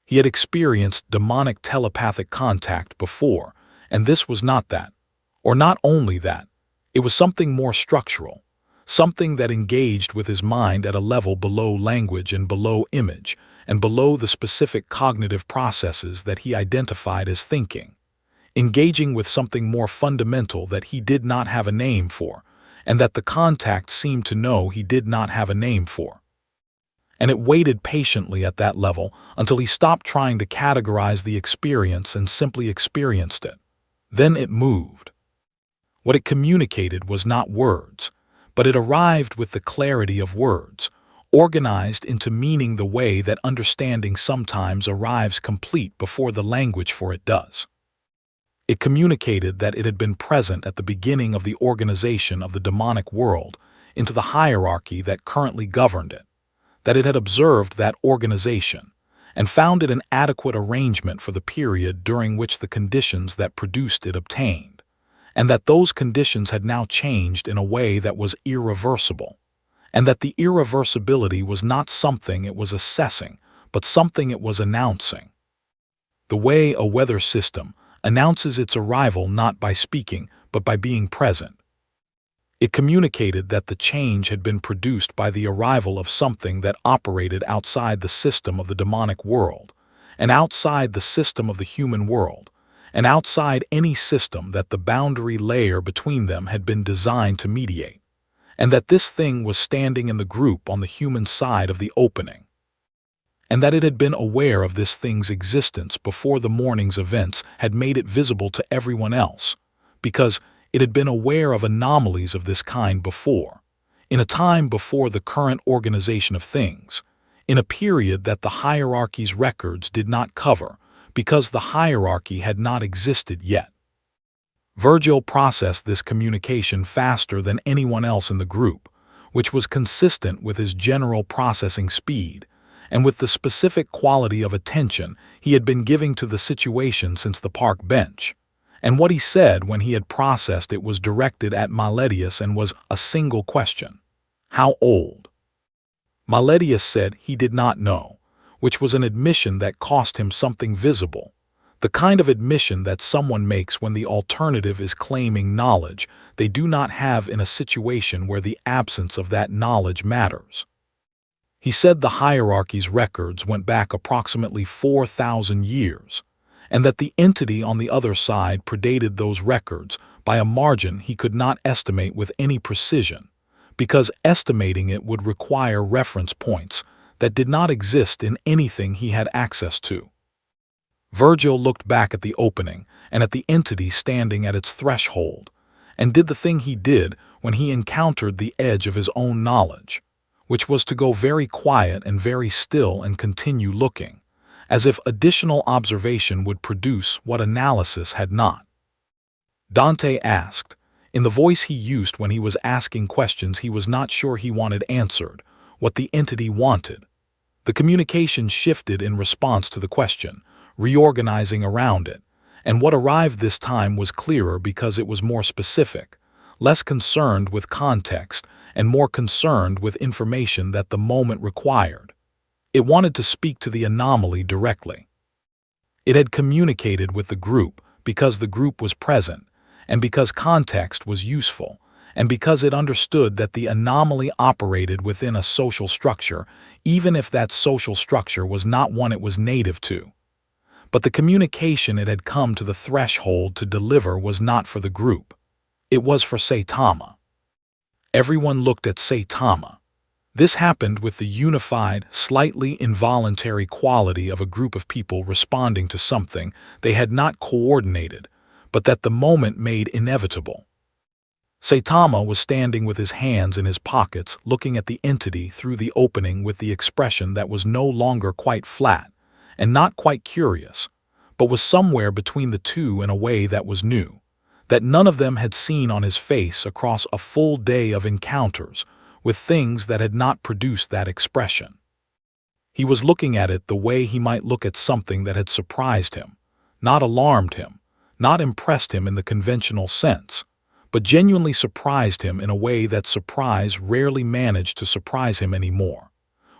He had experienced demonic telepathic contact before, and this was not that. Or not only that, it was something more structural, something that engaged with his mind at a level below language and below image, and below the specific cognitive processes that he identified as thinking, engaging with something more fundamental that he did not have a name for, and that the contact seemed to know he did not have a name for. And it waited patiently at that level until he stopped trying to categorize the experience and simply experienced it. Then it moved. What it communicated was not words, but it arrived with the clarity of words, organized into meaning the way that understanding sometimes arrives complete before the language for it does. It communicated that it had been present at the beginning of the organization of the demonic world into the hierarchy that currently governed it, that it had observed that organization and found it an adequate arrangement for the period during which the conditions that produced it obtained, and that those conditions had now changed in a way that was irreversible, and that the irreversibility was not something it was assessing, but something it was announcing. The way a weather system announces its arrival not by speaking, but by being present. It communicated that the change had been produced by the arrival of something that operated outside the system of the demonic world, and outside the system of the human world, and outside any system that the boundary layer between them had been designed to mediate, and that this thing was standing in the group on the human side of the opening, and that it had been aware of this thing's existence before the morning's events had made it visible to everyone else, because it had been aware of anomalies of this kind before, in a time before the current organization of things, in a period that the hierarchy's records did not cover, because the hierarchy had not existed yet. Virgil processed this communication faster than anyone else in the group, which was consistent with his general processing speed, and with the specific quality of attention he had been giving to the situation since the park bench. And what he said when he had processed it was directed at Malletius and was a single question: how old? Malletius said he did not know, which was an admission that cost him something visible, the kind of admission that someone makes when the alternative is claiming knowledge they do not have in a situation where the absence of that knowledge matters. He said the hierarchy's records went back approximately 4,000 years, and that the entity on the other side predated those records by a margin he could not estimate with any precision, because estimating it would require reference points that did not exist in anything he had access to. Virgil looked back at the opening and at the entity standing at its threshold, and did the thing he did when he encountered the edge of his own knowledge, which was to go very quiet and very still and continue looking, as if additional observation would produce what analysis had not. Dante asked, in the voice he used when he was asking questions he was not sure he wanted answered, what the entity wanted. The communication shifted in response to the question, reorganizing around it, and what arrived this time was clearer because it was more specific, less concerned with context and more concerned with information that the moment required. It wanted to speak to the anomaly directly. It had communicated with the group because the group was present, and because context was useful, and because it understood that the anomaly operated within a social structure, even if that social structure was not one it was native to. But the communication it had come to the threshold to deliver was not for the group. It was for Saitama. Everyone looked at Saitama. This happened with the unified, slightly involuntary quality of a group of people responding to something they had not coordinated, but that the moment made inevitable. Saitama was standing with his hands in his pockets, looking at the entity through the opening with the expression that was no longer quite flat, and not quite curious, but was somewhere between the two in a way that was new, that none of them had seen on his face across a full day of encounters with things that had not produced that expression. He was looking at it the way he might look at something that had surprised him, not alarmed him, not impressed him in the conventional sense, but genuinely surprised him in a way that surprise rarely managed to surprise him anymore,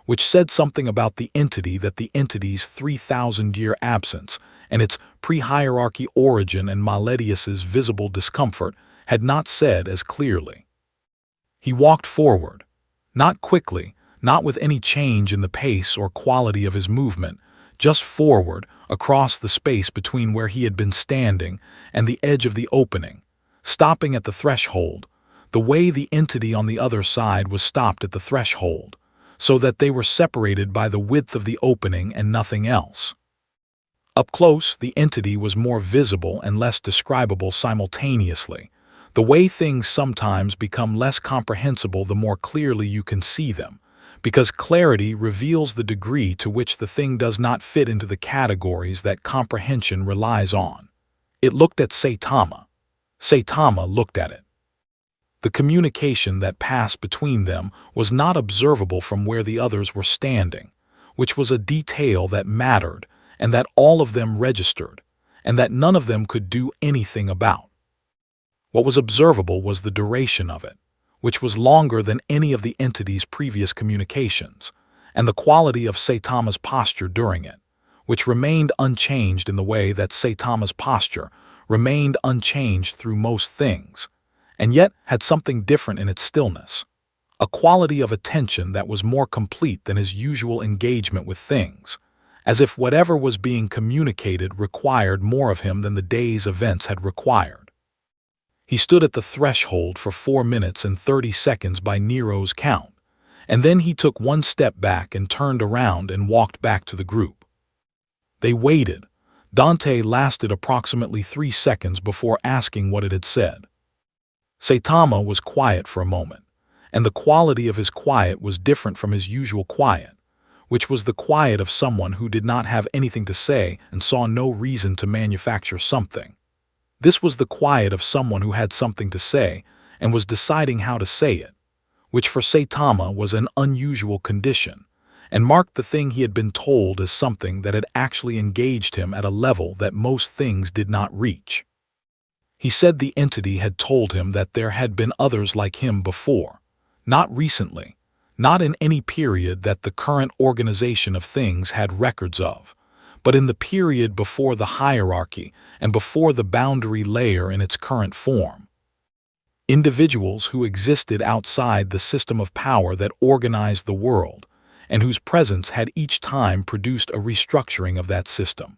which said something about the entity that the entity's 3,000-year absence and its pre-hierarchy origin and Malletius's visible discomfort had not said as clearly. He walked forward, not quickly, not with any change in the pace or quality of his movement, just forward across the space between where he had been standing and the edge of the opening, stopping at the threshold, the way the entity on the other side was stopped at the threshold, so that they were separated by the width of the opening and nothing else. Up close, the entity was more visible and less describable simultaneously, the way things sometimes become less comprehensible the more clearly you can see them, because clarity reveals the degree to which the thing does not fit into the categories that comprehension relies on. It looked at Saitama. Saitama looked at it. The communication that passed between them was not observable from where the others were standing, which was a detail that mattered and that all of them registered, and that none of them could do anything about. What was observable was the duration of it, which was longer than any of the entity's previous communications, and the quality of Saitama's posture during it, which remained unchanged in the way that Saitama's posture remained unchanged through most things, and yet had something different in its stillness, a quality of attention that was more complete than his usual engagement with things, as if whatever was being communicated required more of him than the day's events had required. He stood at the threshold for 4 minutes and 30 seconds by Nero's count, and then he took one step back and turned around and walked back to the group. They waited. Dante lasted approximately 3 seconds before asking what it had said. Saitama was quiet for a moment, and the quality of his quiet was different from his usual quiet, which was the quiet of someone who did not have anything to say and saw no reason to manufacture something. This was the quiet of someone who had something to say and was deciding how to say it, which for Saitama was an unusual condition, and marked the thing he had been told as something that had actually engaged him at a level that most things did not reach. He said the entity had told him that there had been others like him before, not recently, not in any period that the current organization of things had records of, but in the period before the hierarchy and before the boundary layer in its current form. Individuals who existed outside the system of power that organized the world, and whose presence had each time produced a restructuring of that system,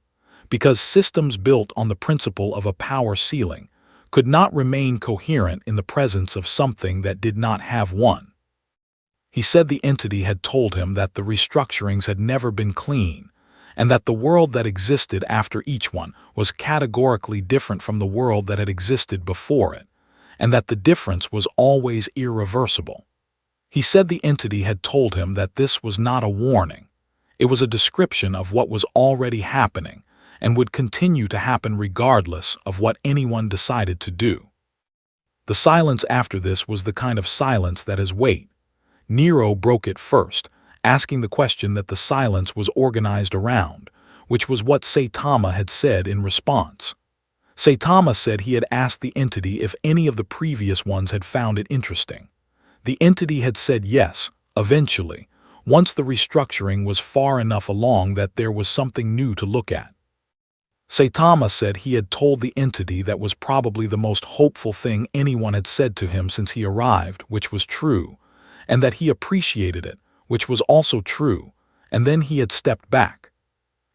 because systems built on the principle of a power ceiling could not remain coherent in the presence of something that did not have one. He said the entity had told him that the restructurings had never been clean, and that the world that existed after each one was categorically different from the world that had existed before it, and that the difference was always irreversible. He said the entity had told him that this was not a warning. It was a description of what was already happening and would continue to happen regardless of what anyone decided to do. The silence after this was the kind of silence that is wait. Nero broke it first, asking the question that the silence was organized around, which was what Saitama had said in response. Saitama said he had asked the entity if any of the previous ones had found it interesting. The entity had said yes, eventually, once the restructuring was far enough along that there was something new to look at. Saitama said he had told the entity that was probably the most hopeful thing anyone had said to him since he arrived, which was true, and that he appreciated it, which was also true, and then he had stepped back.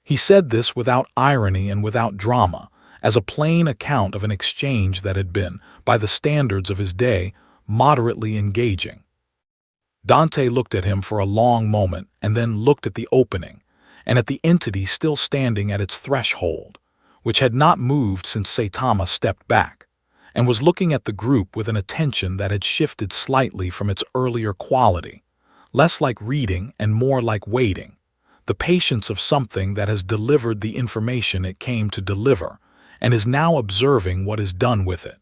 He said this without irony and without drama, as a plain account of an exchange that had been, by the standards of his day, moderately engaging. Dante looked at him for a long moment and then looked at the opening, and at the entity still standing at its threshold, which had not moved since Saitama stepped back, and was looking at the group with an attention that had shifted slightly from its earlier quality, less like reading and more like waiting, the patience of something that has delivered the information it came to deliver and is now observing what is done with it.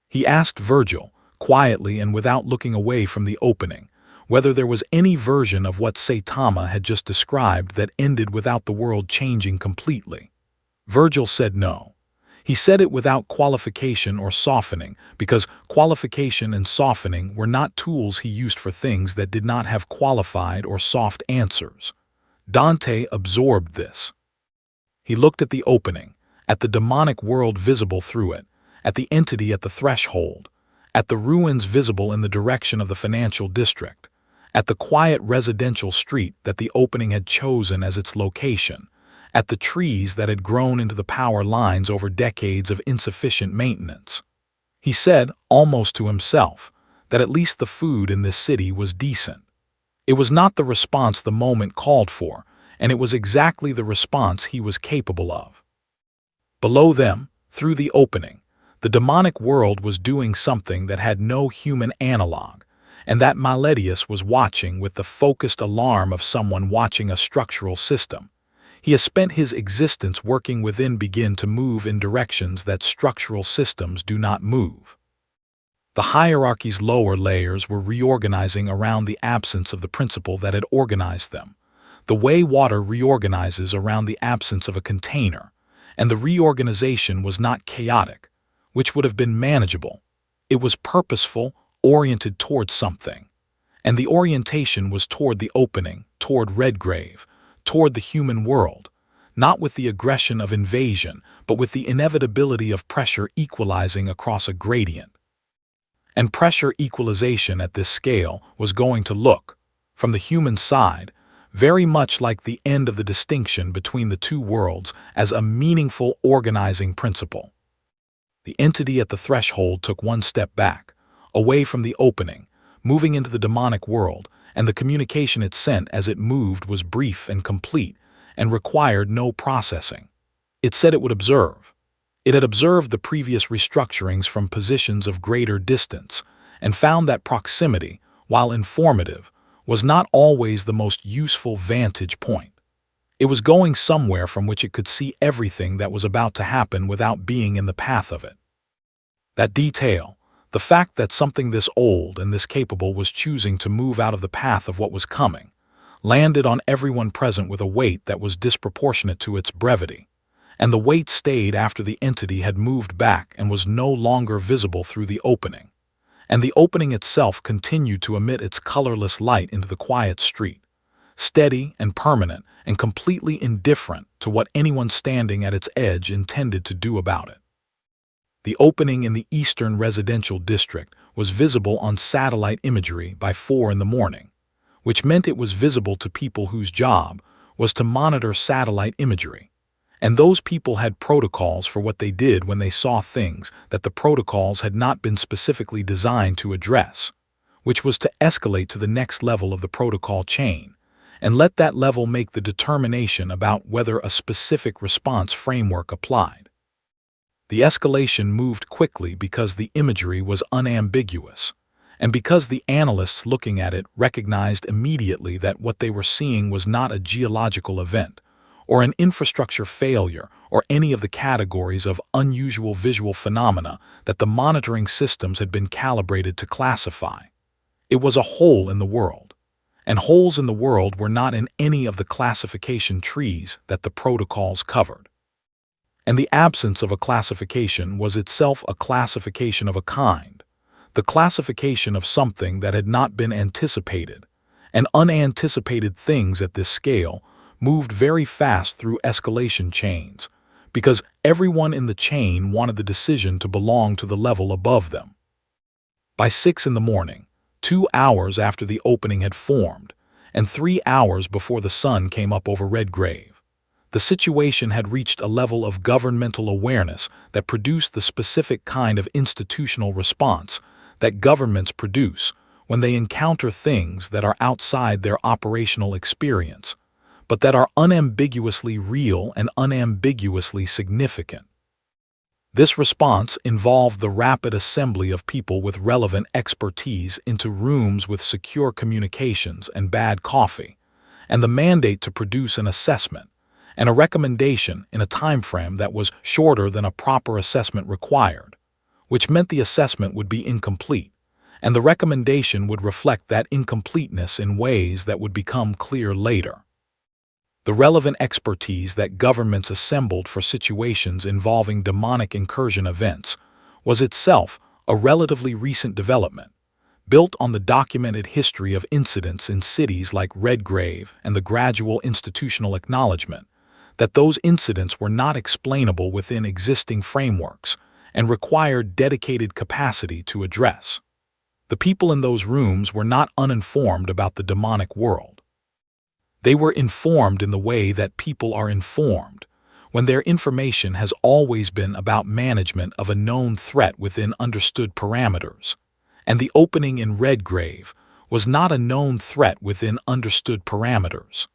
He asked Virgil, quietly and without looking away from the opening, whether there was any version of what Saitama had just described that ended without the world changing completely. Virgil said no. He said it without qualification or softening, because qualification and softening were not tools he used for things that did not have qualified or soft answers. Dante absorbed this. He looked at the opening, at the demonic world visible through it, at the entity at the threshold, at the ruins visible in the direction of the financial district, at the quiet residential street that the opening had chosen as its location, at the trees that had grown into the power lines over decades of insufficient maintenance. He said, almost to himself, that at least the food in this city was decent. It was not the response the moment called for, and it was exactly the response he was capable of. Below them, through the opening, the demonic world was doing something that had no human analog, and that Malletius was watching with the focused alarm of someone watching a structural system. He has spent his existence working within begin to move in directions that structural systems do not move. The hierarchy's lower layers were reorganizing around the absence of the principle that had organized them, the way water reorganizes around the absence of a container, and the reorganization was not chaotic, which would have been manageable. It was purposeful, oriented toward something, and the orientation was toward the opening, toward Redgrave, toward the human world, not with the aggression of invasion, but with the inevitability of pressure equalizing across a gradient. And pressure equalization at this scale was going to look, from the human side, very much like the end of the distinction between the two worlds as a meaningful organizing principle. The entity at the threshold took one step back, away from the opening, moving into the demonic world, and the communication it sent as it moved was brief and complete and required no processing. It said it would observe. It had observed the previous restructurings from positions of greater distance and found that proximity, while informative, was not always the most useful vantage point. It was going somewhere from which it could see everything that was about to happen without being in the path of it. That detail, the fact that something this old and this capable was choosing to move out of the path of what was coming, landed on everyone present with a weight that was disproportionate to its brevity, and the weight stayed after the entity had moved back and was no longer visible through the opening, and the opening itself continued to emit its colorless light into the quiet street, steady and permanent and completely indifferent to what anyone standing at its edge intended to do about it. The opening in the eastern residential district was visible on satellite imagery by 4 in the morning, which meant it was visible to people whose job was to monitor satellite imagery, And those people had protocols for what they did when they saw things that the protocols had not been specifically designed to address, which was to escalate to the next level of the protocol chain, and let that level make the determination about whether a specific response framework applied. The escalation moved quickly because the imagery was unambiguous, and because the analysts looking at it recognized immediately that what they were seeing was not a geological event, or an infrastructure failure, or any of the categories of unusual visual phenomena that the monitoring systems had been calibrated to classify. It was a hole in the world, and holes in the world were not in any of the classification trees that the protocols covered. And the absence of a classification was itself a classification of a kind, the classification of something that had not been anticipated, and unanticipated things at this scale moved very fast through escalation chains, because everyone in the chain wanted the decision to belong to the level above them. By 6 in the morning, 2 hours after the opening had formed, and 3 hours before the sun came up over Redgrave, the situation had reached a level of governmental awareness that produced the specific kind of institutional response that governments produce when they encounter things that are outside their operational experience, but that are unambiguously real and unambiguously significant. This response involved the rapid assembly of people with relevant expertise into rooms with secure communications and bad coffee, and the mandate to produce an assessment, and a recommendation in a timeframe that was shorter than a proper assessment required, which meant the assessment would be incomplete, and the recommendation would reflect that incompleteness in ways that would become clear later. The relevant expertise that governments assembled for situations involving demonic incursion events was itself a relatively recent development, built on the documented history of incidents in cities like Redgrave and the gradual institutional acknowledgement that those incidents were not explainable within existing frameworks and required dedicated capacity to address. The people in those rooms were not uninformed about the demonic world. They were informed in the way that people are informed, when their information has always been about management of a known threat within understood parameters, and the opening in Redgrave was not a known threat within understood parameters.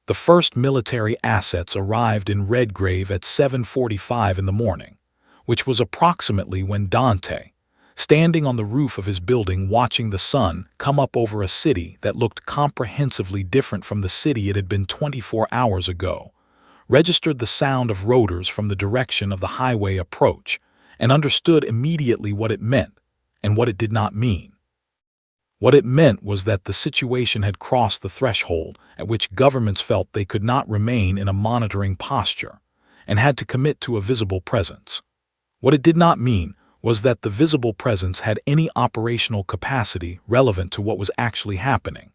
The first military assets arrived in Redgrave at 7:45 in the morning, which was approximately when Dante, standing on the roof of his building watching the sun come up over a city that looked comprehensively different from the city it had been 24 hours ago, registered the sound of rotors from the direction of the highway approach and understood immediately what it meant and what it did not mean. What it meant was that the situation had crossed the threshold at which governments felt they could not remain in a monitoring posture and had to commit to a visible presence. What it did not mean was that the visible presence had any operational capacity relevant to what was actually happening,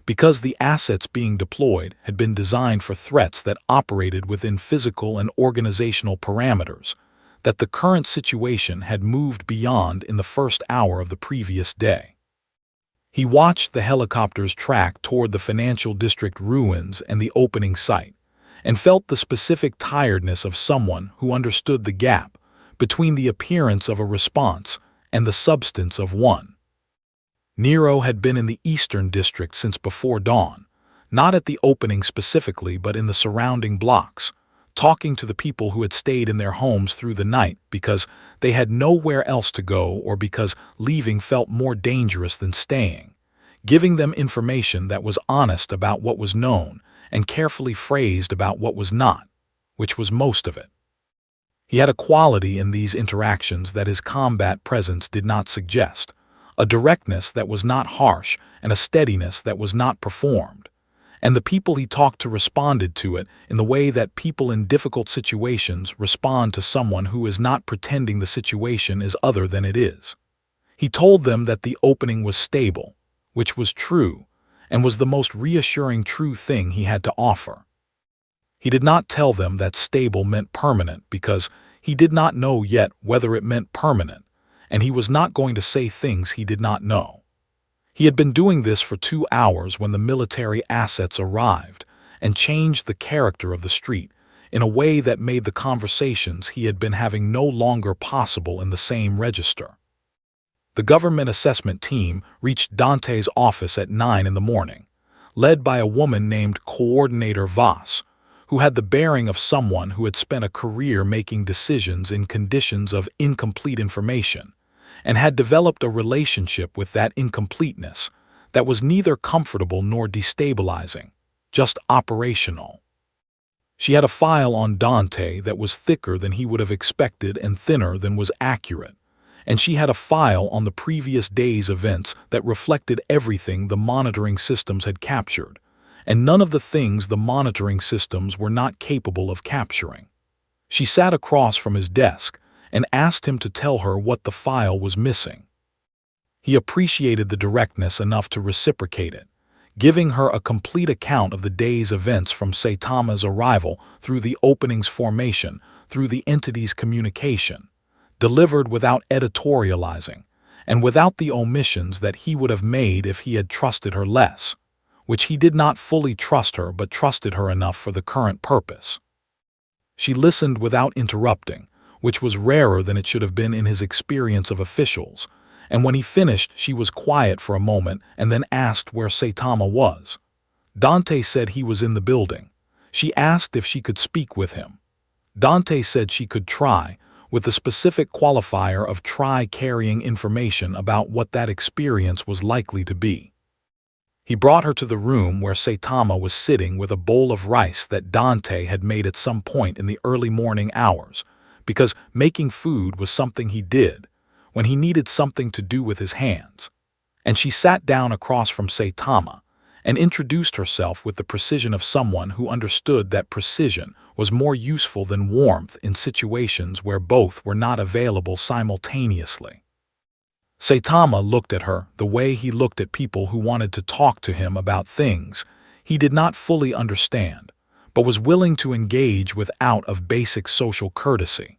because the assets being deployed had been designed for threats that operated within physical and organizational parameters that the current situation had moved beyond in the first hour of the previous day. He watched the helicopters track toward the financial district ruins and the opening site, and felt the specific tiredness of someone who understood the gap between the appearance of a response and the substance of one. Nero had been in the Eastern District since before dawn, not at the opening specifically but in the surrounding blocks, talking to the people who had stayed in their homes through the night because they had nowhere else to go or because leaving felt more dangerous than staying, giving them information that was honest about what was known and carefully phrased about what was not, which was most of it. He had a quality in these interactions that his combat presence did not suggest, a directness that was not harsh and a steadiness that was not performed, and the people he talked to responded to it in the way that people in difficult situations respond to someone who is not pretending the situation is other than it is. He told them that the opening was stable, which was true, and was the most reassuring true thing he had to offer. He did not tell them that stable meant permanent because he did not know yet whether it meant permanent, and he was not going to say things he did not know. He had been doing this for 2 hours when the military assets arrived and changed the character of the street in a way that made the conversations he had been having no longer possible in the same register. The government assessment team reached Dante's office at 9 in the morning, led by a woman named Coordinator Voss, who had the bearing of someone who had spent a career making decisions in conditions of incomplete information, and had developed a relationship with that incompleteness that was neither comfortable nor destabilizing, just operational. She had a file on Dante that was thicker than he would have expected and thinner than was accurate, and she had a file on the previous day's events that reflected everything the monitoring systems had captured, and none of the things the monitoring systems were not capable of capturing. She sat across from his desk and asked him to tell her what the file was missing. He appreciated the directness enough to reciprocate it, giving her a complete account of the day's events from Saitama's arrival through the opening's formation, through the entity's communication, delivered without editorializing, and without the omissions that he would have made if he had trusted her less, which he did not fully trust her but trusted her enough for the current purpose. She listened without interrupting, which was rarer than it should have been in his experience of officials, and when he finished she was quiet for a moment and then asked where Saitama was. Dante said he was in the building. She asked if she could speak with him. Dante said she could try, with the specific qualifier of try carrying information about what that experience was likely to be. He brought her to the room where Saitama was sitting with a bowl of rice that Dante had made at some point in the early morning hours, because making food was something he did, when he needed something to do with his hands. And she sat down across from Saitama and introduced herself with the precision of someone who understood that precision was more useful than warmth in situations where both were not available simultaneously. Saitama looked at her the way he looked at people who wanted to talk to him about things he did not fully understand, but was willing to engage with out of basic social courtesy.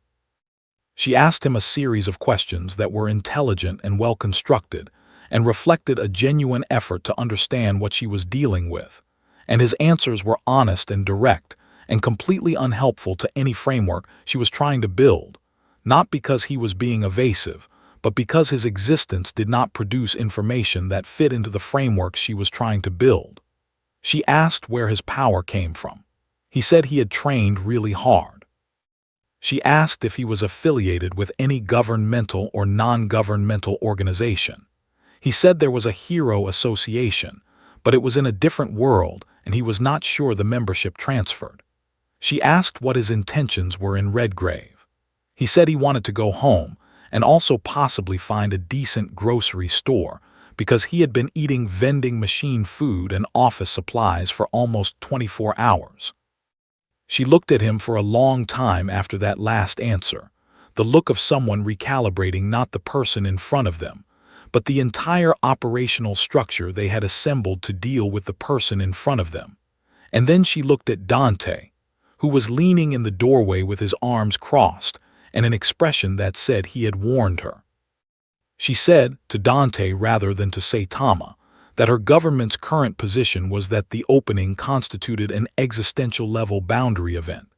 She asked him a series of questions that were intelligent and well-constructed, and reflected a genuine effort to understand what she was dealing with, and his answers were honest and direct, and completely unhelpful to any framework she was trying to build, not because he was being evasive, but because his existence did not produce information that fit into the framework she was trying to build. She asked where his power came from. He said he had trained really hard. She asked if he was affiliated with any governmental or non-governmental organization. He said there was a hero association, but it was in a different world and he was not sure the membership transferred. She asked what his intentions were in Redgrave. He said he wanted to go home and also possibly find a decent grocery store because he had been eating vending machine food and office supplies for almost 24 hours. She looked at him for a long time after that last answer, the look of someone recalibrating not the person in front of them, but the entire operational structure they had assembled to deal with the person in front of them. And then she looked at Dante, who was leaning in the doorway with his arms crossed and an expression that said he had warned her. She said, to Dante rather than to Saitama, that her government's current position was that the opening constituted an existential-level boundary event,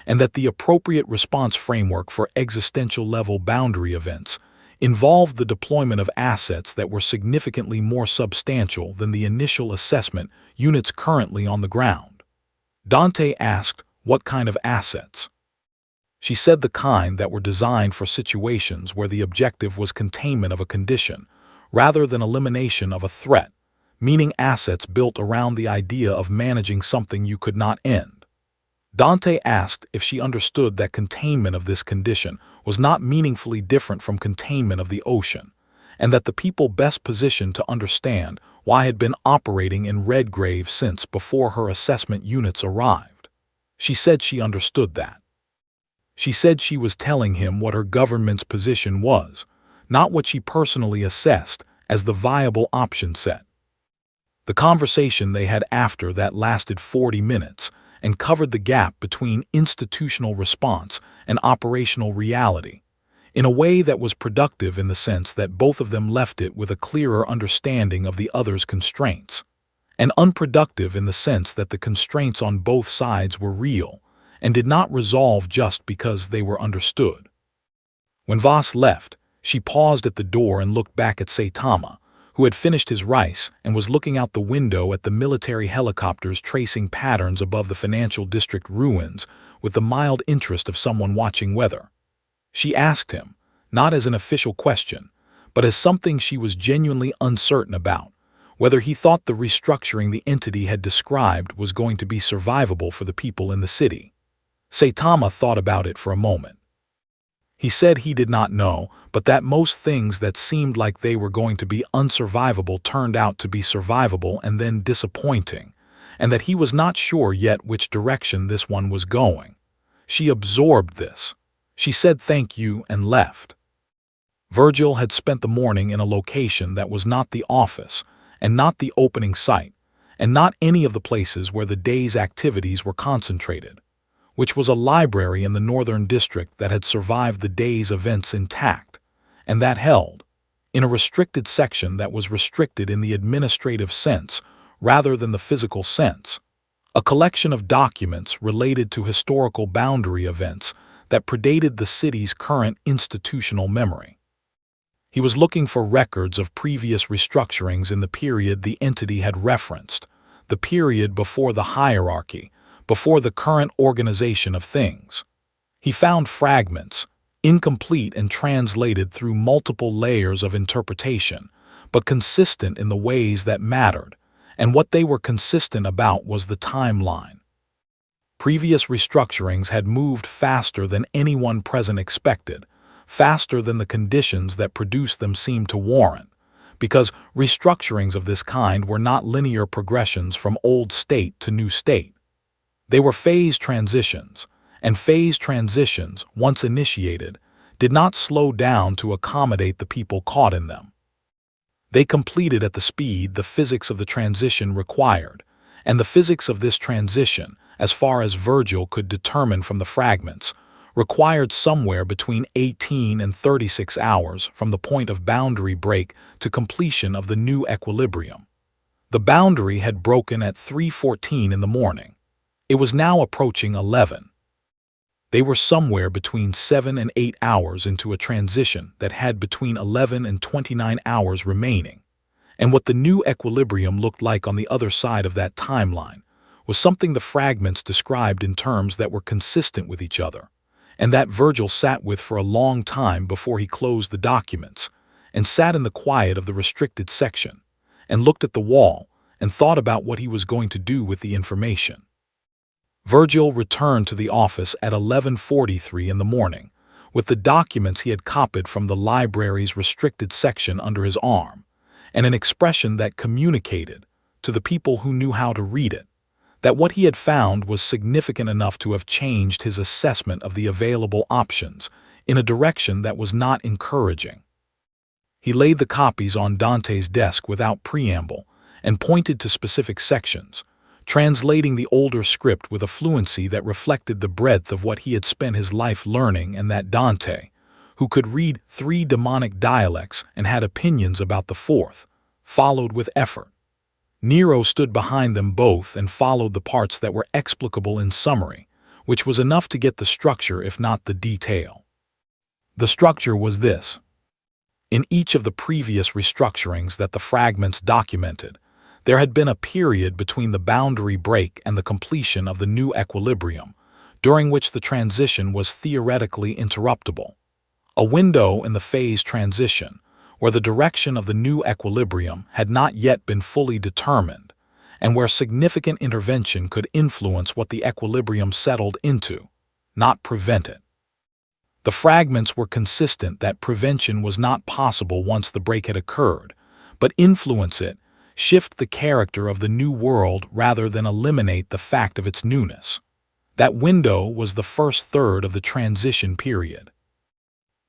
and that the appropriate response framework for existential-level boundary events involved the deployment of assets that were significantly more substantial than the initial assessment units currently on the ground. Dante asked, what kind of assets? She said the kind that were designed for situations where the objective was containment of a condition, rather than elimination of a threat, meaning assets built around the idea of managing something you could not end. Dante asked if she understood that containment of this condition was not meaningfully different from containment of the ocean, and that the people best positioned to understand why had been operating in Redgrave since before her assessment units arrived. She said she understood that. She said she was telling him what her government's position was, not what she personally assessed as the viable option set. The conversation they had after that lasted 40 minutes, and covered the gap between institutional response and operational reality, in a way that was productive in the sense that both of them left it with a clearer understanding of the other's constraints, and unproductive in the sense that the constraints on both sides were real, and did not resolve just because they were understood. When Voss left, she paused at the door and looked back at Saitama, who had finished his rice and was looking out the window at the military helicopters tracing patterns above the financial district ruins with the mild interest of someone watching weather. She asked him, not as an official question, but as something she was genuinely uncertain about, whether he thought the restructuring the entity had described was going to be survivable for the people in the city. Saitama thought about it for a moment. He said he did not know, but that most things that seemed like they were going to be unsurvivable turned out to be survivable and then disappointing, and that he was not sure yet which direction this one was going. She absorbed this. She said thank you and left. Virgil had spent the morning in a location that was not the office, and not the opening site, and not any of the places where the day's activities were concentrated, which was a library in the northern district that had survived the day's events intact, and that held, in a restricted section that was restricted in the administrative sense rather than the physical sense, a collection of documents related to historical boundary events that predated the city's current institutional memory. He was looking for records of previous restructurings in the period the entity had referenced, the period before the hierarchy, before the current organization of things. He found fragments, incomplete and translated through multiple layers of interpretation, but consistent in the ways that mattered, and what they were consistent about was the timeline. Previous restructurings had moved faster than anyone present expected, faster than the conditions that produced them seemed to warrant, because restructurings of this kind were not linear progressions from old state to new state. They were phase transitions, and phase transitions, once initiated, did not slow down to accommodate the people caught in them. They completed at the speed the physics of the transition required, and the physics of this transition, as far as Virgil could determine from the fragments, required somewhere between 18 and 36 hours from the point of boundary break to completion of the new equilibrium. The boundary had broken at 3:14 in the morning. It was now approaching 11. They were somewhere between 7 and 8 hours into a transition that had between 11 and 29 hours remaining, and what the new equilibrium looked like on the other side of that timeline was something the fragments described in terms that were consistent with each other, and that Virgil sat with for a long time before he closed the documents, and sat in the quiet of the restricted section, and looked at the wall, and thought about what he was going to do with the information. Virgil returned to the office at 11:43 in the morning, with the documents he had copied from the library's restricted section under his arm, and an expression that communicated, to the people who knew how to read it, that what he had found was significant enough to have changed his assessment of the available options in a direction that was not encouraging. He laid the copies on Dante's desk without preamble and pointed to specific sections, translating the older script with a fluency that reflected the breadth of what he had spent his life learning, and that Dante, who could read 3 demonic dialects and had opinions about the 4th, followed with effort. Nero stood behind them both and followed the parts that were explicable in summary, which was enough to get the structure if not the detail. The structure was this. In each of the previous restructurings that the fragments documented, there had been a period between the boundary break and the completion of the new equilibrium, during which the transition was theoretically interruptible. A window in the phase transition, where the direction of the new equilibrium had not yet been fully determined, and where significant intervention could influence what the equilibrium settled into, not prevent it. The fragments were consistent that prevention was not possible once the break had occurred, but influence it, shift the character of the new world rather than eliminate the fact of its newness. That window was the first third of the transition period.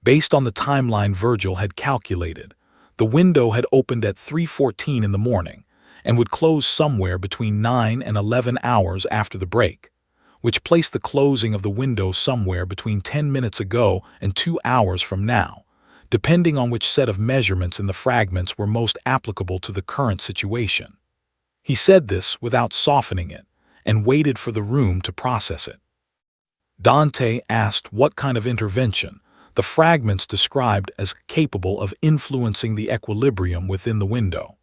Based on the timeline Virgil had calculated, the window had opened at 3:14 in the morning and would close somewhere between 9 and 11 hours after the break, which placed the closing of the window somewhere between 10 minutes ago and 2 hours from now, depending on which set of measurements in the fragments were most applicable to the current situation. He said this without softening it, and waited for the room to process it. Dante asked what kind of intervention the fragments described as capable of influencing the equilibrium within the window.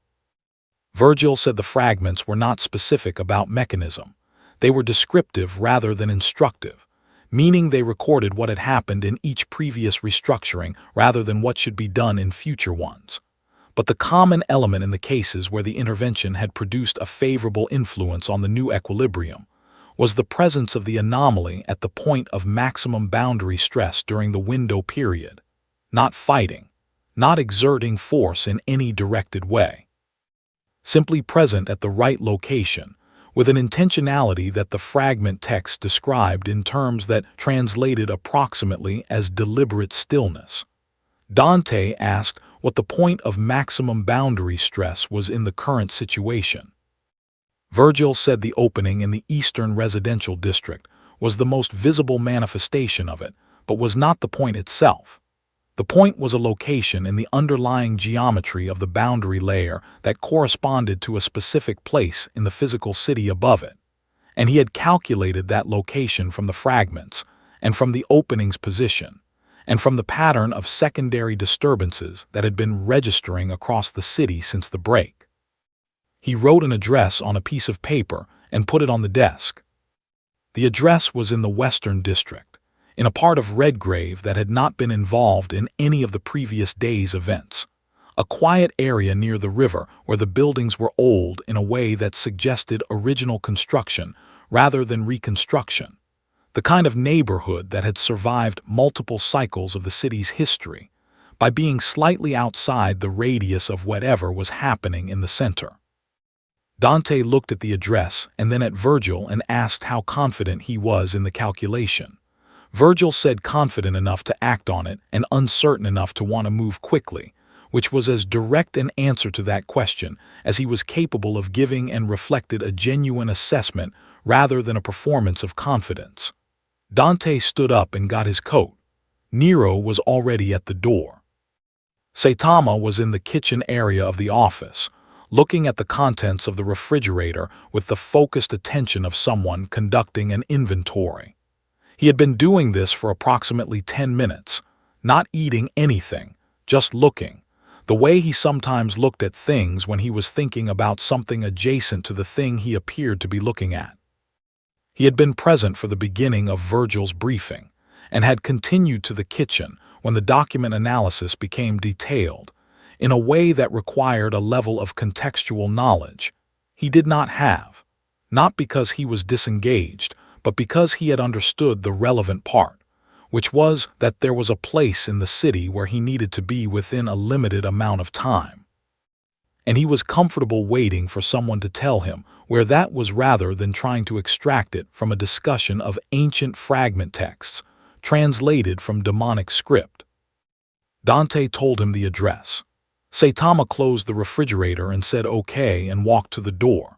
Virgil said the fragments were not specific about mechanism. They were descriptive rather than instructive, meaning they recorded what had happened in each previous restructuring rather than what should be done in future ones. But the common element in the cases where the intervention had produced a favorable influence on the new equilibrium was the presence of the anomaly at the point of maximum boundary stress during the window period, not fighting, not exerting force in any directed way. Simply present at the right location, with an intentionality that the fragment text described in terms that translated approximately as deliberate stillness. Dante asked what the point of maximum boundary stress was in the current situation. Virgil said the opening in the eastern residential district was the most visible manifestation of it, but was not the point itself. The point was a location in the underlying geometry of the boundary layer that corresponded to a specific place in the physical city above it, and he had calculated that location from the fragments, and from the opening's position, and from the pattern of secondary disturbances that had been registering across the city since the break. He wrote an address on a piece of paper and put it on the desk. The address was in the Western District, in a part of Redgrave that had not been involved in any of the previous day's events, a quiet area near the river where the buildings were old in a way that suggested original construction rather than reconstruction, the kind of neighborhood that had survived multiple cycles of the city's history by being slightly outside the radius of whatever was happening in the center. Dante looked at the address and then at Virgil and asked how confident he was in the calculation. Virgil said confident enough to act on it and uncertain enough to want to move quickly, which was as direct an answer to that question as he was capable of giving and reflected a genuine assessment rather than a performance of confidence. Dante stood up and got his coat. Nero was already at the door. Saitama was in the kitchen area of the office, looking at the contents of the refrigerator with the focused attention of someone conducting an inventory. He had been doing this for approximately 10 minutes, not eating anything, just looking, the way he sometimes looked at things when he was thinking about something adjacent to the thing he appeared to be looking at. He had been present for the beginning of Virgil's briefing, and had continued to the kitchen when the document analysis became detailed, in a way that required a level of contextual knowledge he did not have, not because he was disengaged, but because he had understood the relevant part, which was that there was a place in the city where he needed to be within a limited amount of time. And he was comfortable waiting for someone to tell him where that was rather than trying to extract it from a discussion of ancient fragment texts, translated from demonic script. Dante told him the address. Saitama closed the refrigerator and said okay and walked to the door.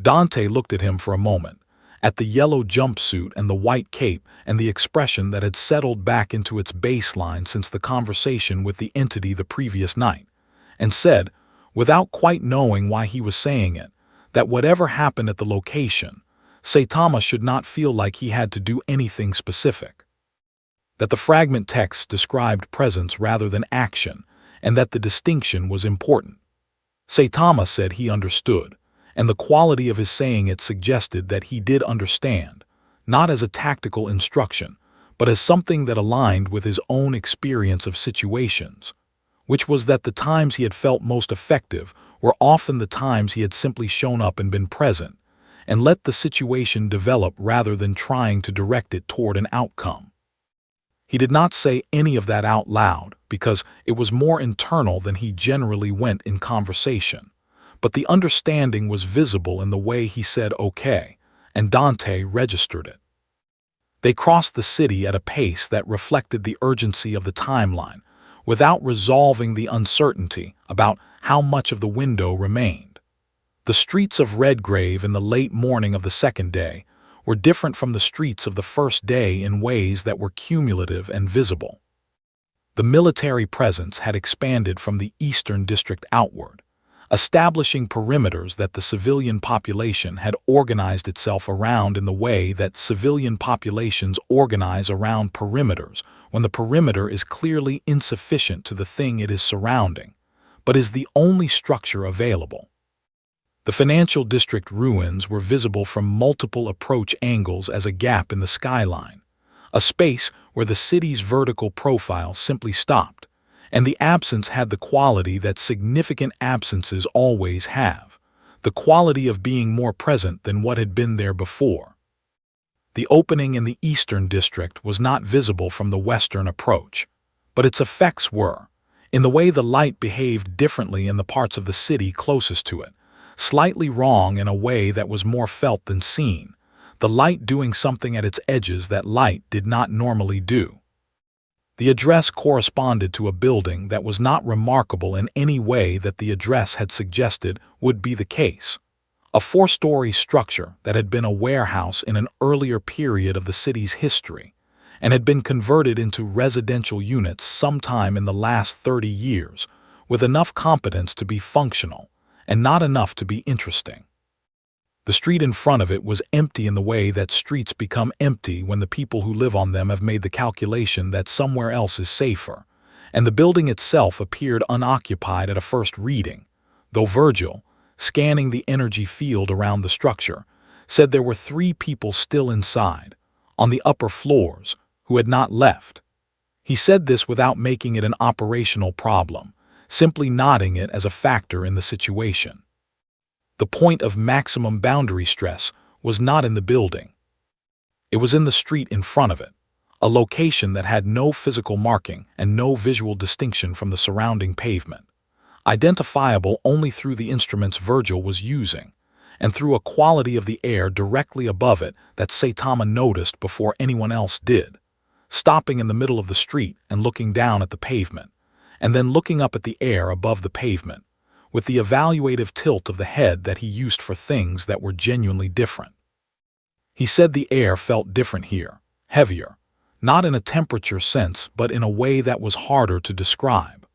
Dante looked at him for a moment, at the yellow jumpsuit and the white cape and the expression that had settled back into its baseline since the conversation with the entity the previous night, and said, without quite knowing why he was saying it, that whatever happened at the location, Saitama should not feel like he had to do anything specific. That the fragment text described presence rather than action, and that the distinction was important. Saitama said he understood, and the quality of his saying it suggested that he did understand, not as a tactical instruction, but as something that aligned with his own experience of situations, which was that the times he had felt most effective were often the times he had simply shown up and been present, and let the situation develop rather than trying to direct it toward an outcome. He did not say any of that out loud because it was more internal than he generally went in conversation, but the understanding was visible in the way he said okay, and Dante registered it. They crossed the city at a pace that reflected the urgency of the timeline, without resolving the uncertainty about how much of the window remained. The streets of Redgrave in the late morning of the second day were different from the streets of the first day in ways that were cumulative and visible. The military presence had expanded from the eastern district outward, establishing perimeters that the civilian population had organized itself around in the way that civilian populations organize around perimeters when the perimeter is clearly insufficient to the thing it is surrounding, but is the only structure available. The financial district ruins were visible from multiple approach angles as a gap in the skyline, a space where the city's vertical profile simply stopped, and the absence had the quality that significant absences always have, the quality of being more present than what had been there before. The opening in the eastern district was not visible from the western approach, but its effects were, in the way the light behaved differently in the parts of the city closest to it, slightly wrong in a way that was more felt than seen, the light doing something at its edges that light did not normally do. The address corresponded to a building that was not remarkable in any way that the address had suggested would be the case. A 4-story structure that had been a warehouse in an earlier period of the city's history and had been converted into residential units sometime in the last 30 years, with enough competence to be functional and not enough to be interesting. The street in front of it was empty in the way that streets become empty when the people who live on them have made the calculation that somewhere else is safer, and the building itself appeared unoccupied at a first reading, though Virgil, scanning the energy field around the structure, said there were 3 people still inside, on the upper floors, who had not left. He said this without making it an operational problem, simply nodding it as a factor in the situation. The point of maximum boundary stress was not in the building. It was in the street in front of it, a location that had no physical marking and no visual distinction from the surrounding pavement, identifiable only through the instruments Virgil was using, and through a quality of the air directly above it that Saitama noticed before anyone else did, stopping in the middle of the street and looking down at the pavement, and then looking up at the air above the pavement, with the evaluative tilt of the head that he used for things that were genuinely different. He said the air felt different here, heavier, not in a temperature sense but in a way that was harder to describe.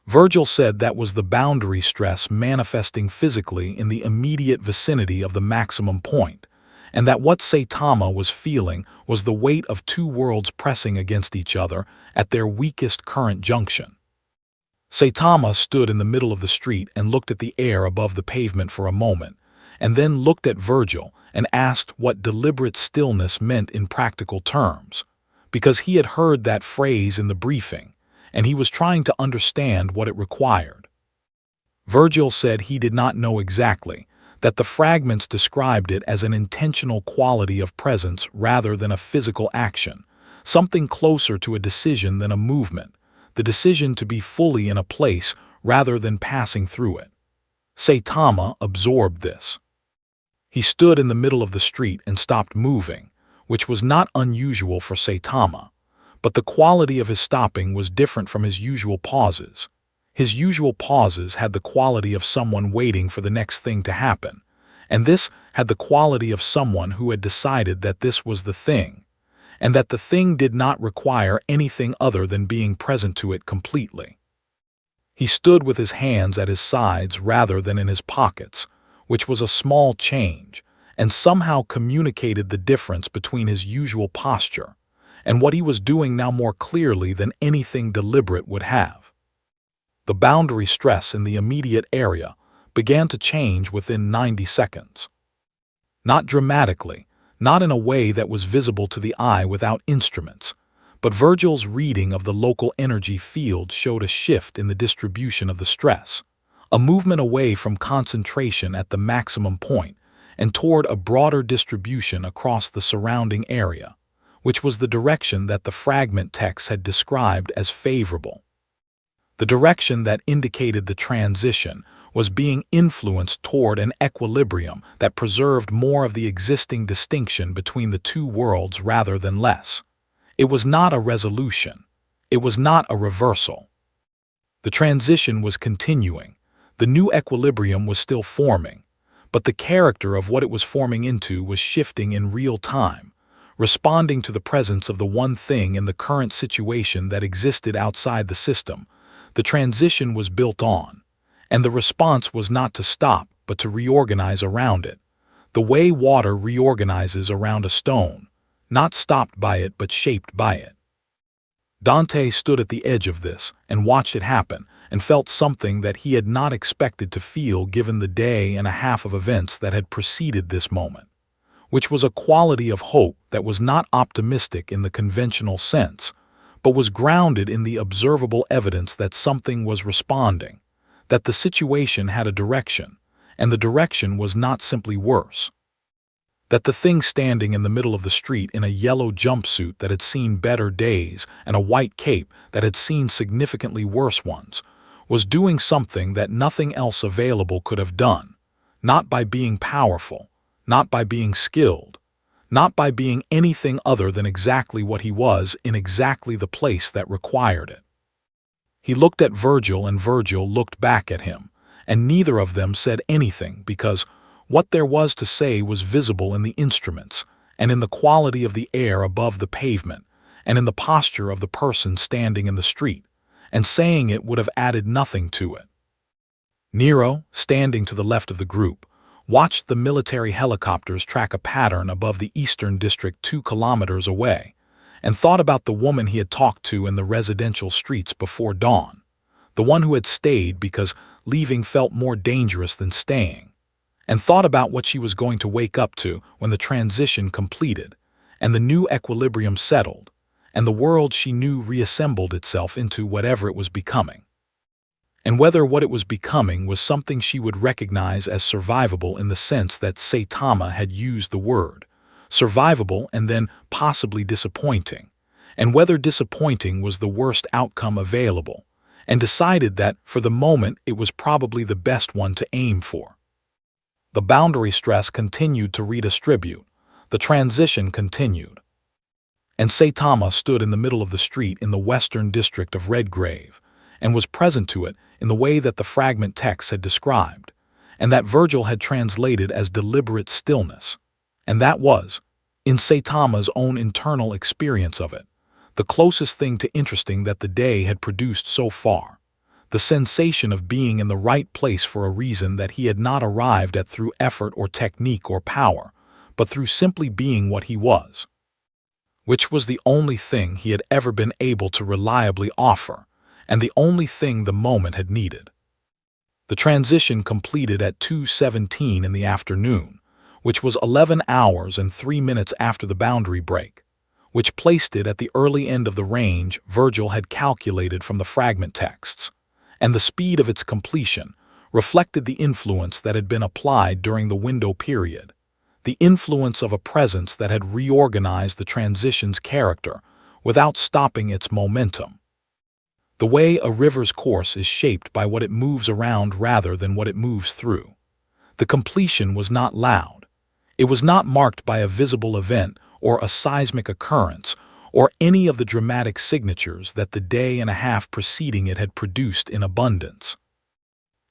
Virgil said that was the boundary stress manifesting physically in the immediate vicinity of the maximum point, and that what Saitama was feeling was the weight of 2 worlds pressing against each other at their weakest current junction. Saitama stood in the middle of the street and looked at the air above the pavement for a moment, and then looked at Virgil and asked what deliberate stillness meant in practical terms, because he had heard that phrase in the briefing, and he was trying to understand what it required. Virgil said he did not know exactly, that the fragments described it as an intentional quality of presence rather than a physical action, something closer to a decision than a movement, the decision to be fully in a place rather than passing through it. Saitama absorbed this. He stood in the middle of the street and stopped moving, which was not unusual for Saitama, but the quality of his stopping was different from his usual pauses. His usual pauses had the quality of someone waiting for the next thing to happen, and this had the quality of someone who had decided that this was the thing, and that the thing did not require anything other than being present to it completely. He stood with his hands at his sides rather than in his pockets, which was a small change, and somehow communicated the difference between his usual posture and what he was doing now more clearly than anything deliberate would have. The boundary stress in the immediate area began to change within 90 seconds. Not dramatically, not in a way that was visible to the eye without instruments, but Virgil's reading of the local energy field showed a shift in the distribution of the stress, a movement away from concentration at the maximum point and toward a broader distribution across the surrounding area, which was the direction that the fragment text had described as favorable. The direction that indicated the transition was being influenced toward an equilibrium that preserved more of the existing distinction between the 2 worlds rather than less. It was not a resolution. It was not a reversal. The transition was continuing. The new equilibrium was still forming, but the character of what it was forming into was shifting in real time, responding to the presence of the one thing in the current situation that existed outside the system. The transition was built on, And the response was not to stop, but to reorganize around it, the way water reorganizes around a stone, not stopped by it but shaped by it. Dante stood at the edge of this and watched it happen and felt something that he had not expected to feel given the day and a half of events that had preceded this moment, which was a quality of hope that was not optimistic in the conventional sense, but was grounded in the observable evidence that something was responding, that the situation had a direction, and the direction was not simply worse. That the thing standing in the middle of the street in a yellow jumpsuit that had seen better days and a white cape that had seen significantly worse ones was doing something that nothing else available could have done, not by being powerful, not by being skilled, not by being anything other than exactly what he was in exactly the place that required it. He looked at Virgil and Virgil looked back at him, and neither of them said anything because what there was to say was visible in the instruments and in the quality of the air above the pavement and in the posture of the person standing in the street, and saying it would have added nothing to it. Nero, standing to the left of the group, watched the military helicopters track a pattern above the eastern district 2 kilometers away, and thought about the woman he had talked to in the residential streets before dawn, the one who had stayed because leaving felt more dangerous than staying, and thought about what she was going to wake up to when the transition completed, and the new equilibrium settled, and the world she knew reassembled itself into whatever it was becoming. And whether what it was becoming was something she would recognize as survivable in the sense that Saitama had used the word, survivable and then possibly disappointing, and whether disappointing was the worst outcome available, and decided that, for the moment, it was probably the best one to aim for. The boundary stress continued to redistribute, the transition continued. And Saitama stood in the middle of the street in the western district of Redgrave, and was present to it in the way that the fragment text had described, and that Virgil had translated as deliberate stillness, and that was, in Saitama's own internal experience of it, the closest thing to interesting that the day had produced so far, the sensation of being in the right place for a reason that he had not arrived at through effort or technique or power, but through simply being what he was, which was the only thing he had ever been able to reliably offer, and the only thing the moment had needed. The transition completed at 2:17 in the afternoon, which was 11 hours and 3 minutes after the boundary break, which placed it at the early end of the range Virgil had calculated from the fragment texts, and the speed of its completion reflected the influence that had been applied during the window period, the influence of a presence that had reorganized the transition's character without stopping its momentum. The way a river's course is shaped by what it moves around rather than what it moves through. The completion was not loud. It was not marked by a visible event or a seismic occurrence or any of the dramatic signatures that the day and a half preceding it had produced in abundance.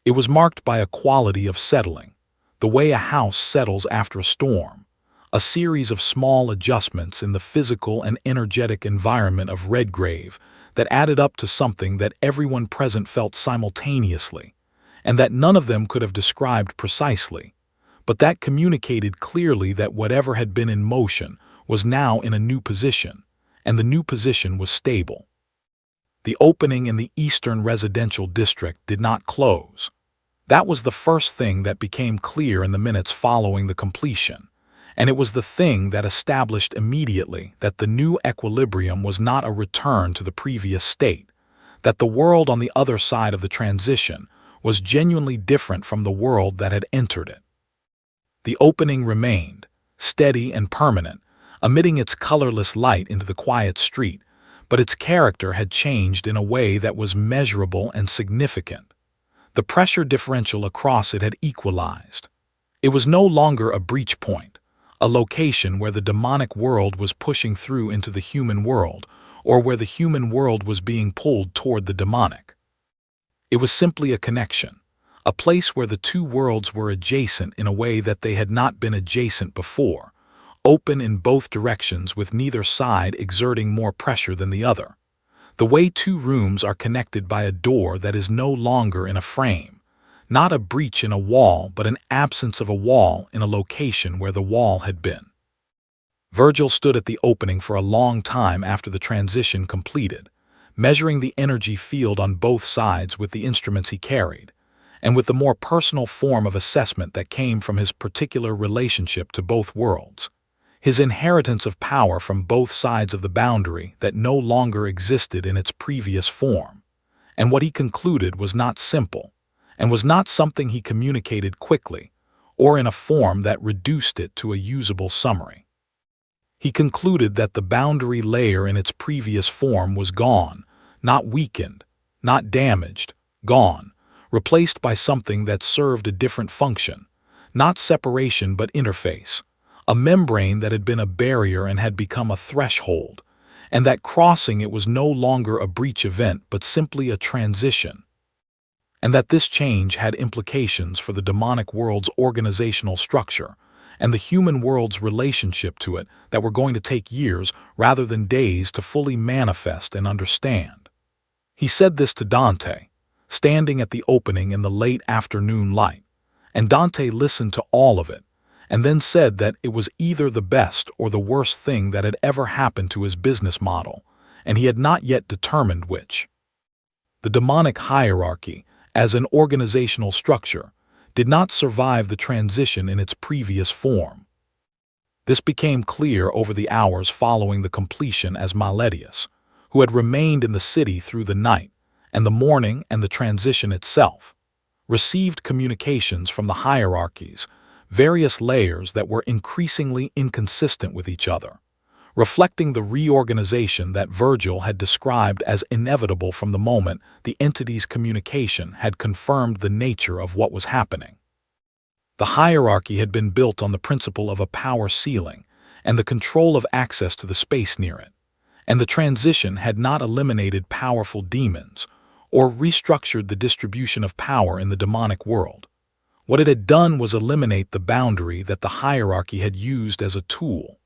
It was marked by a quality of settling, the way a house settles after a storm, a series of small adjustments in the physical and energetic environment of Redgrave that added up to something that everyone present felt simultaneously, and that none of them could have described precisely, but that communicated clearly that whatever had been in motion was now in a new position, and the new position was stable. The opening in the eastern residential district did not close. That was the first thing that became clear in the minutes following the completion, and it was the thing that established immediately that the new equilibrium was not a return to the previous state, that the world on the other side of the transition was genuinely different from the world that had entered it. The opening remained, steady and permanent, emitting its colorless light into the quiet street, but its character had changed in a way that was measurable and significant. The pressure differential across it had equalized. It was no longer a breach point, a location where the demonic world was pushing through into the human world, or where the human world was being pulled toward the demonic. It was simply a connection, a place where the two worlds were adjacent in a way that they had not been adjacent before, open in both directions with neither side exerting more pressure than the other. The way two rooms are connected by a door that is no longer in a frame, Not a breach in a wall, but an absence of a wall in a location where the wall had been. Virgil stood at the opening for a long time after the transition completed, measuring the energy field on both sides with the instruments he carried, and with the more personal form of assessment that came from his particular relationship to both worlds, his inheritance of power from both sides of the boundary that no longer existed in its previous form. And what he concluded was not simple, and was not something he communicated quickly, or in a form that reduced it to a usable summary. He concluded that the boundary layer in its previous form was gone, not weakened, not damaged, gone, replaced by something that served a different function, not separation but interface, a membrane that had been a barrier and had become a threshold, and that crossing it was no longer a breach event but simply a transition, and that this change had implications for the demonic world's organizational structure and the human world's relationship to it that were going to take years rather than days to fully manifest and understand. He said this to Dante, standing at the opening in the late afternoon light, and Dante listened to all of it, and then said that it was either the best or the worst thing that had ever happened to his business model, and he had not yet determined which. The demonic hierarchy, as an organizational structure, did not survive the transition in its previous form. This became clear over the hours following the completion as Malletius, who had remained in the city through the night, and the morning and the transition itself, received communications from the hierarchies, various layers that were increasingly inconsistent with each other, reflecting the reorganization that Virgil had described as inevitable from the moment the entity's communication had confirmed the nature of what was happening. The hierarchy had been built on the principle of a power ceiling and the control of access to the space near it, and the transition had not eliminated powerful demons or restructured the distribution of power in the demonic world. What it had done was eliminate the boundary that the hierarchy had used as a tool,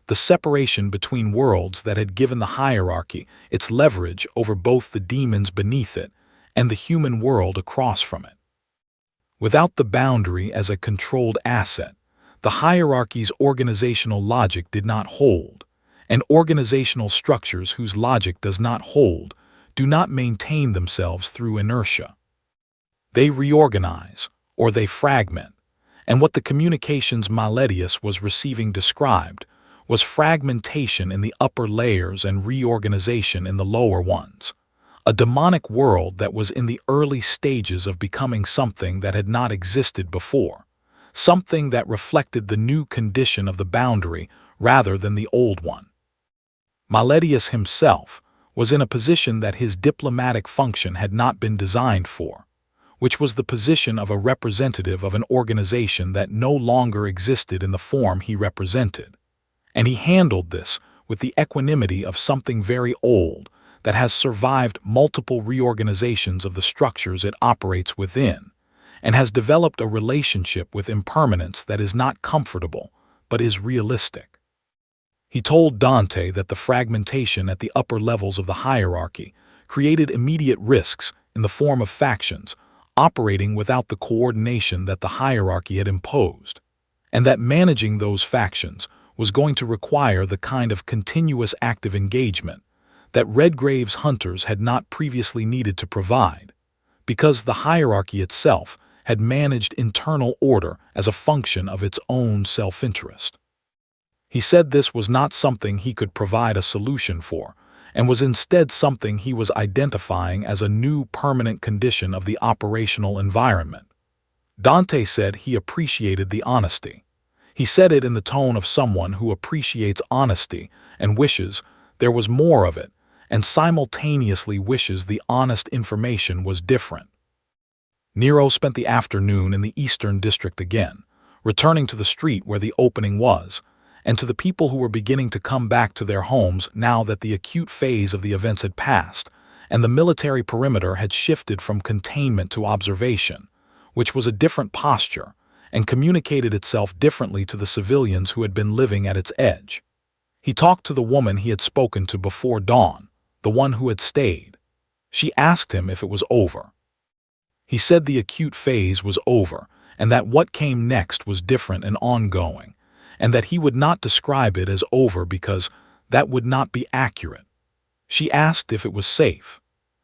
the separation between worlds that had given the hierarchy its leverage over both the demons beneath it and the human world across from it. Without the boundary as a controlled asset, the hierarchy's organizational logic did not hold, and organizational structures whose logic does not hold do not maintain themselves through inertia. They reorganize, or they fragment, and what the communications Malletius was receiving described was fragmentation in the upper layers and reorganization in the lower ones, a demonic world that was in the early stages of becoming something that had not existed before, something that reflected the new condition of the boundary rather than the old one. Malletius himself was in a position that his diplomatic function had not been designed for, which was the position of a representative of an organization that no longer existed in the form he represented. And he handled this with the equanimity of something very old that has survived multiple reorganizations of the structures it operates within, and has developed a relationship with impermanence that is not comfortable, but is realistic. He told Dante that the fragmentation at the upper levels of the hierarchy created immediate risks in the form of factions operating without the coordination that the hierarchy had imposed, and that managing those factions was going to require the kind of continuous active engagement that Redgrave's hunters had not previously needed to provide, because the hierarchy itself had managed internal order as a function of its own self-interest. He said this was not something he could provide a solution for, and was instead something he was identifying as a new permanent condition of the operational environment. Dante said he appreciated the honesty. He said it in the tone of someone who appreciates honesty and wishes there was more of it, and simultaneously wishes the honest information was different. Nero spent the afternoon in the Eastern District again, returning to the street where the opening was, and to the people who were beginning to come back to their homes now that the acute phase of the events had passed, and the military perimeter had shifted from containment to observation, which was a different posture, and communicated itself differently to the civilians who had been living at its edge. He talked to the woman he had spoken to before dawn, the one who had stayed. She asked him if it was over. He said the acute phase was over, and that what came next was different and ongoing, and that he would not describe it as over because that would not be accurate. She asked if it was safe.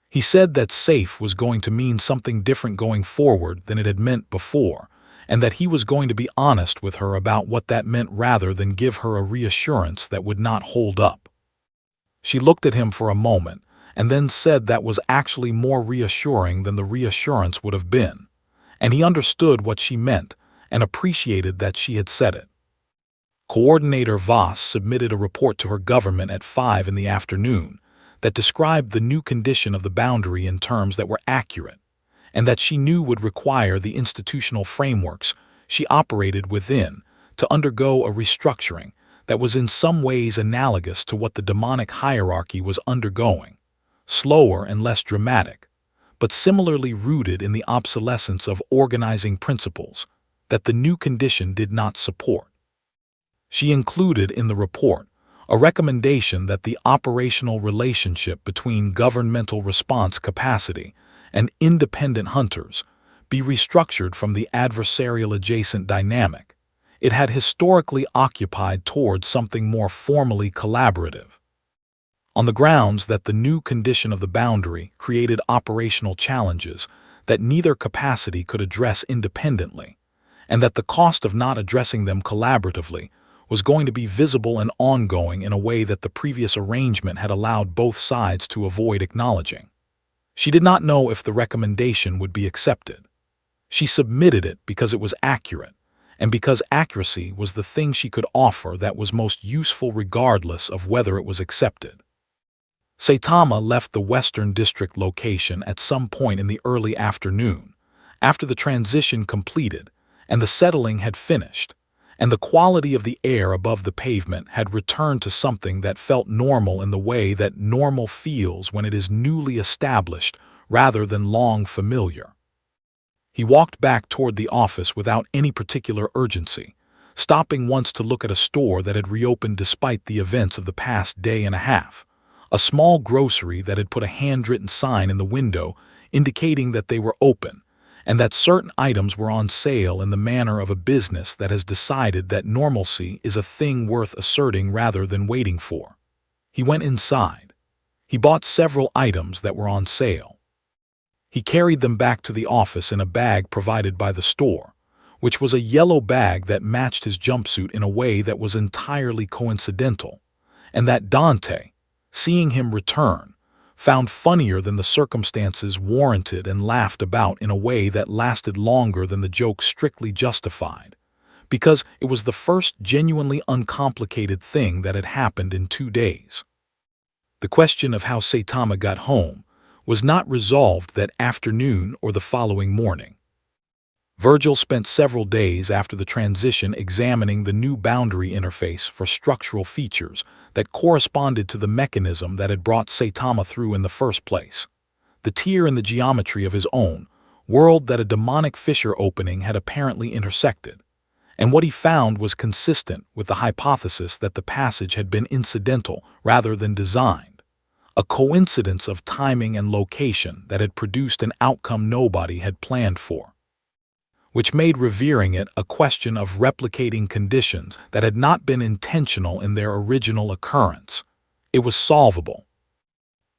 He said that safe was going to mean something different going forward than it had meant before, and that he was going to be honest with her about what that meant rather than give her a reassurance that would not hold up. She looked at him for a moment, and then said that was actually more reassuring than the reassurance would have been, and he understood what she meant and appreciated that she had said it. Coordinator Voss submitted a report to her government at 5 in the afternoon that described the new condition of the boundary in terms that were accurate, and that she knew would require the institutional frameworks she operated within to undergo a restructuring that was in some ways analogous to what the demonic hierarchy was undergoing, slower and less dramatic, but similarly rooted in the obsolescence of organizing principles that the new condition did not support. She included in the report a recommendation that the operational relationship between governmental response capacity and independent hunters be restructured from the adversarial adjacent dynamic it had historically occupied towards something more formally collaborative. On the grounds that the new condition of the boundary created operational challenges that neither capacity could address independently, and that the cost of not addressing them collaboratively was going to be visible and ongoing in a way that the previous arrangement had allowed both sides to avoid acknowledging. She did not know if the recommendation would be accepted. She submitted it because it was accurate, and because accuracy was the thing she could offer that was most useful regardless of whether it was accepted. Saitama left the Western District location at some point in the early afternoon, after the transition completed and the settling had finished, and the quality of the air above the pavement had returned to something that felt normal in the way that normal feels when it is newly established rather than long familiar. He walked back toward the office without any particular urgency, stopping once to look at a store that had reopened despite the events of the past day and a half, a small grocery that had put a handwritten sign in the window indicating that they were open, and that certain items were on sale in the manner of a business that has decided that normalcy is a thing worth asserting rather than waiting for. He went inside. He bought several items that were on sale. He carried them back to the office in a bag provided by the store, which was a yellow bag that matched his jumpsuit in a way that was entirely coincidental, and that Dante, seeing him return, found funnier than the circumstances warranted and laughed about in a way that lasted longer than the joke strictly justified, because it was the first genuinely uncomplicated thing that had happened in 2 days. The question of how Saitama got home was not resolved that afternoon or the following morning. Virgil spent several days after the transition examining the new boundary interface for structural features that corresponded to the mechanism that had brought Saitama through in the first place, the tier in the geometry of his own world that a demonic fissure opening had apparently intersected, and what he found was consistent with the hypothesis that the passage had been incidental rather than designed, a coincidence of timing and location that had produced an outcome nobody had planned for, which made revering it a question of replicating conditions that had not been intentional in their original occurrence. It was solvable.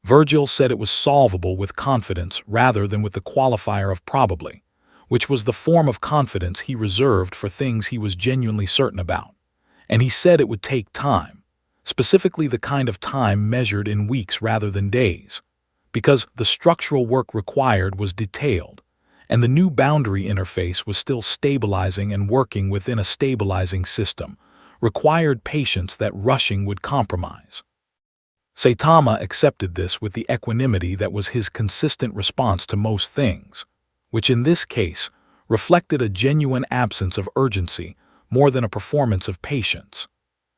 Virgil said it was solvable with confidence rather than with the qualifier of probably, which was the form of confidence he reserved for things he was genuinely certain about, and he said it would take time, specifically the kind of time measured in weeks rather than days, because the structural work required was detailed, and the new boundary interface was still stabilizing and working within a stabilizing system, required patience that rushing would compromise. Saitama accepted this with the equanimity that was his consistent response to most things, which in this case reflected a genuine absence of urgency more than a performance of patience.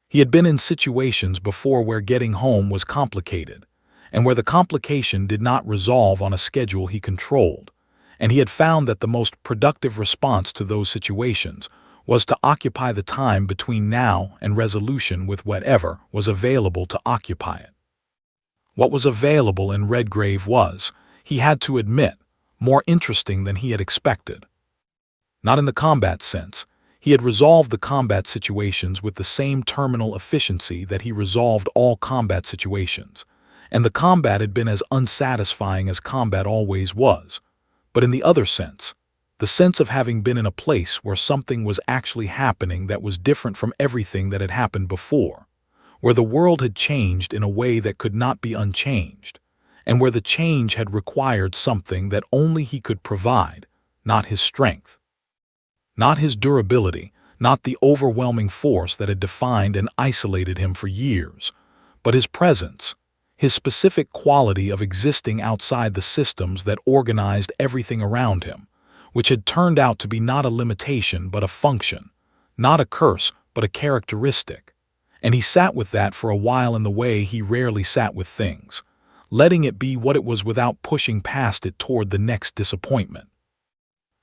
He had been in situations before where getting home was complicated, and where the complication did not resolve on a schedule he controlled, and he had found that the most productive response to those situations was to occupy the time between now and resolution with whatever was available to occupy it. What was available in Redgrave was, he had to admit, more interesting than he had expected. Not in the combat sense. He had resolved the combat situations with the same terminal efficiency that he resolved all combat situations, and the combat had been as unsatisfying as combat always was. But in the other sense, the sense of having been in a place where something was actually happening that was different from everything that had happened before, where the world had changed in a way that could not be unchanged, and where the change had required something that only he could provide, not his strength, not his durability, not the overwhelming force that had defined and isolated him for years, but his presence, his specific quality of existing outside the systems that organized everything around him, which had turned out to be not a limitation but a function, not a curse but a characteristic. And he sat with that for a while in the way he rarely sat with things, letting it be what it was without pushing past it toward the next disappointment.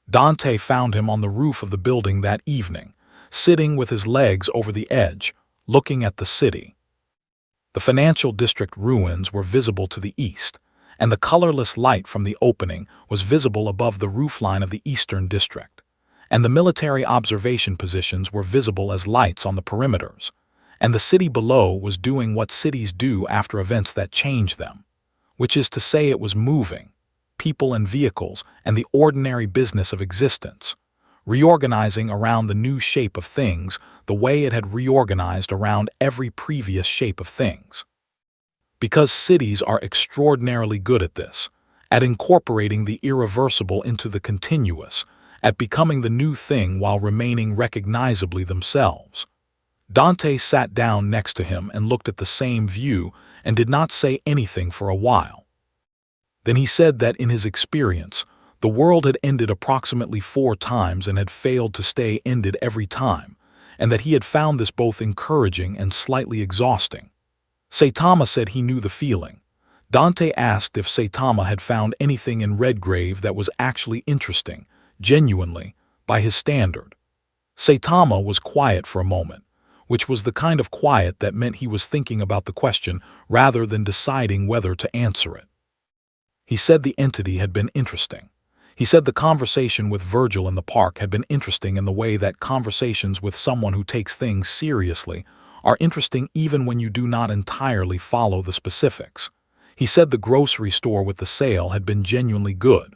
Dante found him on the roof of the building that evening, sitting with his legs over the edge, looking at the city. The financial district ruins were visible to the east, and the colorless light from the opening was visible above the roofline of the eastern district, and the military observation positions were visible as lights on the perimeters, and the city below was doing what cities do after events that change them, which is to say it was moving, people and vehicles and the ordinary business of existence, reorganizing around the new shape of things the way it had reorganized around every previous shape of things. Because cities are extraordinarily good at this, at incorporating the irreversible into the continuous, at becoming the new thing while remaining recognizably themselves. Dante sat down next to him and looked at the same view and did not say anything for a while. Then he said that in his experience, the world had ended approximately 4 times and had failed to stay ended every time, and that he had found this both encouraging and slightly exhausting. Saitama said he knew the feeling. Dante asked if Saitama had found anything in Redgrave that was actually interesting, genuinely, by his standard. Saitama was quiet for a moment, which was the kind of quiet that meant he was thinking about the question rather than deciding whether to answer it. He said the entity had been interesting. He said the conversation with Virgil in the park had been interesting in the way that conversations with someone who takes things seriously are interesting even when you do not entirely follow the specifics. He said the grocery store with the sale had been genuinely good.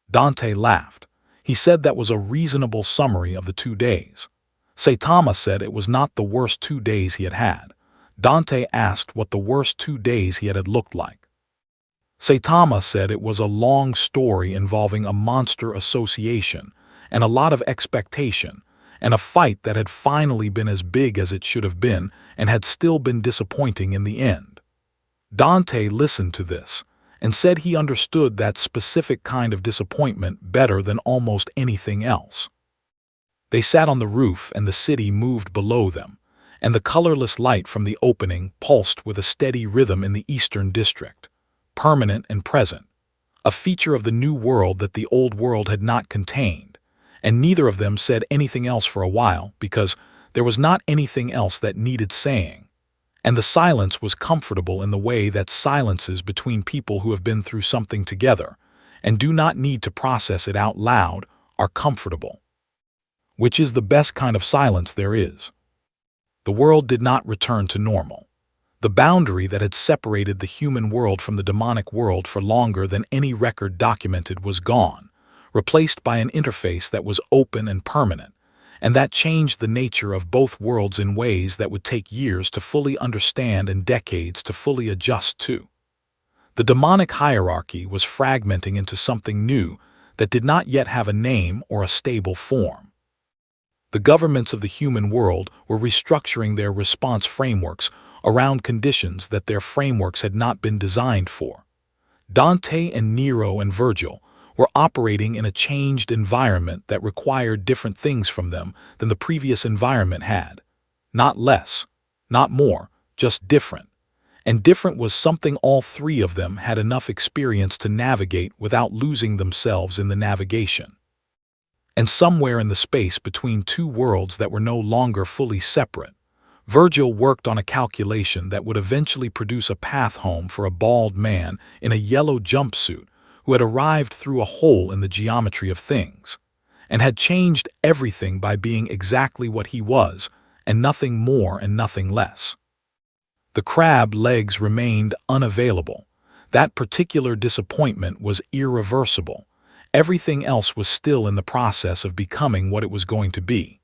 Dante laughed. He said that was a reasonable summary of the 2 days. Saitama said it was not the worst 2 days he had had. Dante asked what the worst 2 days he had looked like. Saitama said it was a long story involving a monster association and a lot of expectation, and a fight that had finally been as big as it should have been and had still been disappointing in the end. Dante listened to this and said he understood that specific kind of disappointment better than almost anything else. They sat on the roof and the city moved below them, and the colorless light from the opening pulsed with a steady rhythm in the eastern district, permanent and present, a feature of the new world that the old world had not contained, and neither of them said anything else for a while because there was not anything else that needed saying, and the silence was comfortable in the way that silences between people who have been through something together and do not need to process it out loud are comfortable, which is the best kind of silence there is. The world did not return to normal. The boundary that had separated the human world from the demonic world for longer than any record documented was gone, replaced by an interface that was open and permanent, and that changed the nature of both worlds in ways that would take years to fully understand and decades to fully adjust to. The demonic hierarchy was fragmenting into something new that did not yet have a name or a stable form. The governments of the human world were restructuring their response frameworks around conditions that their frameworks had not been designed for. Dante and Nero and Virgil were operating in a changed environment that required different things from them than the previous environment had. Not less, not more, just different. And different was something all 3 of them had enough experience to navigate without losing themselves in the navigation. And somewhere in the space between 2 worlds that were no longer fully separate, Virgil worked on a calculation that would eventually produce a path home for a bald man in a yellow jumpsuit who had arrived through a hole in the geometry of things, and had changed everything by being exactly what he was, and nothing more and nothing less. The crab legs remained unavailable. That particular disappointment was irreversible. Everything else was still in the process of becoming what it was going to be.